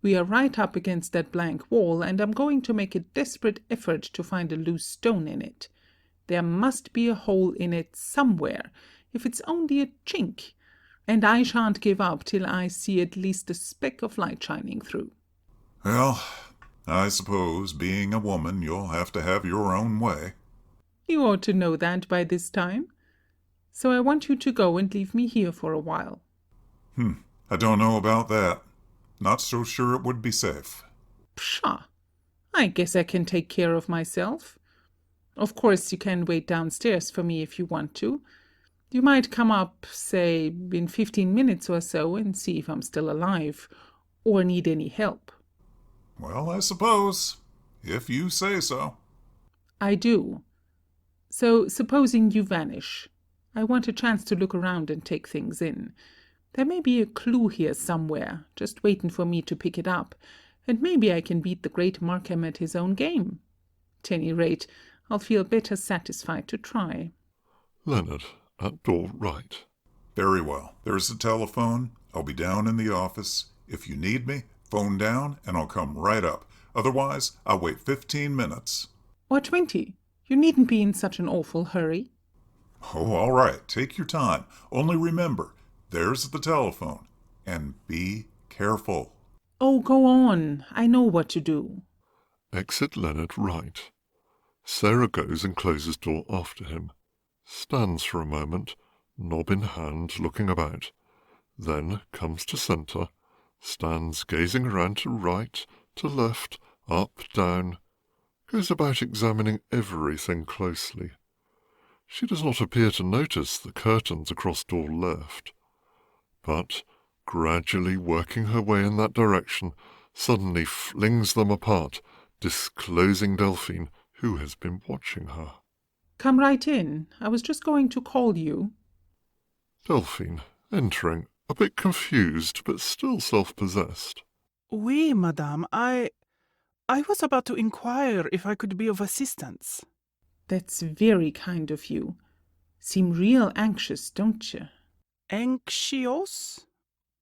[SPEAKER 7] We are right up against that blank wall, and I'm going to make a desperate effort to find a loose stone in it. There must be a hole in it somewhere, if it's only a chink, and I shan't give up till I see at least a speck of light shining through.
[SPEAKER 6] Well, I suppose, being a woman, you'll have to have your own way.
[SPEAKER 7] You ought to know that by this time. So I want you to go and leave me here for a while.
[SPEAKER 6] I don't know about that. Not so sure it would be safe.
[SPEAKER 7] Pshaw! I guess I can take care of myself. Of course, you can wait downstairs for me if you want to. You might come up, say, in 15 minutes or so and see if I'm still alive, or need any help.
[SPEAKER 6] Well, I suppose, if you say so.
[SPEAKER 7] I do. So, supposing you vanish, I want a chance to look around and take things in. There may be a clue here somewhere, just waiting for me to pick it up, and maybe I can beat the great Markham at his own game. At any rate, I'll feel better satisfied to try.
[SPEAKER 1] Leonard, at door right.
[SPEAKER 6] Very well. There's the telephone. I'll be down in the office. If you need me, phone down and I'll come right up. Otherwise, I'll wait 15 minutes.
[SPEAKER 7] Or 20. You needn't be in such an awful hurry.
[SPEAKER 6] Oh, all right. Take your time. Only remember, there's the telephone. And be careful.
[SPEAKER 7] Oh, go on. I know what to do.
[SPEAKER 1] Exit Leonard right. Sarah goes and closes door after him. Stands for a moment, knob in hand, looking about. Then comes to centre. Stands gazing around to right, to left, up, down. Goes about examining everything closely. She does not appear to notice the curtains across door left. But, gradually working her way in that direction, suddenly flings them apart, disclosing Delphine, who has been watching her.
[SPEAKER 7] Come right in. I was just going to call you.
[SPEAKER 1] Delphine, entering, a bit confused, but still self-possessed.
[SPEAKER 13] Oui, madame. I was about to inquire if I could be of assistance.
[SPEAKER 7] That's very kind of you. Seem real anxious, don't you?
[SPEAKER 13] Anxious?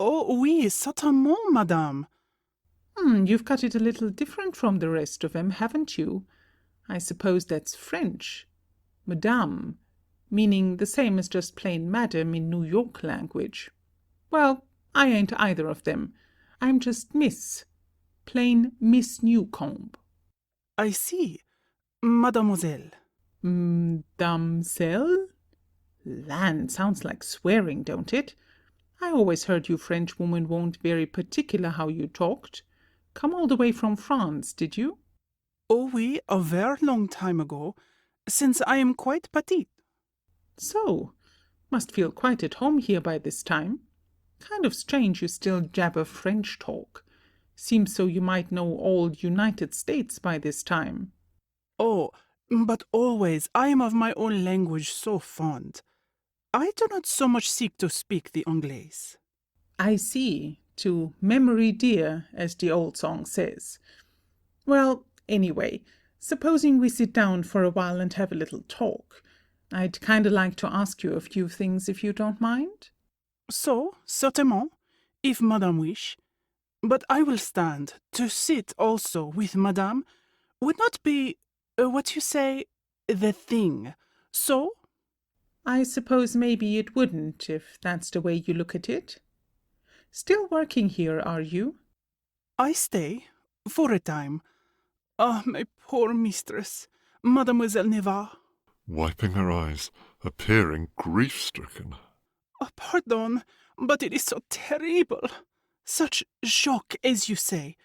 [SPEAKER 13] Oh, oui, certainement, madame.
[SPEAKER 7] You've got it a little different from the rest of 'em, haven't you? I suppose that's French. Madame, meaning the same as just plain madam in New York language. Well, I ain't either of them. I'm just Miss. Plain Miss Newcomb.
[SPEAKER 13] I see. Mademoiselle.
[SPEAKER 7] Damsel? Land, sounds like swearing, don't it? I always heard you French women weren't very particular how you talked. Come all the way from France, did you?
[SPEAKER 13] Oh, oui, a very long time ago, since I am quite petite.
[SPEAKER 7] So, must feel quite at home here by this time. Kind of strange you still jabber French talk. Seems so you might know all United States by this time.
[SPEAKER 13] Oh, but always I am of my own language so fond. I do not so much seek to speak the Anglais.
[SPEAKER 7] I see. To memory dear, as the old song says. Well, anyway, supposing we sit down for a while and have a little talk. I'd kind of like to ask you a few things if you don't mind.
[SPEAKER 13] So, certainement, if madame wish. But I will stand. To sit also with madame would not be, what you say, the thing. So?
[SPEAKER 7] I suppose maybe it wouldn't, if that's the way you look at it. Still working here, are you?
[SPEAKER 13] I stay, for a time. Ah, my poor mistress, Mademoiselle Neva.
[SPEAKER 1] Wiping her eyes, appearing grief-stricken.
[SPEAKER 13] Oh, pardon, but it is so terrible. Such shock, as you say.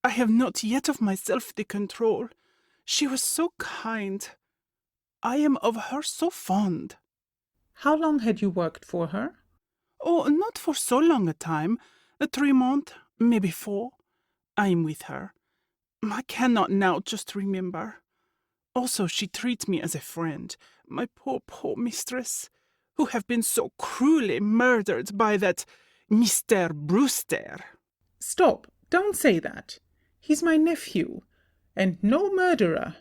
[SPEAKER 13] I have not yet of myself the control. She was so kind. I am of her so fond.
[SPEAKER 7] How long had you worked for her?
[SPEAKER 13] Oh, not for so long a time. 3 months, maybe 4. I am with her. I cannot now just remember. Also, she treats me as a friend, my poor, poor mistress, who have been so cruelly murdered by that Mr. Brewster.
[SPEAKER 7] Stop! Don't say that. He's my nephew, and no murderer.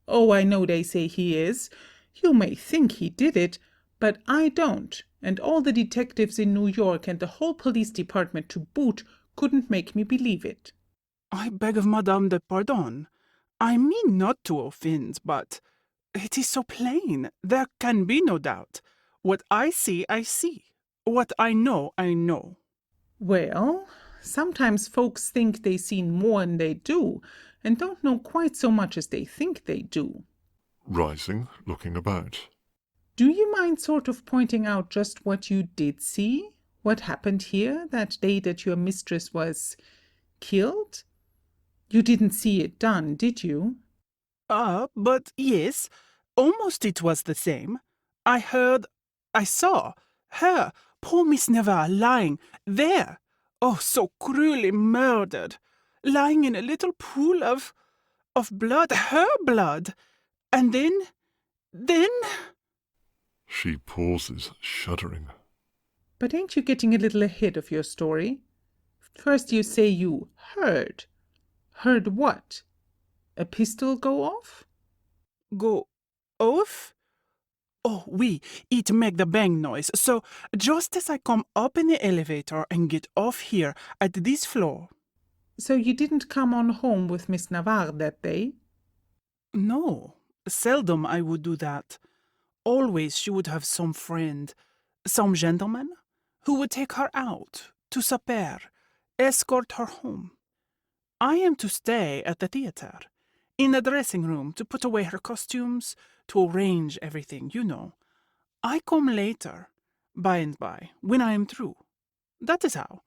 [SPEAKER 7] Oh, I know they say he is. You may think he did it, but I don't, and all the detectives in New York and the whole police department to boot couldn't make me believe it.
[SPEAKER 13] I beg of Madame de pardon. I mean not to offend, but it is so plain. There can be no doubt. What I see, I see. What I know, I know.
[SPEAKER 7] Well, sometimes folks think they seen more'n they do, and don't know quite so much as they think they do.
[SPEAKER 1] rising, looking about.
[SPEAKER 7] Do you mind sort of pointing out just what you did see? What happened here that day that your mistress was killed? You didn't see it done, did you?
[SPEAKER 13] But yes, almost it was the same. I saw her, poor Miss Navarre, lying there. Oh, so cruelly murdered. Lying in a little pool of blood, her blood. And then...
[SPEAKER 1] She pauses, shuddering.
[SPEAKER 7] But ain't you getting a little ahead of your story? First you say you heard. Heard what? A pistol go off?
[SPEAKER 13] Go off? Oh, it make the bang noise. So, just as I come up in the elevator and get off here at this floor.
[SPEAKER 7] So you didn't come on home with Miss Navarre that day?
[SPEAKER 13] No, seldom I would do that. Always she would have some friend, some gentleman, who would take her out to supper, escort her home. I am to stay at the theater, in the dressing room to put away her costumes, to arrange everything, you know. I come later, by and by, when I am through. That is how.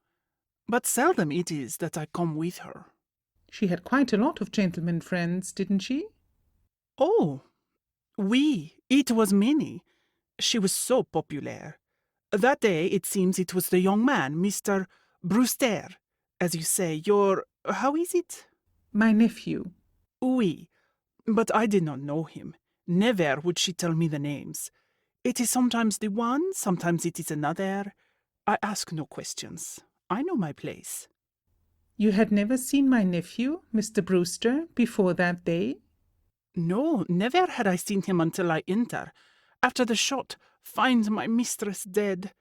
[SPEAKER 13] But seldom it is that I come with her.
[SPEAKER 7] She had quite a lot of gentlemen friends, didn't she?
[SPEAKER 13] Oh, it was many. She was so popular. That day it seems it was the young man, Mr. Brewster, as you say, how is it?
[SPEAKER 7] My nephew.
[SPEAKER 13] Oui, but I did not know him. Never would she tell me the names. It is sometimes the one, sometimes it is another. I ask no questions. I know my place.
[SPEAKER 7] You had never seen my nephew, Mr. Brewster, before that day?
[SPEAKER 13] No, never had I seen him until I enter. After the shot, find my mistress dead.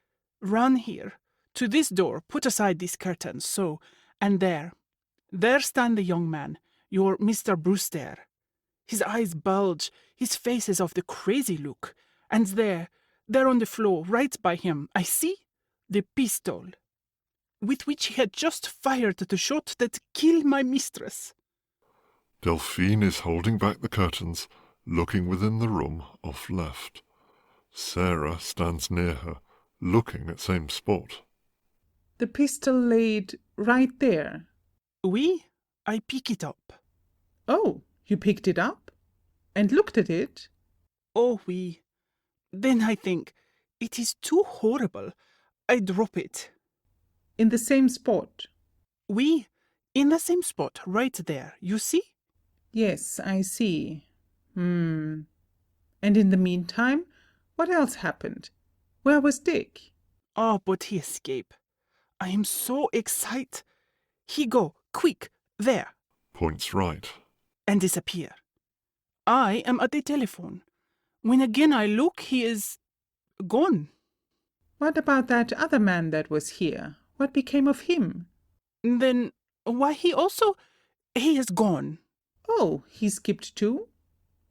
[SPEAKER 13] Run here, to this door, put aside this curtain, so, and there. There stand the young man, your Mr. Brewster. His eyes bulge, his face is of the crazy look. And there on the floor, right by him, I see the pistol, with which he had just fired the shot that killed my mistress.
[SPEAKER 1] Delphine is holding back the curtains, looking within the room off left. Sarah stands near her, looking at same spot.
[SPEAKER 7] The pistol laid right there?
[SPEAKER 13] Oui, I pick it up.
[SPEAKER 7] Oh, you picked it up? And looked at it?
[SPEAKER 13] Oh, oui. Then I think, it is too horrible. I drop it.
[SPEAKER 7] In the same spot?
[SPEAKER 13] Oui, in the same spot, right there, you see?
[SPEAKER 7] Yes, I see. And in the meantime, what else happened? Where was Dick?
[SPEAKER 13] Oh, but he escaped. I am so excited. He go, quick, there.
[SPEAKER 1] Points right.
[SPEAKER 13] And disappear. I am at the telephone. When again I look, he is gone.
[SPEAKER 7] What about that other man that was here? What became of him?
[SPEAKER 13] Then, why he is gone.
[SPEAKER 7] Oh, he skipped too?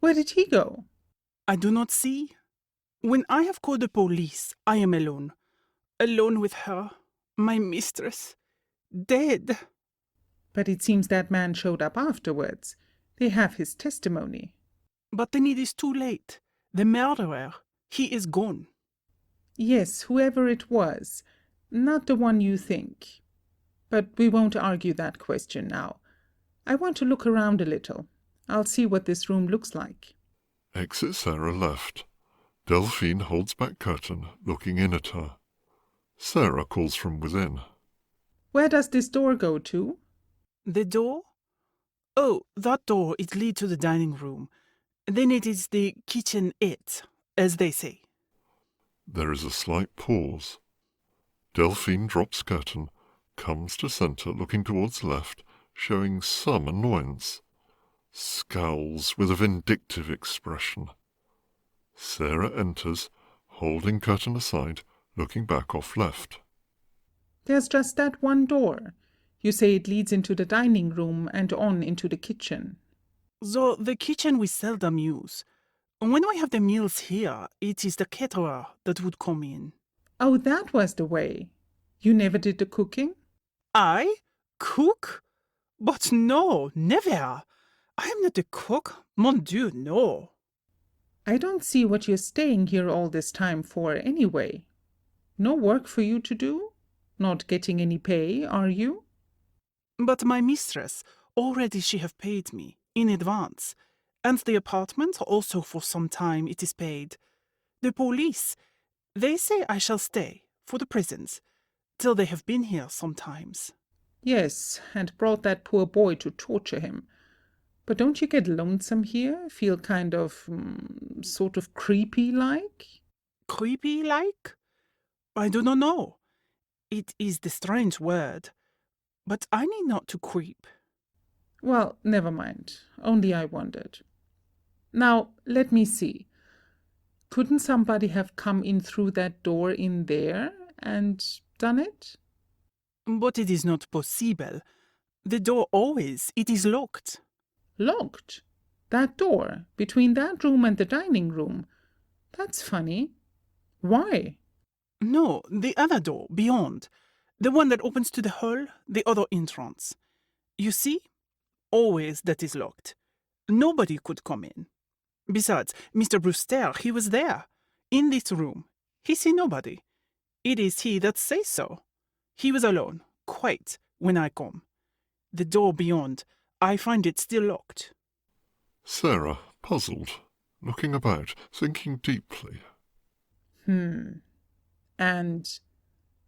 [SPEAKER 7] Where did he go?
[SPEAKER 13] I do not see. When I have called the police, I am alone. Alone with her, my mistress, dead.
[SPEAKER 7] But it seems that man showed up afterwards. They have his testimony.
[SPEAKER 13] But then it is too late. The murderer, he is gone.
[SPEAKER 7] Yes, whoever it was. Not the one you think. But we won't argue that question now. I want to look around a little. I'll see what this room looks like.
[SPEAKER 1] Exit Sarah left. Delphine holds back curtain, looking in at her. Sarah calls from within.
[SPEAKER 7] Where does this door go to?
[SPEAKER 13] The door? Oh, that door, it leads to the dining room. Then it is the kitchenette, as they say.
[SPEAKER 1] There is a slight pause. Delphine drops curtain, comes to centre, looking towards left, showing some annoyance. Scowls with a vindictive expression. Sarah enters, holding curtain aside, looking back off left.
[SPEAKER 7] There's just that one door. You say it leads into the dining room and on into the kitchen.
[SPEAKER 13] So the kitchen we seldom use. When we have the meals here, it is the caterer that would come in.
[SPEAKER 7] Oh, that was the way. You never did the cooking?
[SPEAKER 13] I? Cook? But no, never. I am not a cook. Mon Dieu, no.
[SPEAKER 7] I don't see what you're staying here all this time for anyway. No work for you to do? Not getting any pay, are you?
[SPEAKER 13] But my mistress, already she have paid me, in advance. And the apartment also for some time it is paid. The police, they say I shall stay, for the prisons, till they have been here sometimes.
[SPEAKER 7] Yes, and brought that poor boy to torture him. But don't you get lonesome here? Feel kind of, sort of creepy-like?
[SPEAKER 13] Creepy-like? I do not know. It is the strange word. But I need not to creep.
[SPEAKER 7] Well, never mind. Only I wondered. Now, let me see. Couldn't somebody have come in through that door in there and done it?
[SPEAKER 13] But it is not possible. The door always, it is locked.
[SPEAKER 7] Locked? That door, between that room and the dining room? That's funny. Why?
[SPEAKER 13] No, the other door, beyond. The one that opens to the hall, the other entrance. You see? Always that is locked. Nobody could come in. Besides, Mr. Brewster, he was there, in this room. He see nobody. It is he that says so. He was alone, quite, when I come. The door beyond, I find it still locked.
[SPEAKER 1] Sarah, puzzled, looking about, thinking deeply.
[SPEAKER 7] And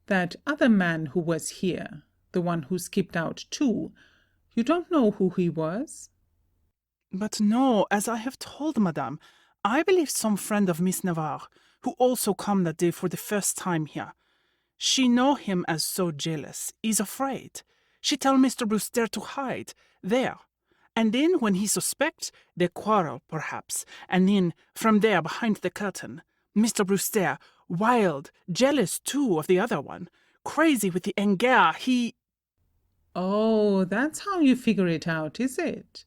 [SPEAKER 7] that other man who was here, the one who skipped out too, you don't know who he was?
[SPEAKER 13] But no, as I have told Madame, I believe some friend of Miss Navarre, who also come that day for the first time here. She know him as so jealous, is afraid. She tell Mr. Brewster to hide, there. And then when he suspect, they quarrel, perhaps. And then, from there, behind the curtain, Mr. Brewster, wild, jealous too of the other one, crazy with the anger, he...
[SPEAKER 7] Oh, that's how you figure it out, is it?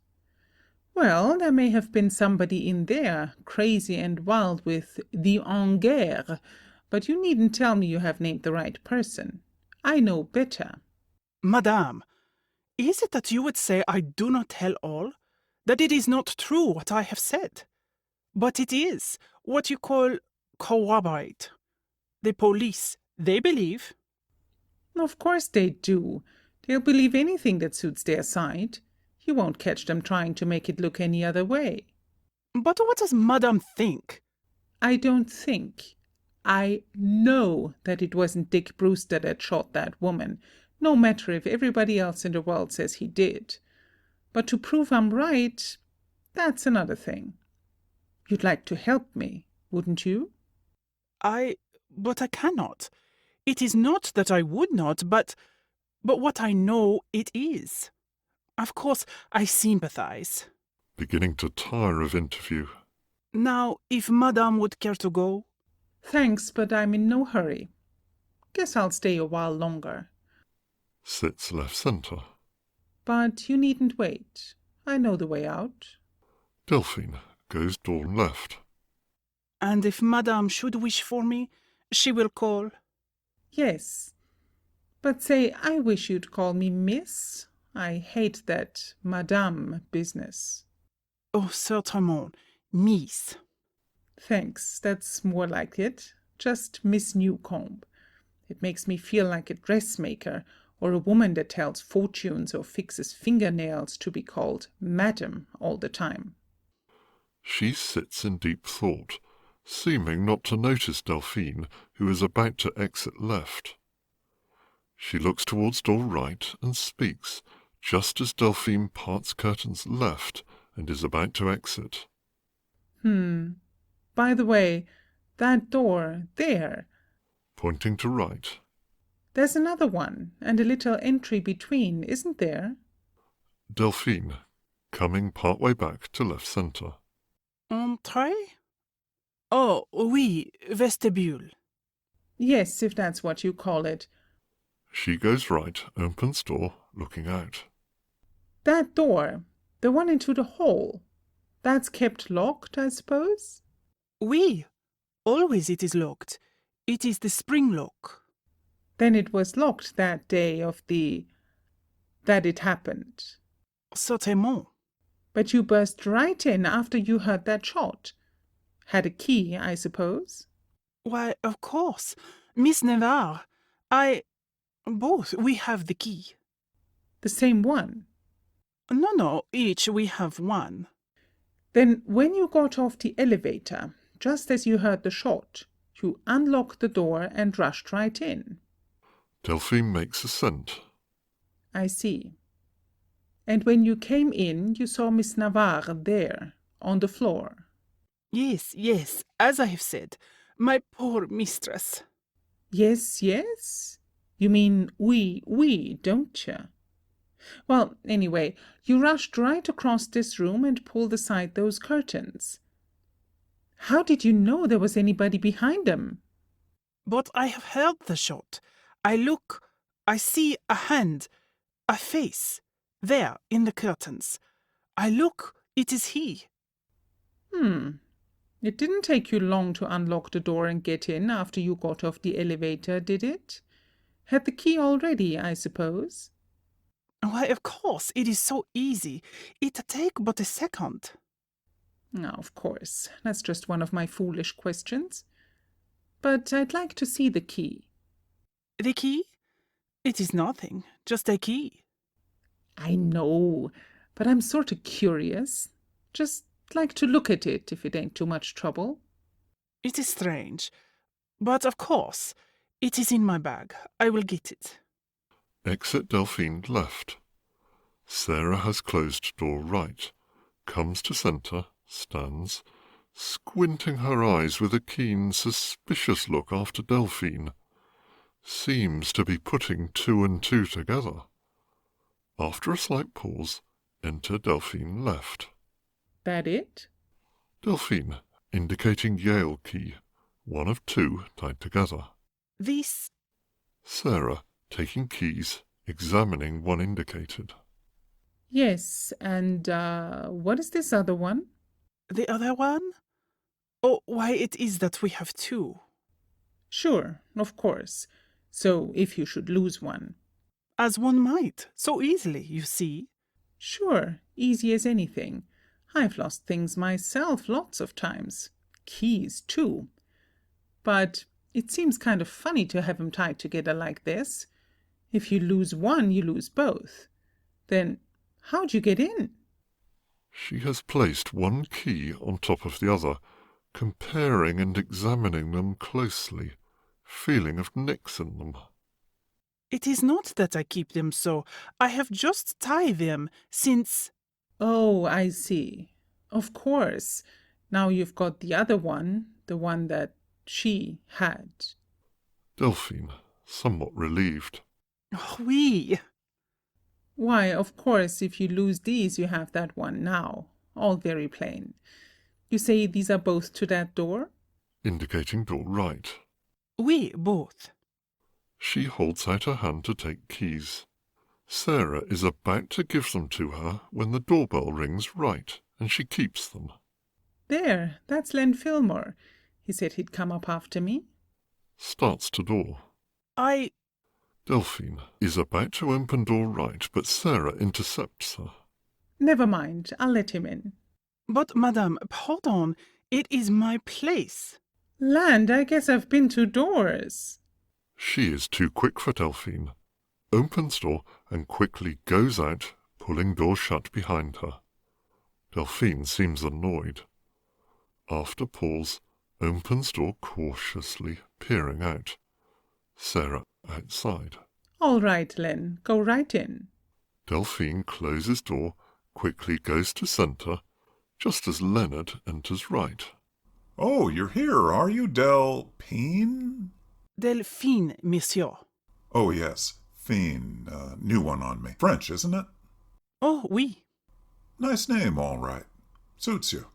[SPEAKER 7] Well, there may have been somebody in there, crazy and wild with the anger, but you needn't tell me you have named the right person. I know better.
[SPEAKER 13] Madame, is it that you would say I do not tell all? That it is not true what I have said? But it is what you call corroborate. The police, they believe.
[SPEAKER 7] Of course they do. They'll believe anything that suits their side. You won't catch them trying to make it look any other way.
[SPEAKER 13] But what does Madame think?
[SPEAKER 7] I don't think. I know that it wasn't Dick Brewster that shot that woman, no matter if everybody else in the world says he did. But to prove I'm right, that's another thing. You'd like to help me, wouldn't you?
[SPEAKER 13] But I cannot. It is not that I would not, but what I know it is. Of course, I sympathize.
[SPEAKER 1] Beginning to tire of interview.
[SPEAKER 13] Now, if Madame would care to go?
[SPEAKER 7] Thanks, but I'm in no hurry. Guess I'll stay a while longer.
[SPEAKER 1] Sits left centre.
[SPEAKER 7] But you needn't wait. I know the way out.
[SPEAKER 1] Delphine goes door left.
[SPEAKER 13] And if Madame should wish for me, she will call?
[SPEAKER 7] Yes. But say, I wish you'd call me Miss. I hate that Madame business.
[SPEAKER 13] Oh, certainement, Miss.
[SPEAKER 7] Thanks, that's more like it. Just Miss Newcomb. It makes me feel like a dressmaker or a woman that tells fortunes or fixes fingernails to be called Madam all the time.
[SPEAKER 1] She sits in deep thought, seeming not to notice Delphine, who is about to exit left. She looks towards door right and speaks, just as Delphine parts curtains left and is about to exit.
[SPEAKER 7] By the way, that door, there.
[SPEAKER 1] Pointing to right.
[SPEAKER 7] There's another one, and a little entry between, isn't there?
[SPEAKER 1] Delphine, coming part way back to left centre.
[SPEAKER 13] Entrée? Oh, oui, vestibule.
[SPEAKER 7] Yes, if that's what you call it.
[SPEAKER 1] She goes right, opens door, looking out.
[SPEAKER 7] That door, the one into the hall, that's kept locked, I suppose?
[SPEAKER 13] Oui, always it is locked. It is the spring lock.
[SPEAKER 7] Then it was locked that day that it happened.
[SPEAKER 13] Certainement.
[SPEAKER 7] But you burst right in after you heard that shot. Had a key, I suppose?
[SPEAKER 13] Why, of course. Miss Navarre, both, we have the key.
[SPEAKER 7] The same one?
[SPEAKER 13] No, each we have one.
[SPEAKER 7] Then when you got off the elevator, just as you heard the shot, you unlocked the door and rushed right in.
[SPEAKER 1] Delphine makes assent.
[SPEAKER 7] I see. And when you came in, you saw Miss Navarre there, on the floor.
[SPEAKER 13] Yes, as I have said, my poor mistress.
[SPEAKER 7] Yes? You mean we, don't you? Well, anyway, you rushed right across this room and pulled aside those curtains. How did you know there was anybody behind them?
[SPEAKER 13] But I have heard the shot. I look, I see a hand, a face, there in the curtains. I look, it is he.
[SPEAKER 7] It didn't take you long to unlock the door and get in after you got off the elevator, did it? Had the key already, I suppose?
[SPEAKER 13] Why, of course, it is so easy. It take but a second.
[SPEAKER 7] Now, of course, that's just one of my foolish questions. But I'd like to see the key.
[SPEAKER 13] The key? It is nothing, just a key.
[SPEAKER 7] I know, but I'm sort of curious. Just like to look at it, if it ain't too much trouble.
[SPEAKER 13] It is strange. But of course, it is in my bag. I will get it.
[SPEAKER 1] Exit Delphine left. Sarah has closed door right, comes to centre, stands, squinting her eyes with a keen, suspicious look after Delphine. Seems to be putting two and two together. After a slight pause, enter Delphine left.
[SPEAKER 7] That it?
[SPEAKER 1] Delphine, indicating Yale key, one of two tied together.
[SPEAKER 13] This?
[SPEAKER 1] Sarah, taking keys, examining one indicated.
[SPEAKER 7] Yes, and what is this other one?
[SPEAKER 13] The other one? Oh, why, it is that we have two.
[SPEAKER 7] Sure, of course. So if you should lose one.
[SPEAKER 13] As one might, so easily, you see.
[SPEAKER 7] Sure, easy as anything. I've lost things myself lots of times. Keys, too. But it seems kind of funny to have 'em tied together like this. If you lose one, you lose both. Then how'd you get in?
[SPEAKER 1] She has placed one key on top of the other, comparing and examining them closely, feeling of nicks in them.
[SPEAKER 13] It is not that I keep them so. I have just tied them since...
[SPEAKER 7] Oh, I see. Of course. Now you've got the other one, the one that she had.
[SPEAKER 1] Delphine, somewhat relieved.
[SPEAKER 13] Oui.
[SPEAKER 7] Why, of course, if you lose these, you have that one now. All very plain. You say these are both to that door?
[SPEAKER 1] Indicating door right.
[SPEAKER 13] Oui, both.
[SPEAKER 1] She holds out her hand to take keys. Sarah is about to give them to her when the doorbell rings right, and she keeps them.
[SPEAKER 7] There, that's Len Fillmore. He said he'd come up after me.
[SPEAKER 1] Starts to door. Delphine is about to open door right, but Sarah intercepts her.
[SPEAKER 7] Never mind, I'll let him in.
[SPEAKER 13] But, madame, pardon, it is my place.
[SPEAKER 7] Land, I guess I've been to doors.
[SPEAKER 1] She is too quick for Delphine. Opens door and quickly goes out, pulling door shut behind her. Delphine seems annoyed. After pause, opens door cautiously, peering out. Sarah outside.
[SPEAKER 7] All right, Len, go right in.
[SPEAKER 1] Delphine closes door, quickly goes to centre, just as Leonard enters right.
[SPEAKER 6] Oh, you're here, are you, Delphine?
[SPEAKER 13] Delphine, monsieur.
[SPEAKER 6] Oh, yes, Fiend. New one on me. French, isn't it?
[SPEAKER 13] Oh, oui.
[SPEAKER 6] Nice name, all right. Suits you.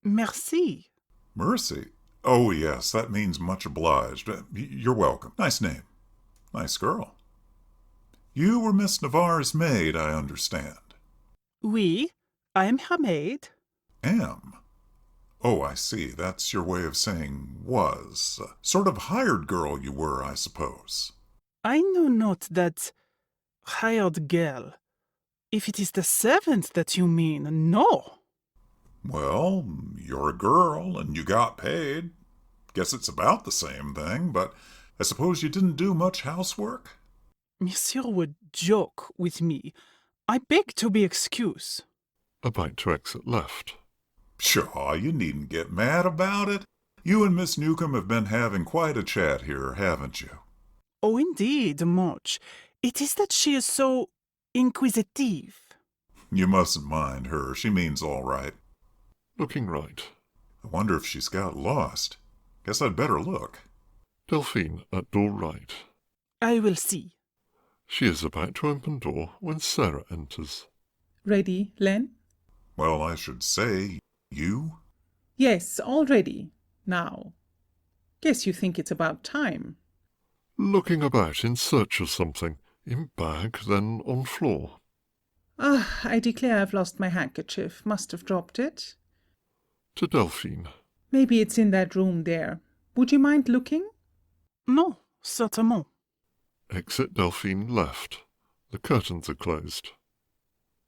[SPEAKER 13] Merci.
[SPEAKER 6] Mercy? Oh, yes, that means much obliged. You're welcome. Nice name. Nice girl. You were Miss Navarre's maid, I understand.
[SPEAKER 13] Oui, I am her maid.
[SPEAKER 6] Am? Oh, I see. That's your way of saying was. Sort of hired girl you were, I suppose.
[SPEAKER 13] I know not that hired girl. If it is the servant that you mean, no.
[SPEAKER 6] Well, you're a girl and you got paid. Guess it's about the same thing, but I suppose you didn't do much housework?
[SPEAKER 13] Monsieur would joke with me. I beg to be excused.
[SPEAKER 1] About to exit left.
[SPEAKER 6] Pshaw, you needn't get mad about it. You and Miss Newcomb have been having quite a chat here, haven't you?
[SPEAKER 13] Oh, indeed, much. It is that she is so inquisitive.
[SPEAKER 6] You mustn't mind her. She means all right.
[SPEAKER 1] Looking right.
[SPEAKER 6] I wonder if she's got lost. Guess I'd better look.
[SPEAKER 1] Delphine at door right.
[SPEAKER 13] I will see.
[SPEAKER 1] She is about to open door when Sarah enters.
[SPEAKER 7] Ready, Len?
[SPEAKER 6] Well, I should say, you?
[SPEAKER 7] Yes, all ready. Now. Guess you think it's about time.
[SPEAKER 1] Looking about in search of something, in bag, then on floor.
[SPEAKER 7] Ah, I declare I've lost my handkerchief. Must have dropped it.
[SPEAKER 1] To Delphine.
[SPEAKER 7] Maybe it's in that room there. Would you mind looking?
[SPEAKER 13] No, certainement.
[SPEAKER 1] Exit Delphine left. The curtains are closed.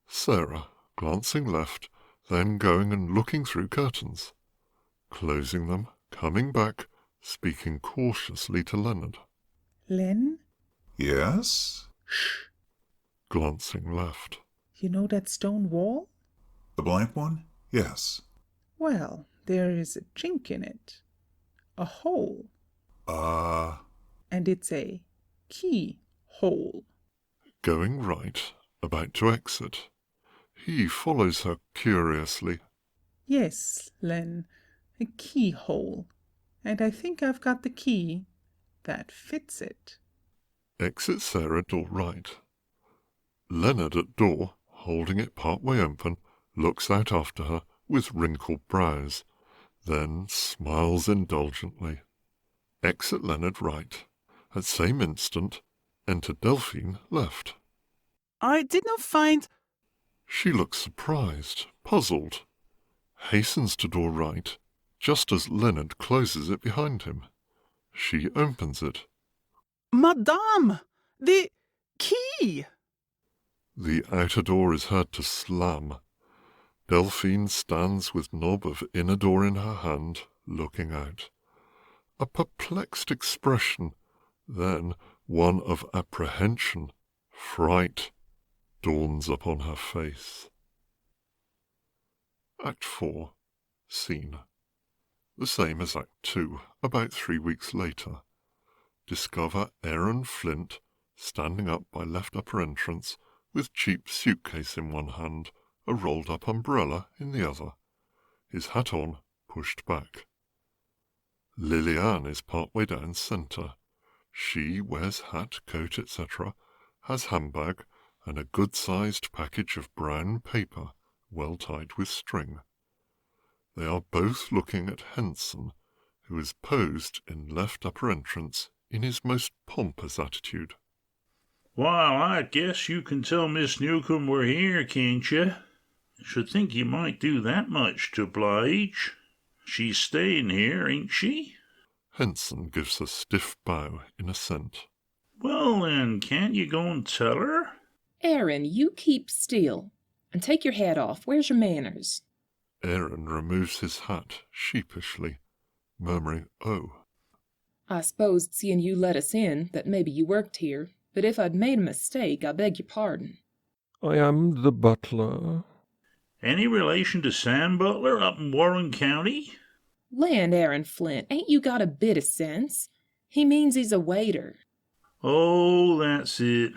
[SPEAKER 1] Sarah, glancing left, then going and looking through curtains. Closing them, coming back, speaking cautiously to Leonard.
[SPEAKER 7] Len?
[SPEAKER 6] Yes?
[SPEAKER 7] Shh.
[SPEAKER 1] Glancing left.
[SPEAKER 7] You know that stone wall?
[SPEAKER 6] The blank one? Yes.
[SPEAKER 7] Well, there is a chink in it. A hole. And it's a keyhole.
[SPEAKER 1] Going right, about to exit. He follows her curiously.
[SPEAKER 7] Yes, Len, a keyhole. And I think I've got the key that fits it.
[SPEAKER 1] Exit Sarah door right. Leonard at door, holding it part way open, looks out after her with wrinkled brows, then smiles indulgently. Exit Leonard right. At same instant, enter Delphine left.
[SPEAKER 13] I did not find...
[SPEAKER 1] She looks surprised, puzzled. Hastens to door right, just as Leonard closes it behind him. She opens it.
[SPEAKER 13] Madame! The key!
[SPEAKER 1] The outer door is heard to slam. Delphine stands with knob of inner door in her hand, looking out. A perplexed expression, then one of apprehension, fright, dawns upon her face. Act 4. Scene. The same as Act 2, about 3 weeks later. Discover Aaron Flint standing up by left upper entrance with cheap suitcase in one hand, a rolled-up umbrella in the other. His hat on, pushed back. Liliane is partway down centre. She wears hat, coat, etc., has handbag, and a good-sized package of brown paper, well tied with string. They are both looking at Henson, who is posed in left upper entrance in his most pompous attitude.
[SPEAKER 3] Well, I guess you can tell Miss Newcomb we're here, can't you? Should think you might do that much to oblige. She's staying here, ain't she?
[SPEAKER 1] Henson gives a stiff bow in assent.
[SPEAKER 3] Well, then, can't you go and tell her?
[SPEAKER 2] Aaron, you keep still. And take your hat off. Where's your manners?
[SPEAKER 1] Aaron removes his hat sheepishly, murmuring, "Oh."
[SPEAKER 2] I s'posed, seeing you let us in, that maybe you worked here. But if I'd made a mistake, I beg your pardon.
[SPEAKER 9] I am the butler.
[SPEAKER 3] Any relation to Sam Butler up in Warren County?
[SPEAKER 2] Land, Aaron Flint, ain't you got a bit of sense? He means he's a waiter.
[SPEAKER 3] Oh, that's it.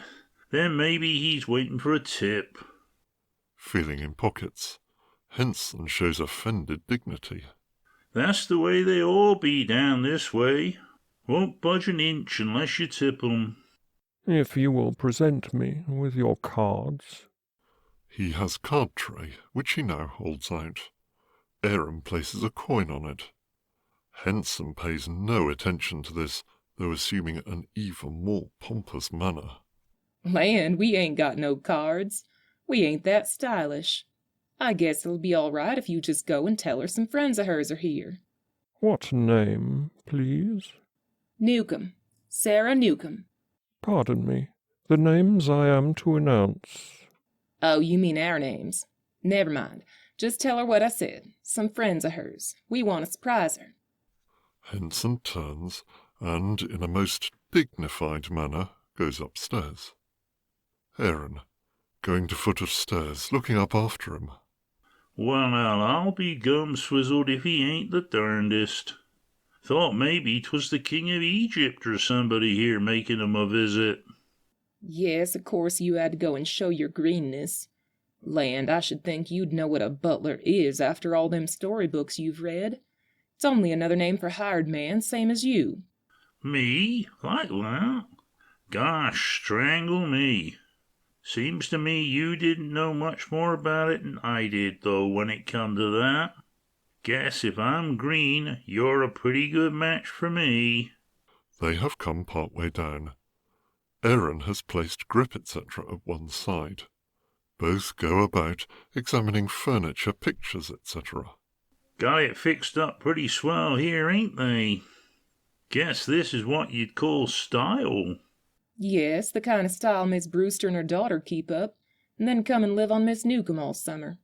[SPEAKER 3] Then maybe he's waiting for a tip.
[SPEAKER 1] Feeling in pockets, Henson shows offended dignity.
[SPEAKER 3] That's the way they all be down this way. Won't budge an inch unless you tip 'em.
[SPEAKER 9] If you will present me with your cards.
[SPEAKER 1] He has card tray, which he now holds out. Aaron places a coin on it. Henson pays no attention to this, though assuming an even more pompous manner.
[SPEAKER 2] Land, we ain't got no cards. We ain't that stylish. I guess it'll be all right if you just go and tell her some friends of hers are here.
[SPEAKER 9] What name, please?
[SPEAKER 2] Newcomb. Sarah Newcomb.
[SPEAKER 9] Pardon me. The names I am to announce.
[SPEAKER 2] Oh, you mean our names. Never mind. Just tell her what I said. Some friends of hers. We want to surprise her.
[SPEAKER 1] Henson turns and, in a most dignified manner, goes upstairs. Aaron, going to foot of stairs, looking up after him.
[SPEAKER 3] Well, I'll be gum swizzled if he ain't the darndest. Thought maybe 'twas the King of Egypt or somebody here making him a visit.
[SPEAKER 2] Yes, of course you had to go and show your greenness. Land, I should think you'd know what a butler is after all them storybooks you've read. It's only another name for hired man, same as you.
[SPEAKER 3] Me? Like that? Gosh, strangle me. Seems to me you didn't know much more about it than I did, though, when it come to that. Guess if I'm green, you're a pretty good match for me.
[SPEAKER 1] They have come part way down. Aaron has placed grip, etc. at one side. Both go about examining furniture, pictures, etc.
[SPEAKER 3] Got it fixed up pretty swell here, ain't they? Guess this is what you'd call style.
[SPEAKER 2] Yes, the kind of style Miss Brewster and her daughter keep up, and then come and live on Miss Newcomb all summer.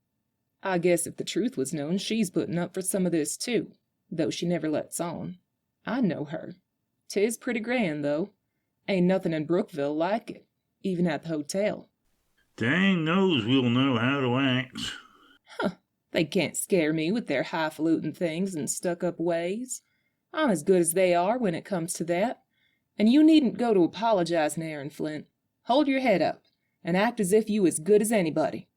[SPEAKER 2] I guess if the truth was known, she's putting up for some of this too, though she never lets on. I know her. 'Tis pretty grand, though. Ain't nothing in Brookville like it, even at the hotel.
[SPEAKER 3] Dang knows we'll know how to act.
[SPEAKER 2] Huh, they can't scare me with their highfalutin things and stuck-up ways. I'm as good as they are when it comes to that. And you needn't go to apologizing, Aaron Flint. Hold your head up, and act as if you as good as anybody.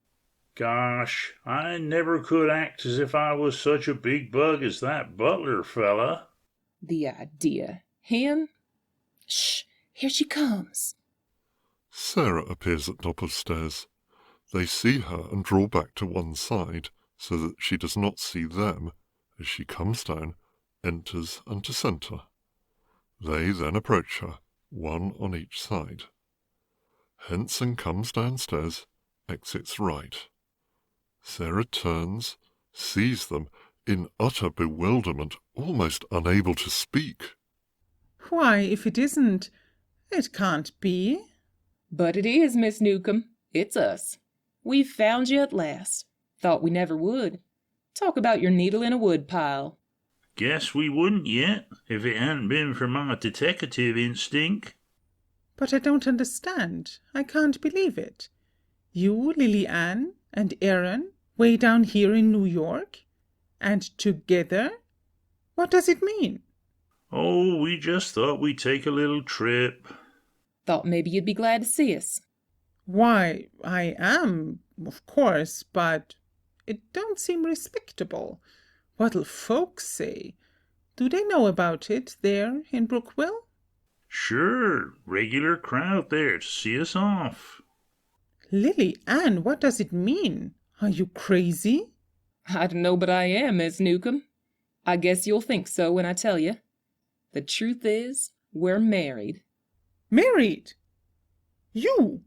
[SPEAKER 3] Gosh, I never could act as if I was such a big bug as that butler fella.
[SPEAKER 2] The idea. Him? Shh, here she comes.
[SPEAKER 1] Sarah appears at top of stairs. They see her and draw back to one side, so that she does not see them, as she comes down, enters and to centre. They then approach her, one on each side. Henson comes downstairs, exits right. Sarah turns, sees them, in utter bewilderment, almost unable to speak.
[SPEAKER 7] Why, if it isn't, it can't be.
[SPEAKER 2] But it is, Miss Newcomb. It's us. We've found you at last. Thought we never would. Talk about your needle in a wood pile.
[SPEAKER 3] Guess we wouldn't yet, if it hadn't been for my deteckative instinct.
[SPEAKER 7] But I don't understand. I can't believe it. You, Lily Ann, and Aaron, way down here in New York? And together? What does it mean?
[SPEAKER 3] Oh, we just thought we'd take a little trip.
[SPEAKER 2] Thought maybe you'd be glad to see us.
[SPEAKER 7] Why, I am, of course, but it don't seem respectable. What'll folks say? Do they know about it there in Brookville?
[SPEAKER 3] Sure, regular crowd there to see us off.
[SPEAKER 7] Lily Ann, what does it mean? Are you crazy?
[SPEAKER 2] I don't know, but I am, Miss Newcomb. I guess you'll think so when I tell you. The truth is, we're married.
[SPEAKER 7] Married? You?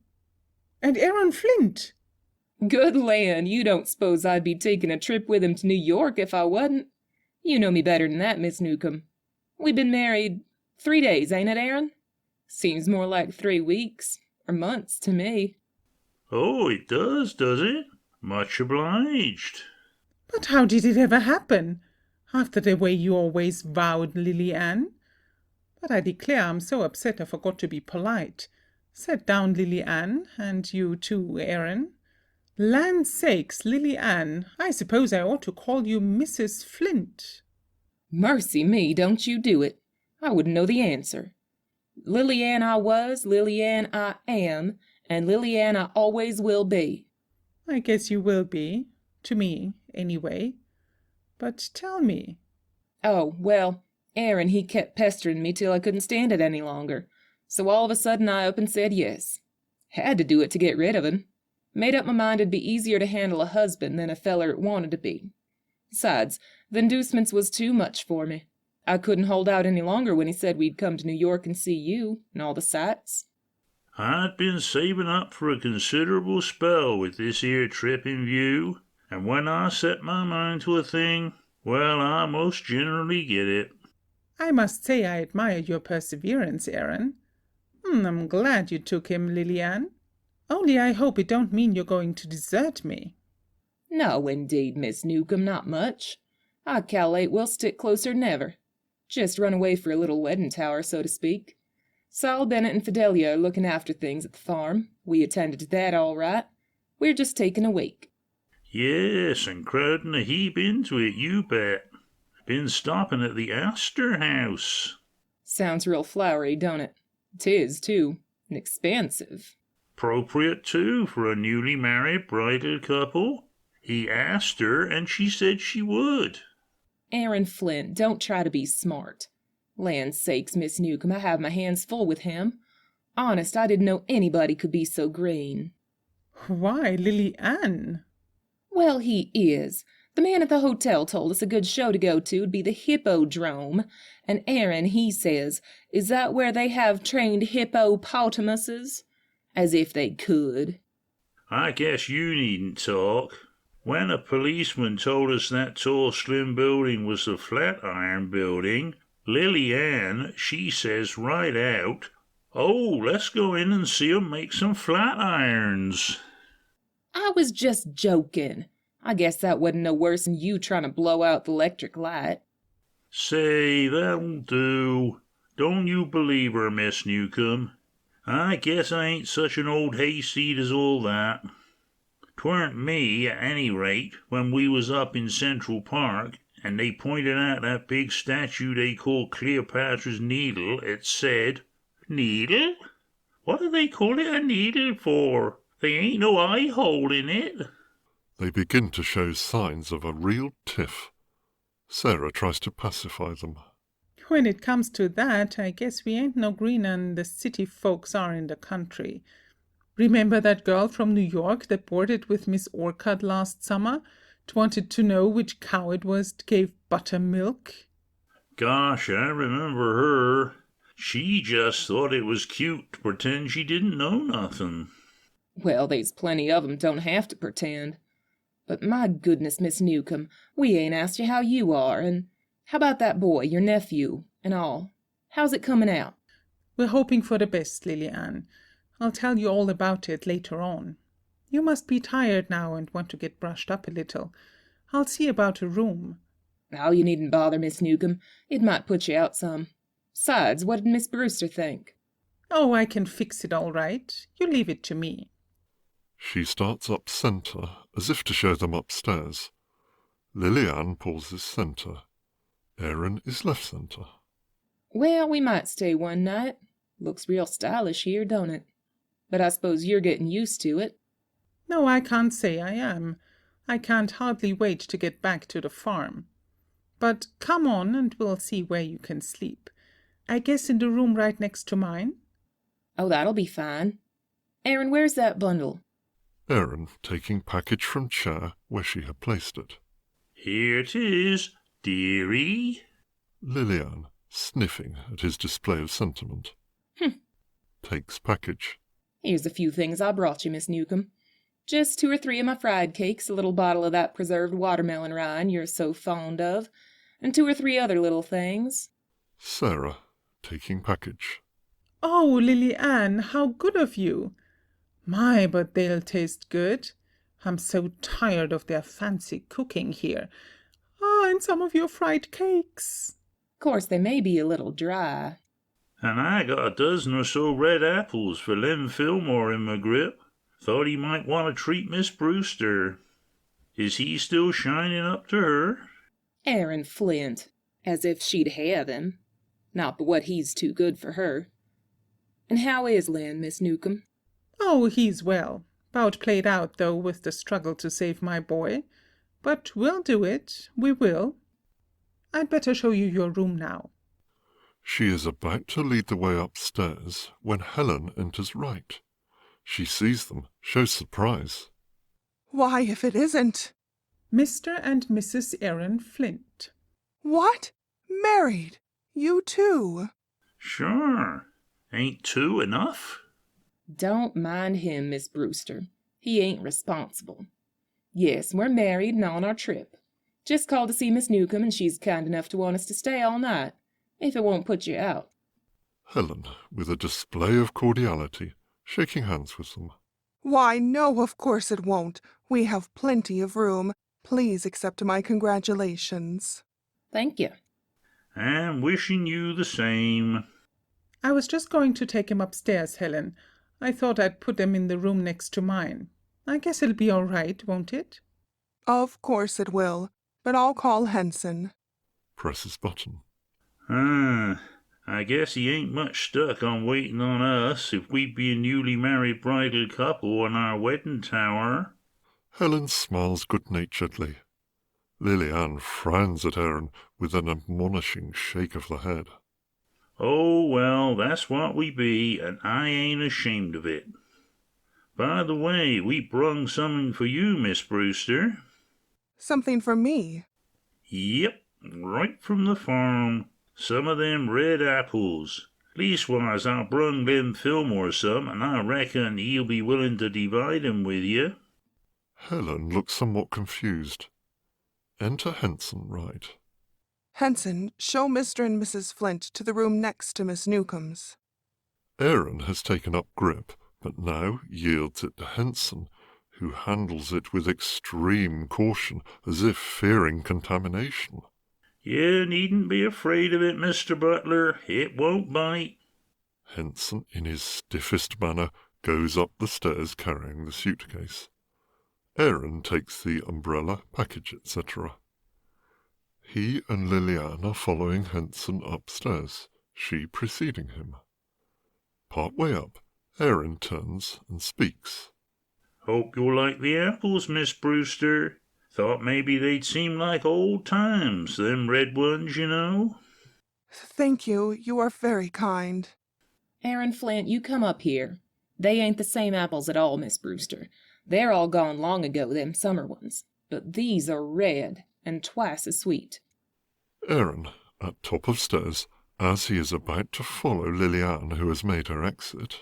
[SPEAKER 7] And Aaron Flint?
[SPEAKER 2] Good land, you don't suppose I'd be taking a trip with him to New York if I wasn't? You know me better than that, Miss Newcomb. We've been married 3 days, ain't it, Aaron? Seems more like 3 weeks, or months to me.
[SPEAKER 3] Oh, it does it? Much obliged.
[SPEAKER 7] But how did it ever happen? After the way you always vowed, Lily Ann. But I declare I'm so upset I forgot to be polite. Sit down, Lily Ann, and you too, Aaron. Land's sakes, Lily Ann, I suppose I ought to call you Mrs. Flint.
[SPEAKER 2] Mercy me, don't you do it. I wouldn't know the answer. Lily Ann I was, Lily Ann I am, and Lily Ann I always will be.
[SPEAKER 7] I guess you will be, to me, anyway. But tell me.
[SPEAKER 2] Oh, well, Aaron, he kept pestering me till I couldn't stand it any longer. So all of a sudden I up and said yes. Had to do it to get rid of him. Made up my mind it'd be easier to handle a husband than a feller it wanted to be. Besides, the inducements was too much for me. I couldn't hold out any longer when he said we'd come to New York and see you, and all the sights.
[SPEAKER 3] I'd been saving up for a considerable spell with this here trip in view, and when I set my mind to a thing, well, I most generally get it.
[SPEAKER 7] I must say I admire your perseverance, Aaron. I'm glad you took him, Lily Ann. Only I hope it don't mean you're going to desert me.
[SPEAKER 2] No, indeed, Miss Newcomb, not much. I cal'late we'll stick closer'n ever. Just run away for a little wedding tower, so to speak. Sol Bennett and Fidelia are looking after things at the farm. We attended to that all right. We're just taking a wake.
[SPEAKER 3] Yes, and crowding a heap into it, you bet. Been stopping at the Astor House.
[SPEAKER 2] Sounds real flowery, don't it? 'Tis, too. And expansive.
[SPEAKER 3] Appropriate, too, for a newly married bridal couple. He asked her, and she said she would.
[SPEAKER 2] Aaron Flint, don't try to be smart. Land's sakes, Miss Newcomb, I have my hands full with him. Honest, I didn't know anybody could be so green.
[SPEAKER 7] Why, Lily Ann?
[SPEAKER 2] Well, he is. The man at the hotel told us a good show to go to would be the Hippodrome. And Aaron, he says, is that where they have trained hippopotamuses? As if they could.
[SPEAKER 3] I guess you needn't talk. When a policeman told us that tall, slim building was the Flatiron Building, Lily Ann, she says right out, "Oh, let's go in and see 'em make some flatirons."
[SPEAKER 2] I was just joking. I guess that wasn't no worse than you trying to blow out the electric light.
[SPEAKER 3] Say, that'll do. Don't you believe her, Miss Newcomb. I guess I ain't such an old hayseed as all that. 'Tweren't me, at any rate, when we was up in Central Park, and they pointed out that big statue they call Cleopatra's Needle, it said, "Needle? What do they call it a needle for? They ain't no eye hole in it."
[SPEAKER 1] They begin to show signs of a real tiff. Sarah tries to pacify them.
[SPEAKER 7] When it comes to that, I guess we ain't no greener than the city folks are in the country. Remember that girl from New York that boarded with Miss Orcutt last summer? Wanted to know which cow it was that gave buttermilk?
[SPEAKER 3] Gosh, I remember her. She just thought it was cute to pretend she didn't know nothing.
[SPEAKER 2] Well, there's plenty of 'em don't have to pretend. But my goodness, Miss Newcomb, we ain't asked you how you are, and how about that boy, your nephew, and all? How's it coming out?
[SPEAKER 7] We're hoping for the best, Lily Ann. I'll tell you all about it later on. You must be tired now and want to get brushed up a little. I'll see about a room.
[SPEAKER 2] Oh, you needn't bother, Miss Newcomb. It might put you out some. Besides, what did Miss Brewster think?
[SPEAKER 7] Oh, I can fix it all right. You leave it to me.
[SPEAKER 1] She starts up centre, as if to show them upstairs. Lily-Ann pauses centre. Aaron is left centre.
[SPEAKER 2] Well, we might stay one night. Looks real stylish here, don't it? But I suppose you're getting used to it.
[SPEAKER 7] No, I can't say I am. I can't hardly wait to get back to the farm. But come on and we'll see where you can sleep. I guess in the room right next to mine?
[SPEAKER 2] Oh, that'll be fine. Aaron, where's that bundle?
[SPEAKER 1] Aaron taking package from chair where she had placed it.
[SPEAKER 3] Here it is, dearie.
[SPEAKER 1] Lily-Ann, sniffing at his display of sentiment. Takes package.
[SPEAKER 2] Here's a few things I brought you, Miss Newcomb. Just 2 or 3 of my fried cakes, a little bottle of that preserved watermelon rind you're so fond of, and 2 or 3 other little things.
[SPEAKER 1] Sarah, taking package.
[SPEAKER 7] Oh, Lily Ann, how good of you! My, but they'll taste good. I'm so tired of their fancy cooking here. Ah, and some of your fried cakes.
[SPEAKER 2] Course, they may be a little dry.
[SPEAKER 3] And I got a dozen or so red apples for Lem Fillmore in my grip. Thought he might want to treat Miss Brewster. Is he still shining up to her?
[SPEAKER 2] Aaron Flint, as if she'd have him. Not but what he's too good for her. And how is Len, Miss Newcomb?
[SPEAKER 7] Oh, he's well. 'Bout played out, though, with the struggle to save my boy. But we'll do it. We will. I'd better show you your room now.
[SPEAKER 1] She is about to lead the way upstairs when Helen enters right. She sees them, shows surprise.
[SPEAKER 5] Why, if it isn't...
[SPEAKER 7] Mr. and Mrs. Aaron Flint.
[SPEAKER 5] What? Married? You too?
[SPEAKER 3] Sure. Ain't 2 enough?
[SPEAKER 2] Don't mind him, Miss Brewster. He ain't responsible. Yes, we're married and on our trip. Just called to see Miss Newcomb, and she's kind enough to want us to stay all night, if it won't put you out.
[SPEAKER 1] Helen, with a display of cordiality, shaking hands with them.
[SPEAKER 5] Why, no, of course it won't. We have plenty of room. Please accept my congratulations.
[SPEAKER 2] Thank you.
[SPEAKER 3] I'm wishing you the same.
[SPEAKER 7] I was just going to take him upstairs, Helen. I thought I'd put him in the room next to mine. I guess it'll be all right, won't it?
[SPEAKER 5] Of course it will, but I'll call Henson.
[SPEAKER 1] Presses button.
[SPEAKER 3] I guess he ain't much stuck on waiting on us if we'd be a newly married bridal couple on our wedding tower.
[SPEAKER 1] Helen smiles good-naturedly. Liliane frowns at Aaron with an admonishing shake of the head.
[SPEAKER 3] Oh, well, that's what we be, and I ain't ashamed of it. By the way, we brung something for you, Miss Brewster.
[SPEAKER 5] Something for me?
[SPEAKER 3] Yep, right from the farm. Some of them red apples. Leastwise, I brung Lem Fillmore some, and I reckon he'll be willing to divide 'em with you.
[SPEAKER 1] Helen looks somewhat confused. Enter Henson right.
[SPEAKER 5] Henson, show Mr. and Mrs. Flint to the room next to Miss Newcomb's.
[SPEAKER 1] Aaron has taken up grip, but now yields it to Henson, who handles it with extreme caution, as if fearing contamination.
[SPEAKER 3] You needn't be afraid of it, Mr. Butler. It won't bite.
[SPEAKER 1] Henson, in his stiffest manner, goes up the stairs carrying the suitcase. Aaron takes the umbrella, package, etc. He and Liliane are following Henson upstairs, she preceding him. Part way up, Aaron turns and speaks.
[SPEAKER 3] Hope you'll like the apples, Miss Brewster. Thought maybe they'd seem like old times, them red ones, you know.
[SPEAKER 5] Thank you. You are very kind.
[SPEAKER 2] Aaron Flint, you come up here. They ain't the same apples at all, Miss Brewster. They're all gone long ago, them summer ones. But these are red, and twice as sweet.
[SPEAKER 1] Aaron, at top of stairs, as he is about to follow Liliane, who has made her exit.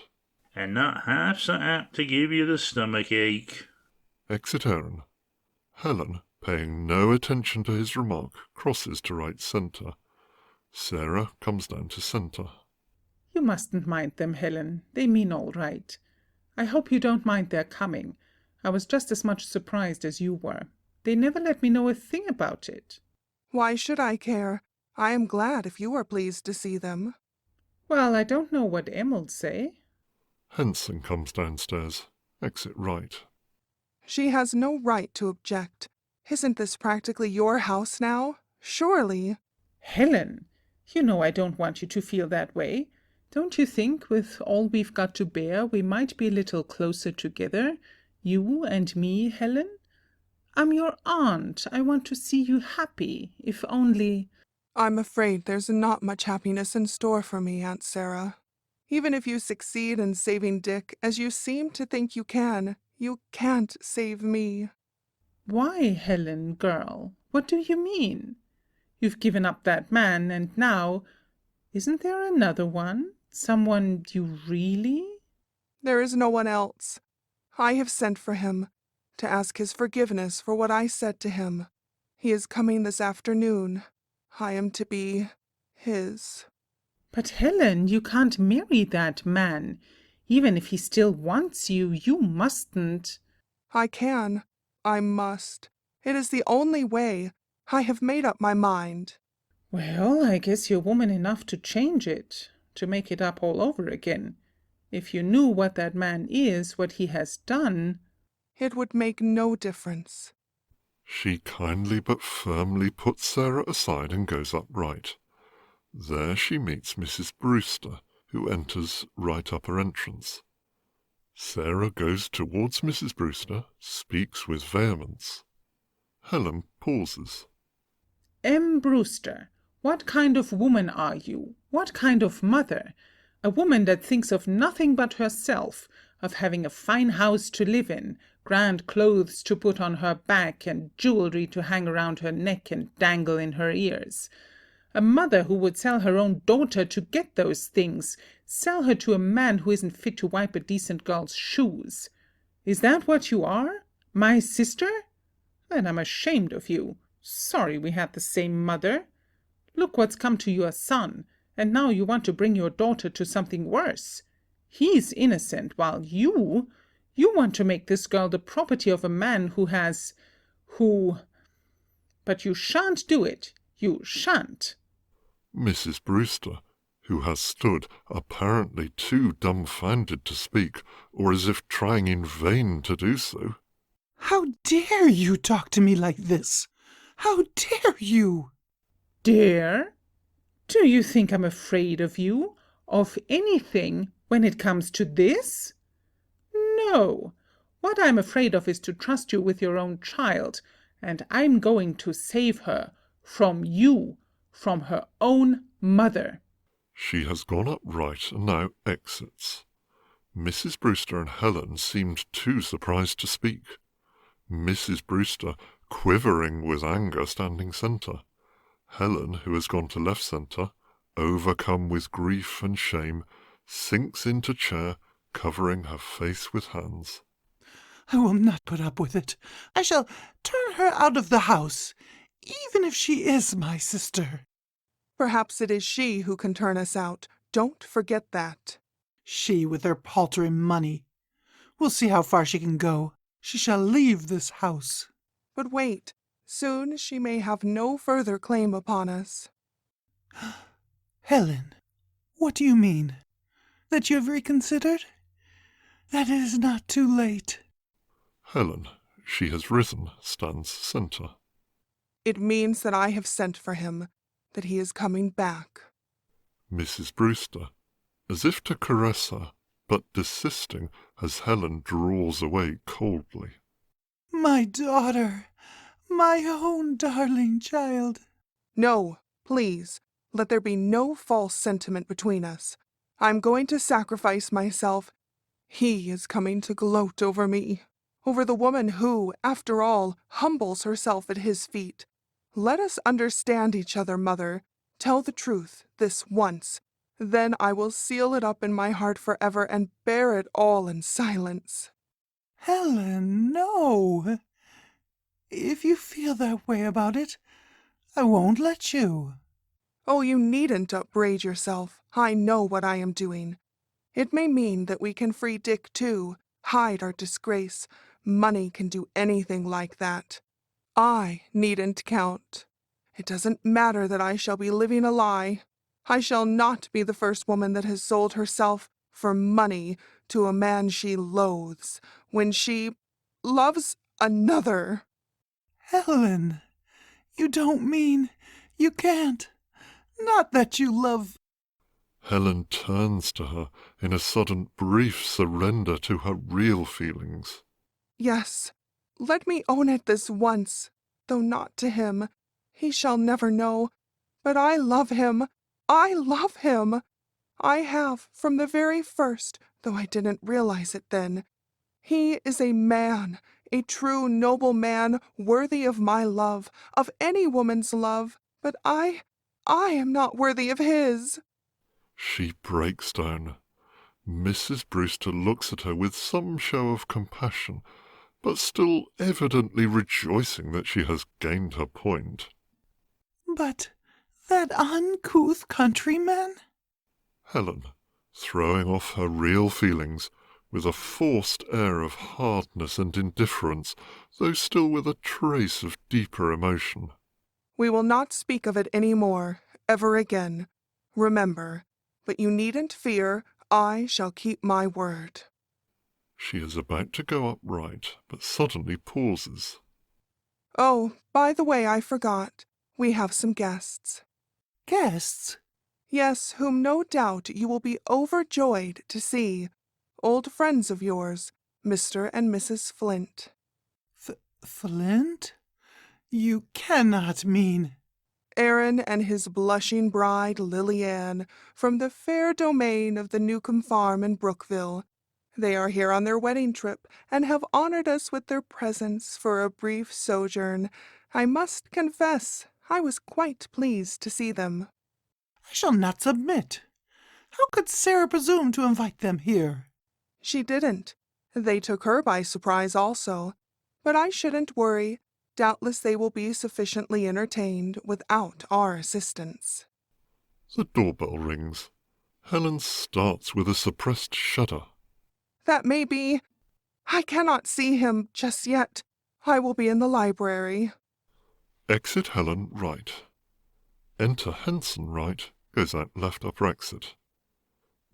[SPEAKER 3] And not half so apt to give you the stomach ache.
[SPEAKER 1] Exit Aaron. Helen, paying no attention to his remark, crosses to right centre. Sarah comes down to centre.
[SPEAKER 7] You mustn't mind them, Helen. They mean all right. I hope you don't mind their coming. I was just as much surprised as you were. They never let me know a thing about it.
[SPEAKER 5] Why should I care? I am glad if you are pleased to see them.
[SPEAKER 7] Well, I don't know what Em'll say.
[SPEAKER 1] Henson comes downstairs. Exit right.
[SPEAKER 5] She has no right to object. Isn't this practically your house now? Surely.
[SPEAKER 7] Helen, you know I don't want you to feel that way. Don't you think, with all we've got to bear, we might be a little closer together? You and me, Helen? I'm your aunt. I want to see you happy, if only...
[SPEAKER 5] I'm afraid there's not much happiness in store for me, Aunt Sarah. Even if you succeed in saving Dick, as you seem to think you can't save me.
[SPEAKER 7] Why, Helen, girl? What do you mean? You've given up that man, and now... Isn't there another one? Someone you really...
[SPEAKER 5] There is no one else. I have sent for him, to ask his forgiveness for what I said to him. He is coming this afternoon. I am to be his.
[SPEAKER 7] But Helen, you can't marry that man. Even if he still wants you, you mustn't.
[SPEAKER 5] I can. I must. It is the only way. I have made up my mind.
[SPEAKER 7] Well, I guess you're woman enough to change it, to make it up all over again. If you knew what that man is, what he has done...
[SPEAKER 5] It would make no difference.
[SPEAKER 1] She kindly but firmly puts Sarah aside and goes upright. There she meets Mrs. Brewster, who enters right up her entrance. Sarah goes towards Mrs. Brewster, speaks with vehemence. Helen pauses.
[SPEAKER 7] M. Brewster, what kind of woman are you? What kind of mother? A woman that thinks of nothing but herself, of having a fine house to live in, grand clothes to put on her back, and jewelry to hang around her neck and dangle in her ears. A mother who would sell her own daughter to get those things, sell her to a man who isn't fit to wipe a decent girl's shoes. Is that what you are? My sister? Then I'm ashamed of you. Sorry we had the same mother. Look what's come to your son, and now you want to bring your daughter to something worse. He's innocent, while you You want to make this girl the property of a man But you shan't do it. You shan't.
[SPEAKER 1] Mrs. Brewster, who has stood apparently too dumbfounded to speak, or as if trying in vain to do so.
[SPEAKER 4] How dare you talk to me like this? How dare you?
[SPEAKER 7] Dare? Do you think I'm afraid of you? Of anything when it comes to this? No. What I'm afraid of is to trust you with your own child, and I'm going to save her from you, from her own mother.
[SPEAKER 1] She has gone upright and now exits. Mrs. Brewster and Helen seemed too surprised to speak. Mrs. Brewster, quivering with anger, standing centre. Helen, who has gone to left centre, overcome with grief and shame, sinks into chair, covering her face with hands.
[SPEAKER 4] I will not put up with it. I shall turn her out of the house, even if she is my sister.
[SPEAKER 5] Perhaps it is she who can turn us out. Don't forget that.
[SPEAKER 4] She with her paltry money. We'll see how far she can go. She shall leave this house.
[SPEAKER 5] But wait. Soon she may have no further claim upon us.
[SPEAKER 4] Helen, what do you mean? That you have reconsidered? That it is not too late.
[SPEAKER 1] Helen, she has risen, stands centre.
[SPEAKER 5] It means that I have sent for him, that he is coming back.
[SPEAKER 1] Mrs. Brewster, as if to caress her, but desisting as Helen draws away coldly.
[SPEAKER 4] My daughter, my own darling child.
[SPEAKER 5] No, please, let there be no false sentiment between us. I'm going to sacrifice myself. He is coming to gloat over me, over the woman who, after all, humbles herself at his feet. Let us understand each other, Mother. Tell the truth, this once. Then I will seal it up in my heart forever and bear it all in silence.
[SPEAKER 4] Helen, no. If you feel that way about it, I won't let you.
[SPEAKER 5] Oh, you needn't upbraid yourself. I know what I am doing. It may mean that we can free Dick, too, hide our disgrace. Money can do anything like that. I needn't count. It doesn't matter that I shall be living a lie. I shall not be the first woman that has sold herself for money to a man she loathes, when she loves another.
[SPEAKER 4] Helen, you don't mean, you can't. Not that you love...
[SPEAKER 1] Helen turns to her in a sudden brief surrender to her real feelings.
[SPEAKER 5] Yes, let me own it this once, though not to him. He shall never know. But I love him. I love him. I have from the very first, though I didn't realize it then. He is a man, a true noble man, worthy of my love, of any woman's love. But I am not worthy of his.
[SPEAKER 1] She breaks down. Mrs. Brewster looks at her with some show of compassion, but still evidently rejoicing that she has gained her point.
[SPEAKER 4] But that uncouth countryman?
[SPEAKER 1] Helen, throwing off her real feelings, with a forced air of hardness and indifference, though still with a trace of deeper emotion.
[SPEAKER 5] We will not speak of it any more, ever again. Remember, but you needn't fear, I shall keep my word.
[SPEAKER 1] She is about to go upright, but suddenly pauses.
[SPEAKER 5] Oh, by the way, I forgot. We have some guests.
[SPEAKER 4] Guests?
[SPEAKER 5] Yes, whom no doubt you will be overjoyed to see. Old friends of yours, Mr. and Mrs. Flint.
[SPEAKER 4] Flint? You cannot mean...
[SPEAKER 5] Aaron and his blushing bride, Lily-Ann, from the fair domain of the Newcomb Farm in Brookville. They are here on their wedding trip, and have honored us with their presence for a brief sojourn. I must confess, I was quite pleased to see them.
[SPEAKER 4] I shall not submit. How could Sarah presume to invite them here?
[SPEAKER 5] She didn't. They took her by surprise also. But I shouldn't worry. Doubtless they will be sufficiently entertained without our assistance.
[SPEAKER 1] The doorbell rings. Helen starts with a suppressed shudder.
[SPEAKER 5] That may be... I cannot see him just yet. I will be in the library.
[SPEAKER 1] Exit Helen right. Enter Henson right, goes out left upper exit.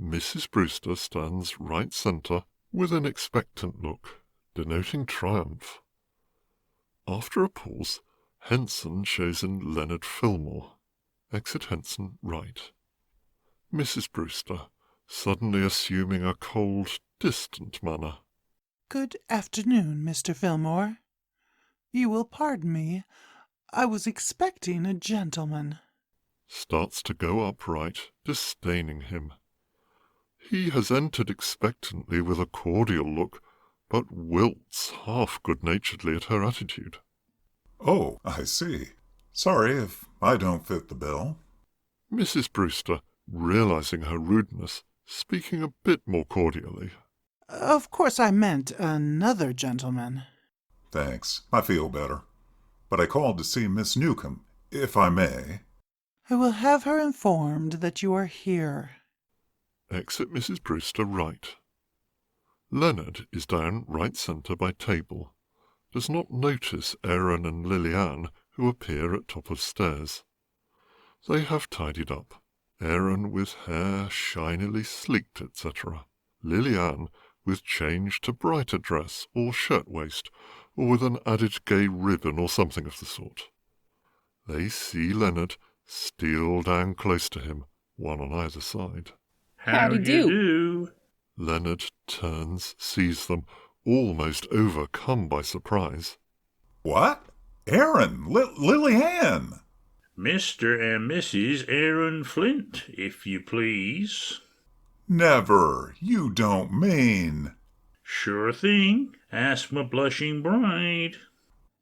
[SPEAKER 1] Mrs. Brewster stands right centre with an expectant look, denoting triumph. After a pause, Henson shows in Leonard Fillmore. Exit Henson right. Mrs. Brewster, suddenly assuming a cold, distant manner.
[SPEAKER 4] Good afternoon, Mr. Fillmore. You will pardon me. I was expecting a gentleman.
[SPEAKER 1] Starts to go upright, disdaining him. He has entered expectantly with a cordial look, but wilts half good-naturedly at her attitude.
[SPEAKER 6] Oh, I see. Sorry if I don't fit the bill.
[SPEAKER 1] Mrs. Brewster, realizing her rudeness, speaking a bit more cordially.
[SPEAKER 4] Of course I meant another gentleman.
[SPEAKER 6] Thanks. I feel better. But I called to see Miss Newcomb, if I may.
[SPEAKER 4] I will have her informed that you are here.
[SPEAKER 1] Exit Mrs. Brewster right. Leonard is down right centre by table. Does not notice Aaron and Liliane, who appear at top of stairs. They have tidied up. Aaron with hair shinily sleeked, etc. Liliane with change to brighter dress or shirt-waist, or with an added gay ribbon or something of the sort. They see Leonard, steal down close to him, one on either side.
[SPEAKER 3] How do you do?
[SPEAKER 1] Leonard turns, sees them, almost overcome by surprise.
[SPEAKER 6] What? Aaron! Liliane!
[SPEAKER 3] Mr. and Mrs. Aaron Flint, if you please.
[SPEAKER 6] Never! You don't mean...
[SPEAKER 3] Sure thing. Ask my blushing bride.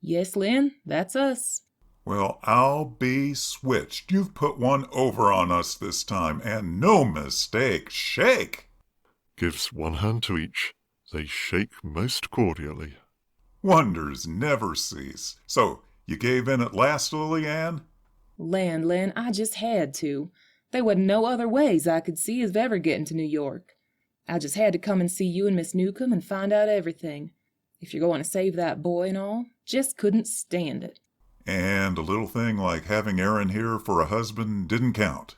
[SPEAKER 2] Yes, Lynn, that's us.
[SPEAKER 6] Well, I'll be switched. You've put one over on us this time, and no mistake. Shake!
[SPEAKER 1] Gives one hand to each. They shake most cordially.
[SPEAKER 6] Wonders never cease. So, you gave in at last, Liliane?
[SPEAKER 2] Land, Lynn, I just had to. There wasn't no other ways I could see of ever getting to New York. I just had to come and see you and Miss Newcomb and find out everything. If you're going to save that boy and all, just couldn't stand it.
[SPEAKER 6] And a little thing like having Aaron here for a husband didn't count.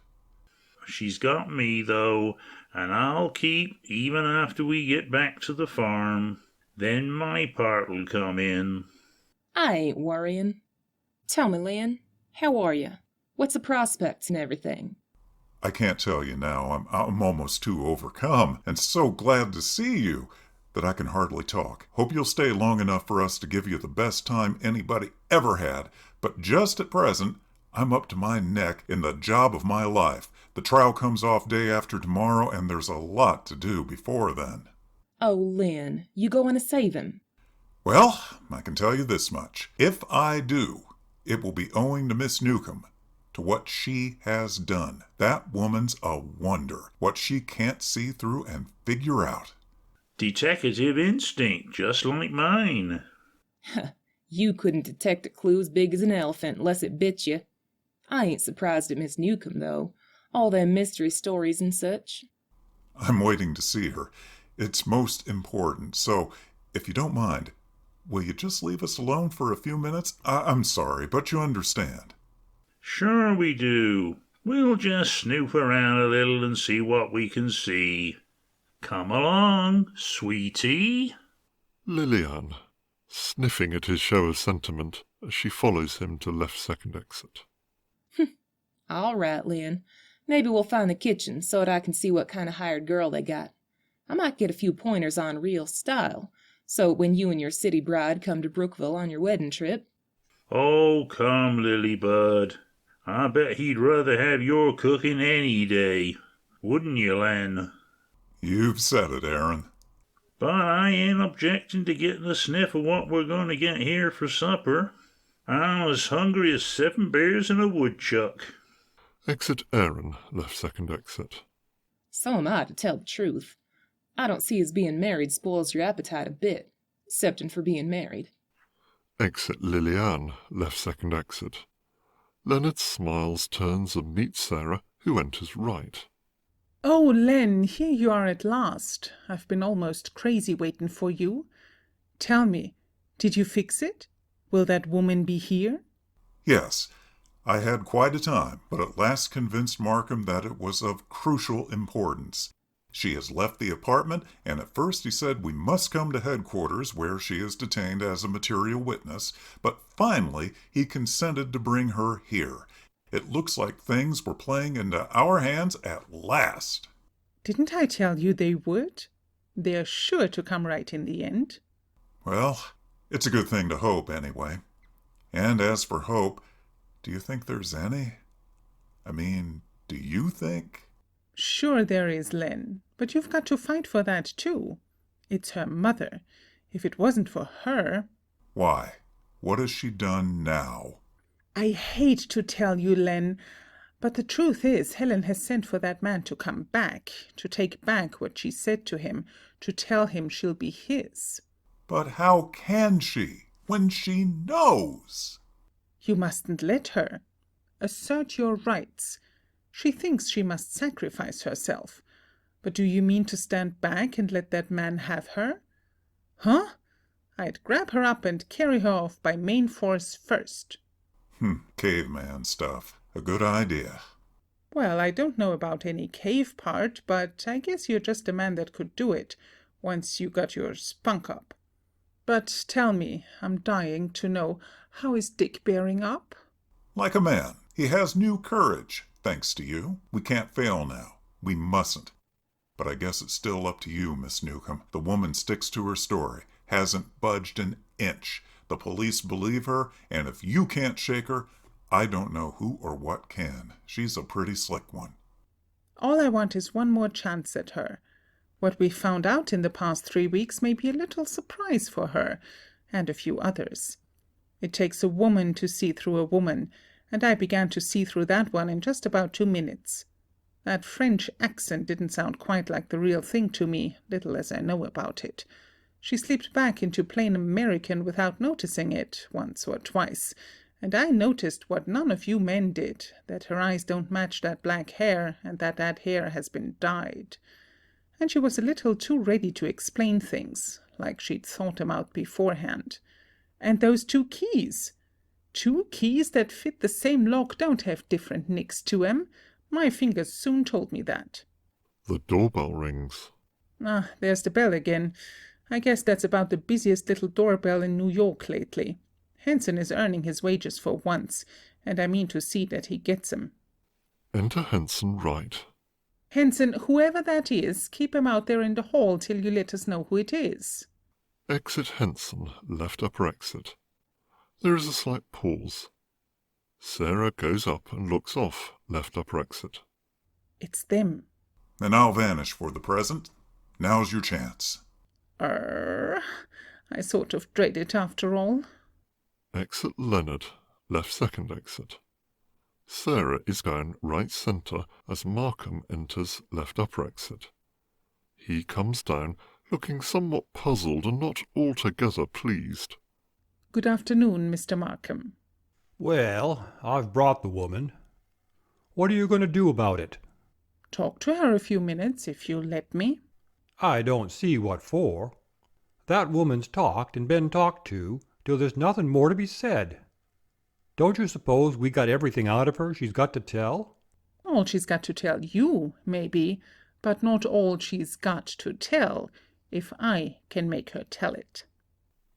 [SPEAKER 3] She's got me, though, and I'll keep even after we get back to the farm. Then my part'll come in.
[SPEAKER 2] I ain't worrying. Tell me, Lynn, how are you? What's the prospects and everything?
[SPEAKER 6] I can't tell you now. I'm almost too overcome, and so glad to see you that I can hardly talk. Hope you'll stay long enough for us to give you the best time anybody ever had. But just at present, I'm up to my neck in the job of my life. The trial comes off day after tomorrow, and there's a lot to do before then.
[SPEAKER 2] Oh, Lynn, you going to save him?
[SPEAKER 6] Well, I can tell you this much. If I do, it will be owing to Miss Newcomb, to what she has done. That woman's a wonder, what she can't see through and figure out.
[SPEAKER 3] Detective instinct, just like mine.
[SPEAKER 2] You couldn't detect a clue as big as an elephant unless it bit you. I ain't surprised at Miss Newcomb, though. All them mystery stories and such.
[SPEAKER 6] I'm waiting to see her. It's most important, so if you don't mind, will you just leave us alone for a few minutes? I'm sorry, but you understand.
[SPEAKER 3] Sure we do. We'll just snoop around a little and see what we can see. Come along, sweetie.
[SPEAKER 1] Liliane, sniffing at his show of sentiment as she follows him to left second exit.
[SPEAKER 2] All right, Lynn. Maybe we'll find the kitchen so that I can see what kind of hired girl they got. I might get a few pointers on real style, so when you and your city bride come to Brookville on your wedding trip.
[SPEAKER 3] Oh, come, Lilybud. I bet he'd rather have your cooking any day. Wouldn't you, Len?
[SPEAKER 6] You've said it, Aaron.
[SPEAKER 3] But I ain't objecting to getting a sniff of what we're going to get here for supper. I'm as hungry as 7 bears and a woodchuck.
[SPEAKER 1] Exit Aaron, left second exit.
[SPEAKER 2] So am I, to tell the truth. I don't see as being married spoils your appetite a bit, excepting for being married.
[SPEAKER 1] Exit Liliane, left second exit. Leonard smiles, turns and meets Sarah, who enters right.
[SPEAKER 7] Oh, Len, here you are at last. I've been almost crazy waiting for you. Tell me, did you fix it? Will that woman be here?
[SPEAKER 6] Yes, I had quite a time, but at last convinced Markham that it was of crucial importance. She has left the apartment, and at first he said we must come to headquarters where she is detained as a material witness, but finally he consented to bring her here. It looks like things were playing into our hands at last.
[SPEAKER 7] Didn't I tell you they would? They're sure to come right in the end.
[SPEAKER 6] Well, it's a good thing to hope, anyway. And as for hope, do you think there's any? I mean, do you think?
[SPEAKER 7] Sure there is, Len, but you've got to fight for that too. It's her mother. If it wasn't for her...
[SPEAKER 6] Why? What has she done now?
[SPEAKER 7] I hate to tell you, Len, but the truth is Helen has sent for that man to come back, to take back what she said to him, to tell him she'll be his.
[SPEAKER 6] But how can she, when she knows?
[SPEAKER 7] You mustn't let her. Assert your rights. She thinks she must sacrifice herself. But do you mean to stand back and let that man have her? Huh? I'd grab her up and carry her off by main force first.
[SPEAKER 6] Caveman stuff. A good idea.
[SPEAKER 7] Well, I don't know about any cave part, but I guess you're just a man that could do it, once you got your spunk up. But tell me, I'm dying to know, how is Dick bearing up?
[SPEAKER 6] Like a man. He has new courage, thanks to you. We can't fail now. We mustn't. But I guess it's still up to you, Miss Newcomb. The woman sticks to her story, hasn't budged an inch. The police believe her, and if you can't shake her, I don't know who or what can. She's a pretty slick one.
[SPEAKER 7] All I want is one more chance at her. What we found out in the past 3 weeks may be a little surprise for her, and a few others. It takes a woman to see through a woman, and I began to see through that one in just about 2 minutes. That French accent didn't sound quite like the real thing to me, little as I know about it. She slipped back into plain American without noticing it, once or twice, and I noticed what none of you men did, that her eyes don't match that black hair, and that hair has been dyed. And she was a little too ready to explain things, like she'd thought 'em out beforehand. And those 2 keys! 2 keys that fit the same lock don't have different nicks to 'em. My fingers soon told me that.
[SPEAKER 1] The doorbell rings.
[SPEAKER 7] Ah, there's the bell again. I guess that's about the busiest little doorbell in New York lately. Henson is earning his wages for once, and I mean to see that he gets 'em.
[SPEAKER 1] Enter Henson right.
[SPEAKER 7] Henson, whoever that is, keep him out there in the hall till you let us know who it is.
[SPEAKER 1] Exit Henson, left upper exit. There is a slight pause. Sarah goes up and looks off, left upper exit.
[SPEAKER 7] It's them.
[SPEAKER 6] And I'll vanish for the present. Now's your chance.
[SPEAKER 7] I sort of dread it after all.
[SPEAKER 1] Exit Leonard, left second exit. Sarah is down right centre as Markham enters left upper exit. He comes down, looking somewhat puzzled and not altogether pleased.
[SPEAKER 7] Good afternoon, Mr. Markham.
[SPEAKER 11] Well, I've brought the woman. What are you going to do about it?
[SPEAKER 7] Talk to her a few minutes, if you'll let me.
[SPEAKER 11] I don't see what for. That woman's talked and been talked to till there's nothing more to be said. Don't you suppose we got everything out of her she's got to tell?
[SPEAKER 7] All she's got to tell you, maybe, but not all she's got to tell, if I can make her tell it.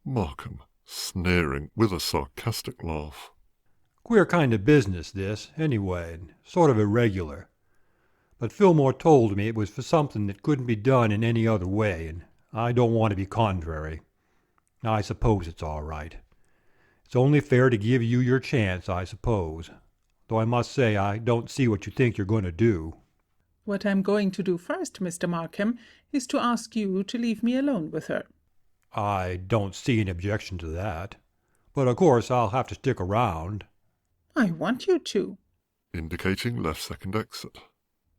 [SPEAKER 1] Markham, sneering with a sarcastic laugh.
[SPEAKER 11] Queer kind of business, this, anyway, and sort of irregular. But Fillmore told me it was for something that couldn't be done in any other way, and I don't want to be contrary. I suppose it's all right. It's only fair to give you your chance, I suppose, though I must say I don't see what you think you're going to do.
[SPEAKER 7] What I'm going to do first, Mr. Markham, is to ask you to leave me alone with her.
[SPEAKER 11] I don't see any objection to that, but of course I'll have to stick around.
[SPEAKER 7] I want you to.
[SPEAKER 1] Indicating left second exit.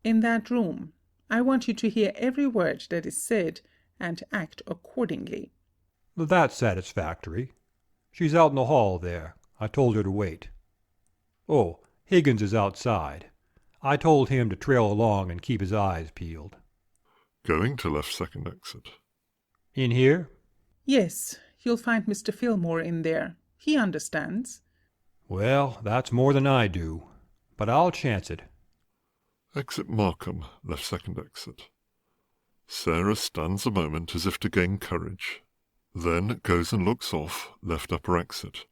[SPEAKER 7] In that room. I want you to hear every word that is said and act accordingly.
[SPEAKER 11] That's satisfactory. She's out in the hall there. I told her to wait. Oh, Higgins is outside. I told him to trail along and keep his eyes peeled.
[SPEAKER 1] Going to left second exit.
[SPEAKER 11] In here?
[SPEAKER 7] Yes, You'll find Mr. Fillmore in there. He understands.
[SPEAKER 11] Well, that's more than I do, but I'll chance it.
[SPEAKER 1] Exit Markham, left second exit. Sarah stands a moment as if to gain courage, then goes and looks off, left upper exit.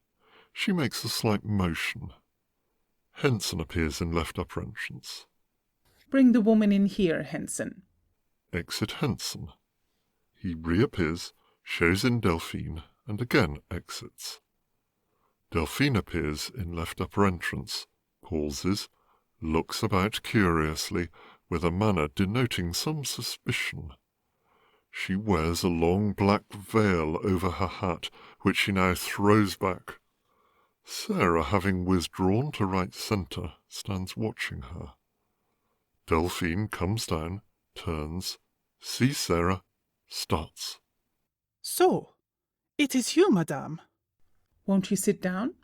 [SPEAKER 1] She makes a slight motion. Henson appears in left upper entrance.
[SPEAKER 7] Bring the woman in here, Henson.
[SPEAKER 1] Exit Henson. He reappears, shows in Delphine, and again exits. Delphine appears in left upper entrance, pauses, looks about curiously, with a manner denoting some suspicion. She wears a long black veil over her hat, which she now throws back. Sarah, having withdrawn to right centre, stands watching her. Delphine comes down, turns, sees Sarah, starts.
[SPEAKER 13] So, it is you, madame.
[SPEAKER 7] Won't you sit down?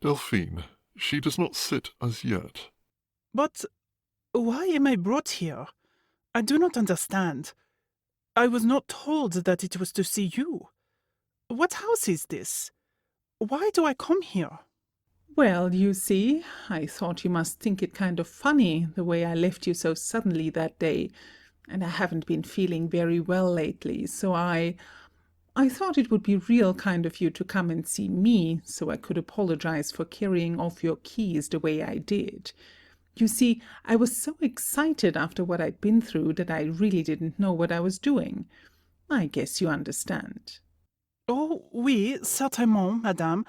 [SPEAKER 1] Delphine, she does not sit as yet.
[SPEAKER 13] But why am I brought here? I do not understand. I was not told that it was to see you. What house is this? Why do I come here?
[SPEAKER 7] Well, you see, I thought you must think it kind of funny, the way I left you so suddenly that day, and I haven't been feeling very well lately, so I thought it would be real kind of you to come and see me, so I could apologize for carrying off your keys the way I did. You see, I was so excited after what I'd been through that I really didn't know what I was doing. I guess you understand.
[SPEAKER 13] Oh, oui, certainement, madame.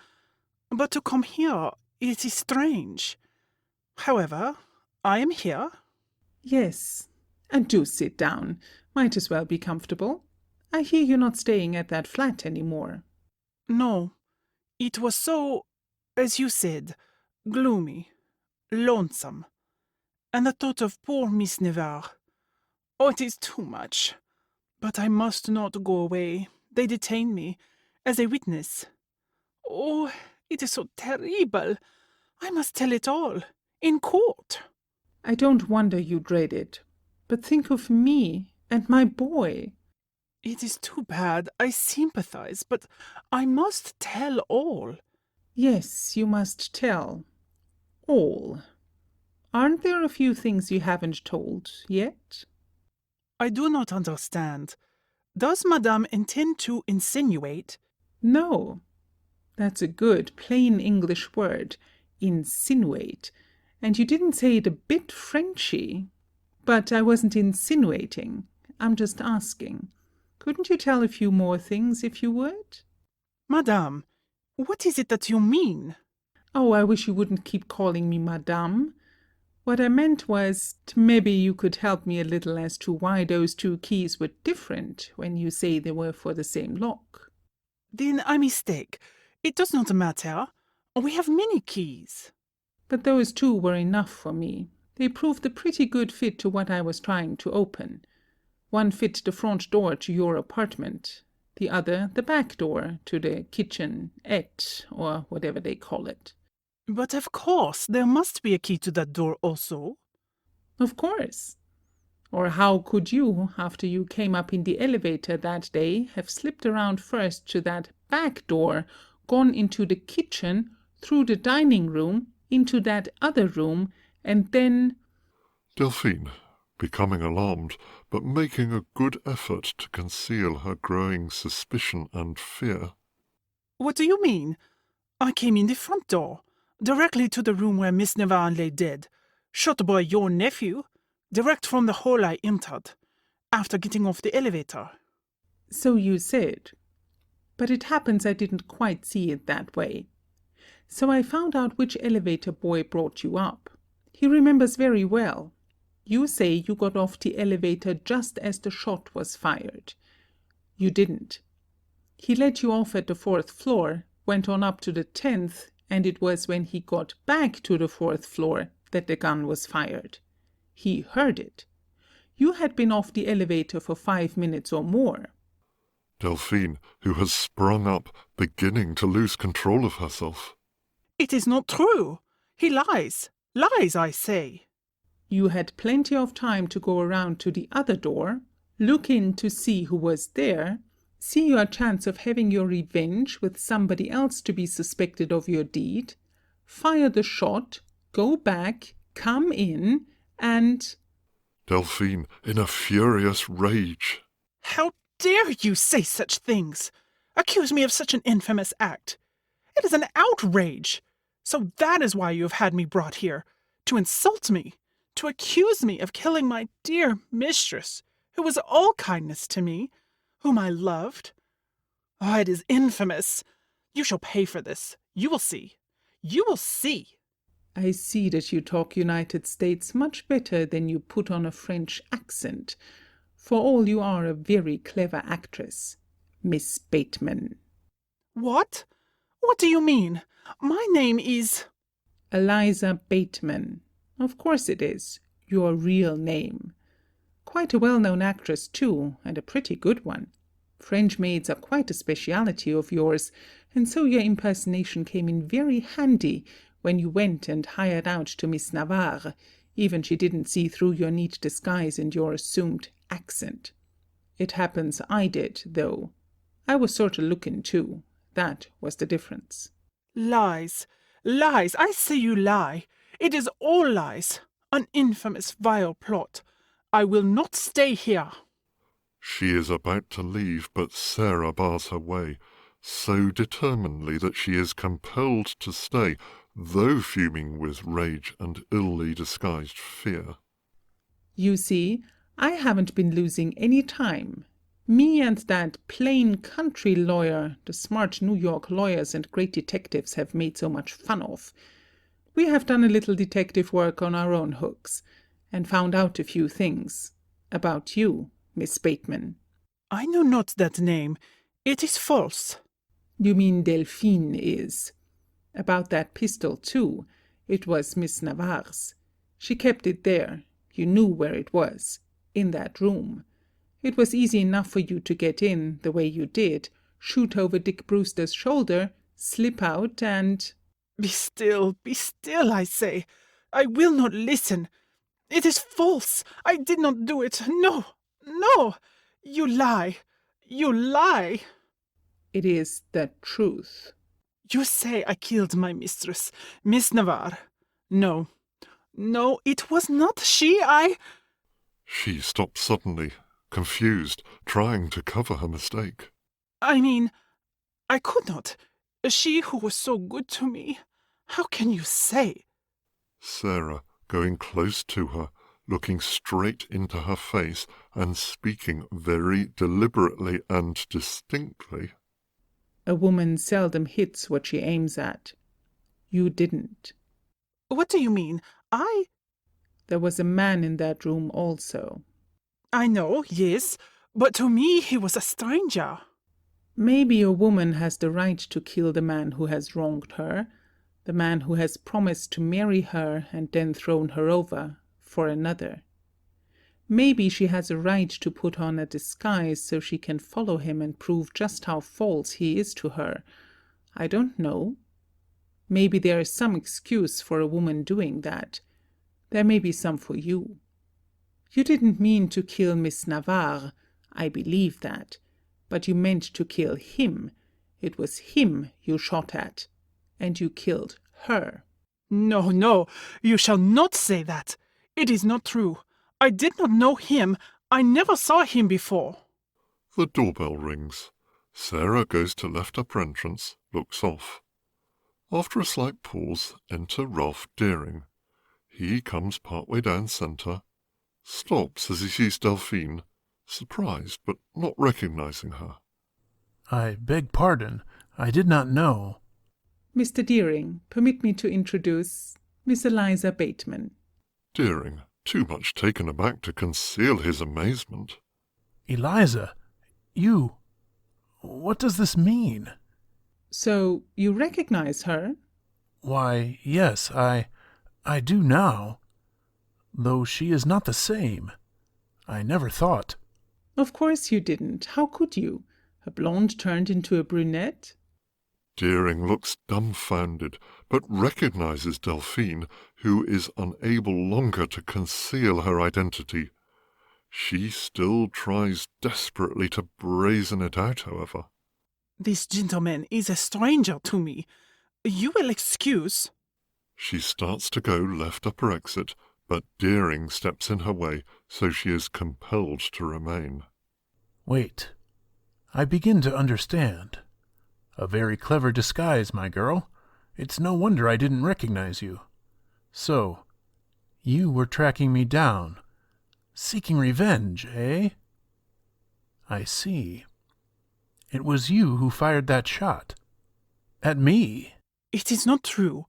[SPEAKER 13] But to come here, it is strange. However, I am here.
[SPEAKER 7] Yes, and do sit down. Might as well be comfortable. I hear you're not staying at that flat any more.
[SPEAKER 13] No, it was so, as you said, gloomy, lonesome. And the thought of poor Miss Nevers. Oh, it is too much. But I must not go away. They detain me, as a witness. Oh, it is so terrible. I must tell it all, in court.
[SPEAKER 7] I don't wonder you dread it. But think of me and my boy.
[SPEAKER 13] It is too bad. I sympathize, but I must tell all.
[SPEAKER 7] Yes, you must tell. All. Aren't there a few things you haven't told yet?
[SPEAKER 13] I do not understand. Does Madame intend to insinuate?
[SPEAKER 7] No. That's a good, plain English word. Insinuate. And you didn't say it a bit Frenchy. But I wasn't insinuating. I'm just asking. Couldn't you tell a few more things if you would?
[SPEAKER 13] Madame, what is it that you mean?
[SPEAKER 7] Oh, I wish you wouldn't keep calling me Madame. What I meant was, maybe you could help me a little as to why those two keys were different when you say they were for the same lock.
[SPEAKER 13] Then I mistake. It does not matter. We have many keys.
[SPEAKER 7] But those two were enough for me. They proved a pretty good fit to what I was trying to open. One fit the front door to your apartment, the other the back door to the kitchenette, or whatever they call it.
[SPEAKER 13] But of course, there must be a key to that door also.
[SPEAKER 7] Of course. Or how could you, after you came up in the elevator that day, have slipped around first to that back door, gone into the kitchen, through the dining room, into that other room, and then—
[SPEAKER 1] Delphine, becoming alarmed, but making a good effort to conceal her growing suspicion and fear.
[SPEAKER 13] What do you mean? I came in the front door, directly to the room where Miss Nevers lay dead, shot by your nephew, direct from the hall I entered, after getting off the elevator.
[SPEAKER 7] So you said. But it happens I didn't quite see it that way. So I found out which elevator boy brought you up. He remembers very well. You say you got off the elevator just as the shot was fired. You didn't. He let you off at the 4th floor, went on up to the 10th, and it was when he got back to the 4th floor that the gun was fired. He heard it. You had been off the elevator for 5 minutes or more.
[SPEAKER 1] Delphine, who has sprung up, beginning to lose control of herself.
[SPEAKER 13] It is not true. He lies. Lies, I say.
[SPEAKER 7] You had plenty of time to go around to the other door, look in to see who was there, See your chance of having your revenge with somebody else to be suspected of your deed, fire the shot, go back, come in, and...
[SPEAKER 1] Delphine, in a furious rage.
[SPEAKER 13] How dare you say such things? Accuse me of such an infamous act. It is an outrage. So that is why you have had me brought here, to insult me, to accuse me of killing my dear mistress, who was all kindness to me, whom I loved. Oh, it is infamous. You shall pay for this. You will see. You will see.
[SPEAKER 7] I see that you talk United States much better than you put on a French accent. For all you are a very clever actress, Miss Bateman.
[SPEAKER 13] What? What do you mean? My name is...
[SPEAKER 7] Eliza Bateman. Of course it is. Your real name. Quite a well-known actress, too, and a pretty good one. French maids are quite a speciality of yours, and so your impersonation came in very handy when you went and hired out to Miss Navarre, even she didn't see through your neat disguise and your assumed accent. It happens I did, though. I was sort of looking, too. That was the difference.
[SPEAKER 13] Lies. Lies. I say you lie. It is all lies. An infamous, vile plot. I will not stay here.
[SPEAKER 1] She is about to leave, but Sarah bars her way, so determinedly that she is compelled to stay, though fuming with rage and illy disguised fear.
[SPEAKER 7] You see, I haven't been losing any time. Me and that plain country lawyer, the smart New York lawyers and great detectives have made so much fun of. We have done a little detective work on our own hooks, and found out a few things about you, Miss Bateman.
[SPEAKER 13] I know not that name. It is false.
[SPEAKER 7] You mean Delphine is. About that pistol, too. It was Miss Navarre's. She kept it there. You knew where it was. In that room. It was easy enough for you to get in, the way you did, shoot over Dick Brewster's shoulder, slip out, and...
[SPEAKER 13] Be still, I say. I will not listen. It is false. I did not do it. No, no. You lie. You lie.
[SPEAKER 7] It is the truth.
[SPEAKER 13] You say I killed my mistress, Miss Navarre. No, no, it was not she.
[SPEAKER 1] She stopped suddenly, confused, trying to cover her mistake.
[SPEAKER 13] I mean, I could not. She who was so good to me. How can you say?
[SPEAKER 1] Sarah, going close to her, looking straight into her face and speaking very deliberately and distinctly.
[SPEAKER 7] A woman seldom hits what she aims at. You didn't.
[SPEAKER 13] What do you mean?
[SPEAKER 7] There was a man in that room also.
[SPEAKER 13] I know, yes, but to me he was a stranger.
[SPEAKER 7] Maybe a woman has the right to kill the man who has wronged her, the man who has promised to marry her and then thrown her over for another. Maybe she has a right to put on a disguise so she can follow him and prove just how false he is to her. I don't know. Maybe there is some excuse for a woman doing that. There may be some for you. You didn't mean to kill Miss Navarre, I believe that, but you meant to kill him. It was him you shot at, and you killed her.
[SPEAKER 13] No, no, you shall not say that. It is not true. I did not know him. I never saw him before.
[SPEAKER 1] The doorbell rings. Sarah goes to left upper entrance, looks off. After a slight pause, enter Ralph Deering. He comes partway down centre, stops as he sees Delphine, surprised but not recognizing her.
[SPEAKER 10] I beg pardon. I did not know.
[SPEAKER 7] Mr. Deering, permit me to introduce Miss Eliza Bateman.
[SPEAKER 1] Deering, too much taken aback to conceal his amazement.
[SPEAKER 10] Eliza, you... What does this mean?
[SPEAKER 7] So, you recognize her?
[SPEAKER 10] Why, yes, I do now. Though she is not the same. I never thought.
[SPEAKER 7] Of course you didn't. How could you? A blonde turned into a brunette?
[SPEAKER 1] Deering looks dumbfounded, but recognizes Delphine, who is unable longer to conceal her identity. She still tries desperately to brazen it out, however.
[SPEAKER 13] This gentleman is a stranger to me. You will excuse.
[SPEAKER 1] She starts to go left upper exit, but Deering steps in her way, so she is compelled to remain.
[SPEAKER 10] Wait. I begin to understand. A very clever disguise, my girl. It's no wonder I didn't recognize you. So, you were tracking me down. Seeking revenge, eh? I see. It was you who fired that shot. At me.
[SPEAKER 13] It is not true.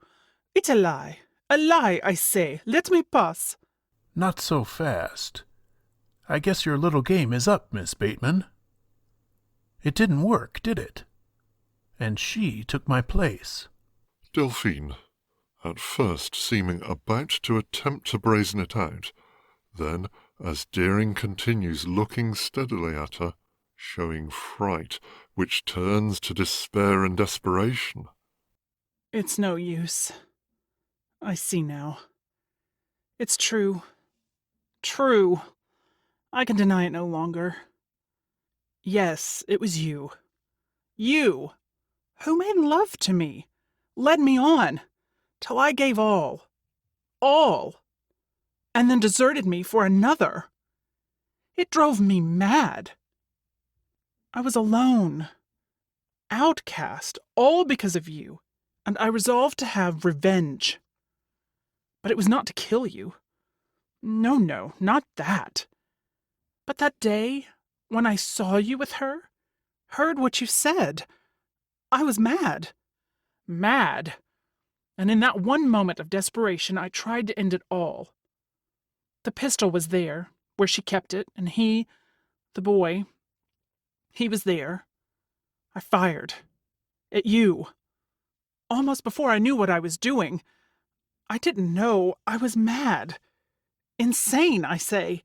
[SPEAKER 13] It's a lie. A lie, I say. Let me pass.
[SPEAKER 10] Not so fast. I guess your little game is up, Miss Bateman. It didn't work, did it? And she took my place.
[SPEAKER 1] Delphine, at first seeming about to attempt to brazen it out, then, as Deering continues looking steadily at her, showing fright, which turns to despair and desperation.
[SPEAKER 13] It's no use. I see now. It's true. True. I can deny it no longer. Yes, it was you. You, who made love to me, led me on, till I gave all, and then deserted me for another. It drove me mad. I was alone, outcast, all because of you, and I resolved to have revenge. But it was not to kill you. No, not that. But that day, when I saw you with her, heard what you said, I was mad. Mad. And in that one moment of desperation, I tried to end it all. The pistol was there, where she kept it, and he, the boy, he was there. I fired. At you. Almost before I knew what I was doing. I didn't know. I was mad. Insane, I say.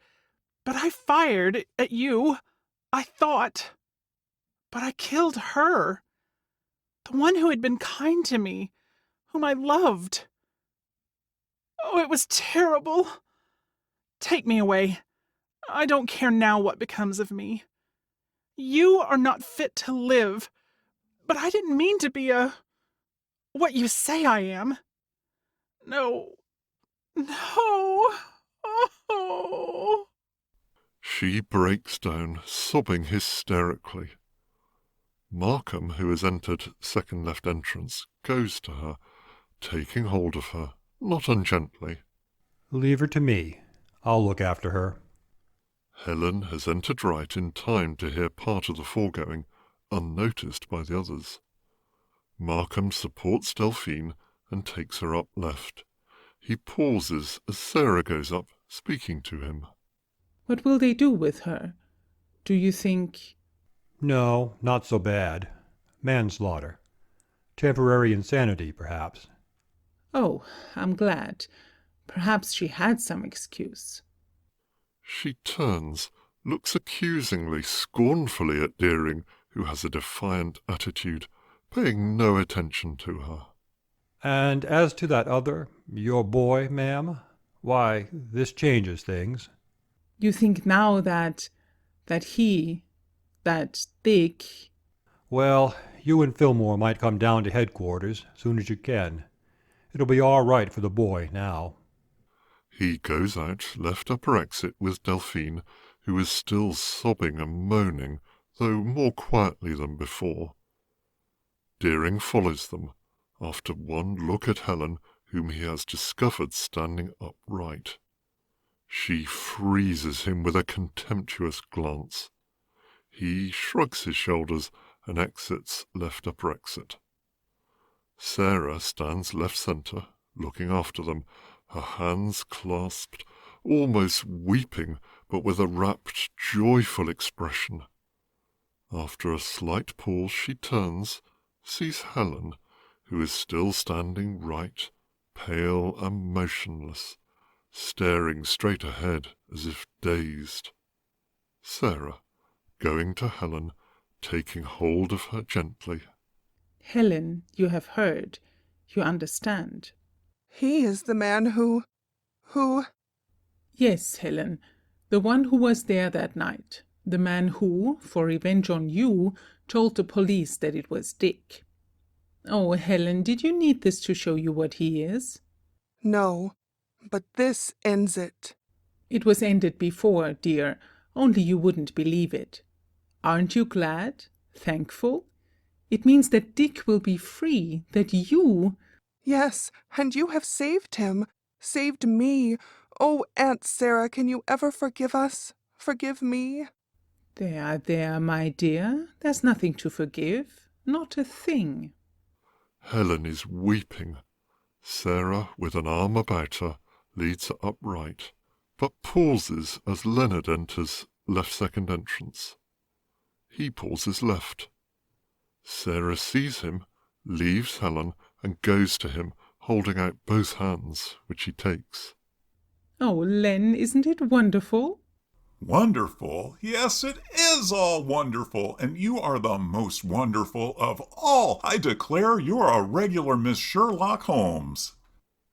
[SPEAKER 13] But I fired at you. I thought. But I killed her. The one who had been kind to me, whom I loved. Oh, it was terrible. Take me away. I don't care now what becomes of me. You are not fit to live, but I didn't mean to be what you say I am. No. Oh.
[SPEAKER 1] She breaks down, sobbing hysterically. Markham, who has entered second left entrance, goes to her, taking hold of her, not ungently.
[SPEAKER 11] Leave her to me. I'll look after her.
[SPEAKER 1] Helen has entered right in time to hear part of the foregoing, unnoticed by the others. Markham supports Delphine and takes her up left. He pauses as Sarah goes up, speaking to him.
[SPEAKER 7] What will they do with her? Do you think...
[SPEAKER 11] No, not so bad. Manslaughter. Temporary insanity, perhaps.
[SPEAKER 7] Oh, I'm glad. Perhaps she had some excuse.
[SPEAKER 1] She turns, looks accusingly, scornfully at Deering, who has a defiant attitude, paying no attention to her.
[SPEAKER 11] And as to that other, your boy, ma'am, why, this changes things.
[SPEAKER 7] You think now that Dick...
[SPEAKER 11] Well, you and Fillmore might come down to headquarters soon as you can. It'll be all right for the boy now.
[SPEAKER 1] He goes out, left upper exit with Delphine, who is still sobbing and moaning, though more quietly than before. Deering follows them, after one look at Helen, whom he has discovered standing upright. She freezes him with a contemptuous glance. He shrugs his shoulders and exits left upper exit. Sarah stands left centre, looking after them, her hands clasped, almost weeping, but with a rapt, joyful expression. After a slight pause, she turns, sees Helen, who is still standing right, pale and motionless, staring straight ahead as if dazed. Sarah, going to Helen, taking hold of her gently.
[SPEAKER 7] Helen, you have heard. You understand.
[SPEAKER 5] He is the man who...
[SPEAKER 7] Yes, Helen. The one who was there that night. The man who, for revenge on you, told the police that it was Dick. Oh, Helen, did you need this to show you what he is?
[SPEAKER 5] No, but this ends it.
[SPEAKER 7] It was ended before, dear, only you wouldn't believe it. Aren't you glad? Thankful? It means that Dick will be free, that you—
[SPEAKER 5] Yes, and you have saved him, saved me. Oh, Aunt Sarah, can you ever forgive us? Forgive me?
[SPEAKER 7] There, my dear, there's nothing to forgive, not a thing.
[SPEAKER 1] Helen is weeping. Sarah, with an arm about her, leads her upright, but pauses as Leonard enters left second entrance. He pauses left. Sarah sees him, leaves Helen, and goes to him, holding out both hands, which he takes.
[SPEAKER 7] Oh, Len, isn't it wonderful?
[SPEAKER 6] Wonderful? Yes, it is all wonderful, and you are the most wonderful of all. I declare you are a regular Miss Sherlock Holmes.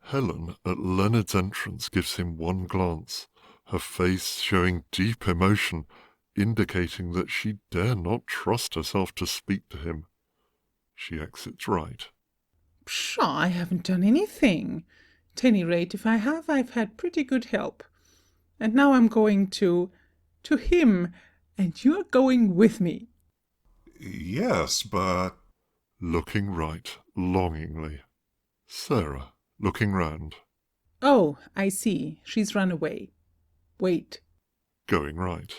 [SPEAKER 1] Helen, at Leonard's entrance, gives him one glance, her face showing deep emotion, indicating that she dare not trust herself to speak to him. She exits right.
[SPEAKER 7] Pshaw, I haven't done anything. At any rate, if I have, I've had pretty good help. And now I'm going to him, and you're going with me.
[SPEAKER 6] Yes, but...
[SPEAKER 1] Looking right, longingly. Sarah, looking round.
[SPEAKER 7] Oh, I see. She's run away. Wait.
[SPEAKER 1] Going right.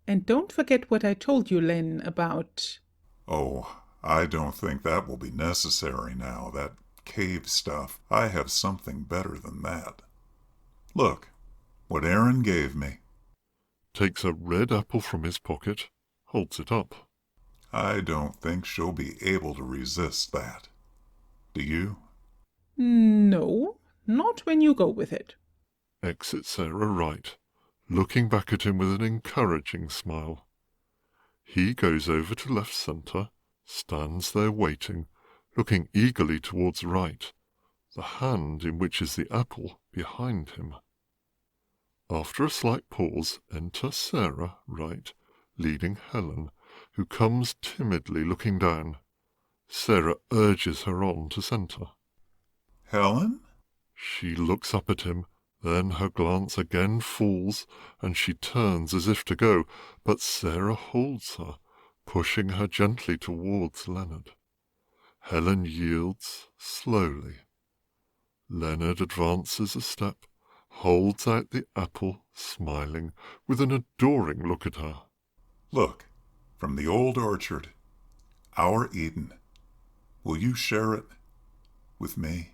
[SPEAKER 7] And don't forget what I told you, Len, about...
[SPEAKER 6] Oh, I don't think that will be necessary now, that cave stuff. I have something better than that. Look, what Aaron gave me.
[SPEAKER 1] Takes a red apple from his pocket, holds it up.
[SPEAKER 6] I don't think she'll be able to resist that. Do you?
[SPEAKER 7] No, not when you go with it.
[SPEAKER 1] Exits Sarah right, looking back at him with an encouraging smile. He goes over to left centre, stands there waiting, looking eagerly towards right, the hand in which is the apple behind him. After a slight pause, enter Sarah, right, leading Helen, who comes timidly looking down. Sarah urges her on to centre.
[SPEAKER 6] Helen?
[SPEAKER 1] She looks up at him, then her glance again falls, and she turns as if to go, but Sarah holds her, pushing her gently towards Leonard. Helen yields slowly. Leonard advances a step, holds out the apple, smiling, with an adoring look at her.
[SPEAKER 6] Look, from the old orchard, our Eden. Will you share it with me?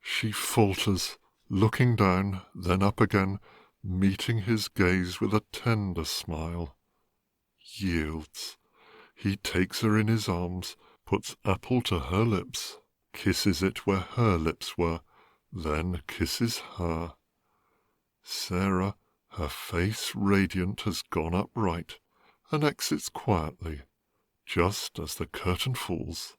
[SPEAKER 1] She falters, looking down, then up again, meeting his gaze with a tender smile. Yields. He takes her in his arms, puts apple to her lips, kisses it where her lips were, then kisses her. Sarah, her face radiant, has gone upright, and exits quietly, just as the curtain falls.